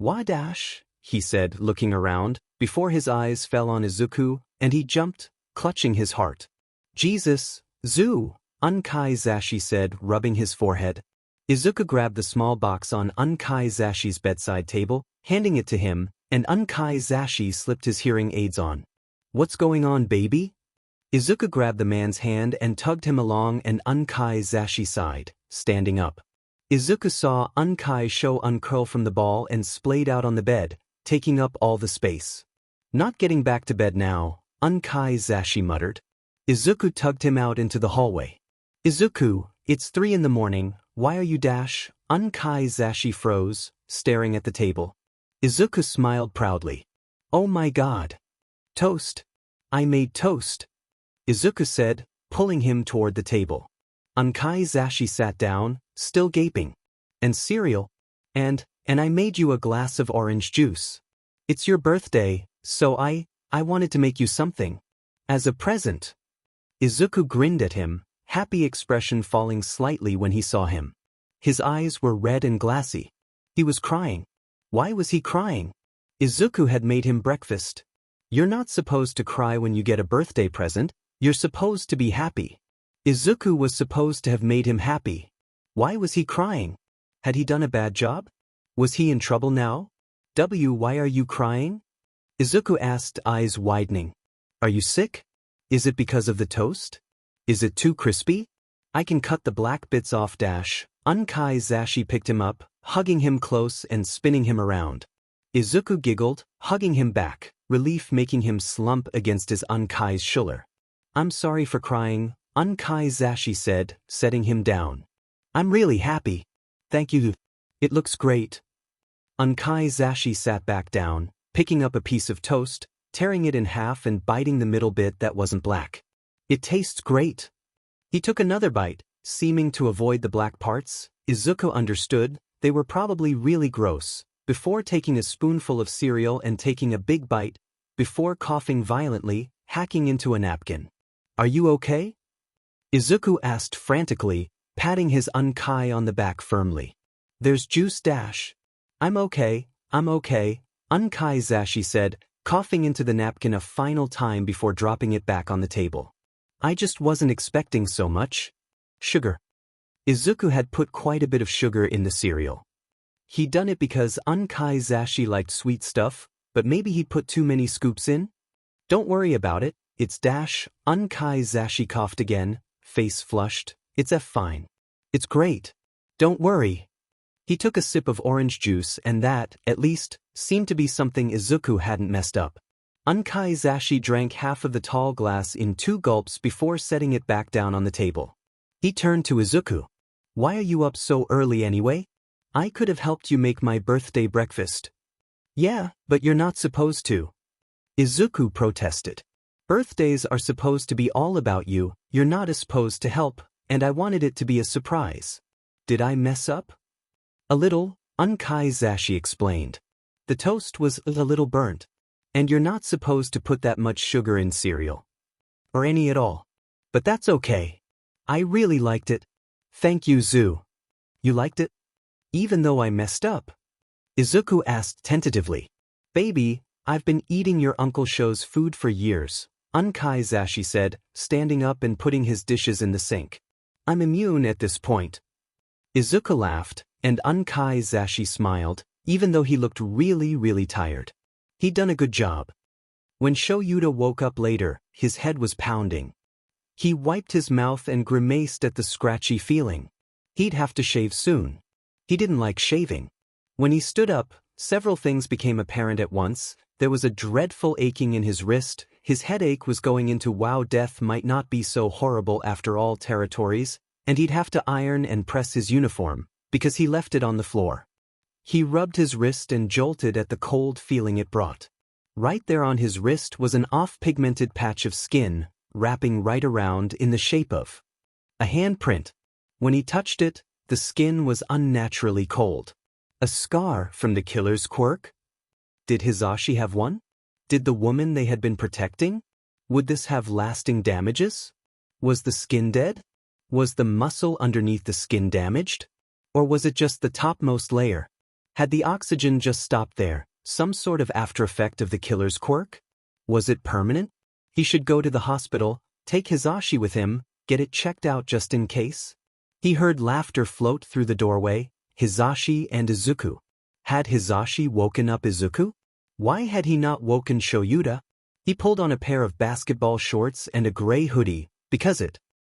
Wadash, he said, looking around, before his eyes fell on Izuku, and he jumped, clutching his heart. Jesus, Zoo, Unkai Zashi said, rubbing his forehead. Izuku grabbed the small box on Unkai Zashi's bedside table, handing it to him, and Unkai Zashi slipped his hearing aids on. What's going on, baby? Izuku grabbed the man's hand and tugged him along, and Unkai Zashi sighed, standing up. Izuku saw Unkai Sho uncurl from the ball and splayed out on the bed, taking up all the space. Not getting back to bed now, Unkai Zashi muttered. Izuku tugged him out into the hallway. Izuku, it's 3 a.m, why are you dash? Unkai Zashi froze, staring at the table. Izuku smiled proudly. Oh my god. Toast. I made toast. Izuku said, pulling him toward the table. Unkai Zashi sat down, still gaping. And cereal. And I made you a glass of orange juice. It's your birthday, so I wanted to make you something. As a present. Izuku grinned at him, happy expression falling slightly when he saw him. His eyes were red and glassy. He was crying. Why was he crying? Izuku had made him breakfast. You're not supposed to cry when you get a birthday present, you're supposed to be happy. Izuku was supposed to have made him happy. Why was he crying? Had he done a bad job? Was he in trouble now? Why are you crying? Izuku asked, eyes widening. Are you sick? Is it because of the toast? Is it too crispy? I can cut the black bits off dash. Unkai Zashi picked him up, hugging him close and spinning him around. Izuku giggled, hugging him back, relief making him slump against his Unkai's shoulder. I'm sorry for crying, Unkai Zashi said, setting him down. I'm really happy. Thank you. It looks great. Unkai Zashi sat back down, picking up a piece of toast, tearing it in half and biting the middle bit that wasn't black. It tastes great. He took another bite, seeming to avoid the black parts. Izuku understood, they were probably really gross, before taking a spoonful of cereal and taking a big bite, before coughing violently, hacking into a napkin. Are you okay? Izuku asked frantically, patting his Unkai on the back firmly. There's juice dash. I'm okay, Unkai Zashi said, coughing into the napkin a final time before dropping it back on the table. I just wasn't expecting so much. Sugar. Izuku had put quite a bit of sugar in the cereal. He'd done it because Unkai Zashi liked sweet stuff, but maybe he put too many scoops in? Don't worry about it, it's dash. Unkai Zashi coughed again, face flushed. It's fine. It's great. Don't worry. He took a sip of orange juice and that, at least, seemed to be something Izuku hadn't messed up. Unkai Zashi drank half of the tall glass in 2 gulps before setting it back down on the table. He turned to Izuku. Why are you up so early anyway? I could have helped you make my birthday breakfast. Yeah, but you're not supposed to. Izuku protested. Birthdays are supposed to be all about you, you're not supposed to help, and I wanted it to be a surprise. Did I mess up? A little, Unkai Zashi explained. The toast was a little burnt. And you're not supposed to put that much sugar in cereal. Or any at all. But that's okay. I really liked it. Thank you, Zu. You liked it? Even though I messed up? Izuku asked tentatively. Baby, I've been eating your Uncle Sho's food for years, Unkai Zashi said, standing up and putting his dishes in the sink. I'm immune at this point. Izuku laughed, and Unkai Zashi smiled, even though he looked really tired. He'd done a good job. When Shoyuta woke up later, his head was pounding. He wiped his mouth and grimaced at the scratchy feeling. He'd have to shave soon. He didn't like shaving. When he stood up, several things became apparent at once. There was a dreadful aching in his wrist, his headache was going into wow, death might not be so horrible after all territories, and he'd have to iron and press his uniform, because he left it on the floor. He rubbed his wrist and jolted at the cold feeling it brought. Right there on his wrist was an off-pigmented patch of skin, wrapping right around in the shape of a handprint. When he touched it, the skin was unnaturally cold. A scar from the killer's quirk? Did Hizashi have one? Did the woman they had been protecting? Would this have lasting damages? Was the skin dead? Was the muscle underneath the skin damaged? Or was it just the topmost layer? Had the oxygen just stopped there, some sort of after effect of the killer's quirk? Was it permanent? He should go to the hospital, take Hizashi with him, get it checked out just in case. He heard laughter float through the doorway, Hizashi and Izuku. Had Hizashi woken up Izuku? Why had he not woken Shoyuta? He pulled on a pair of basketball shorts and a gray hoodie, because it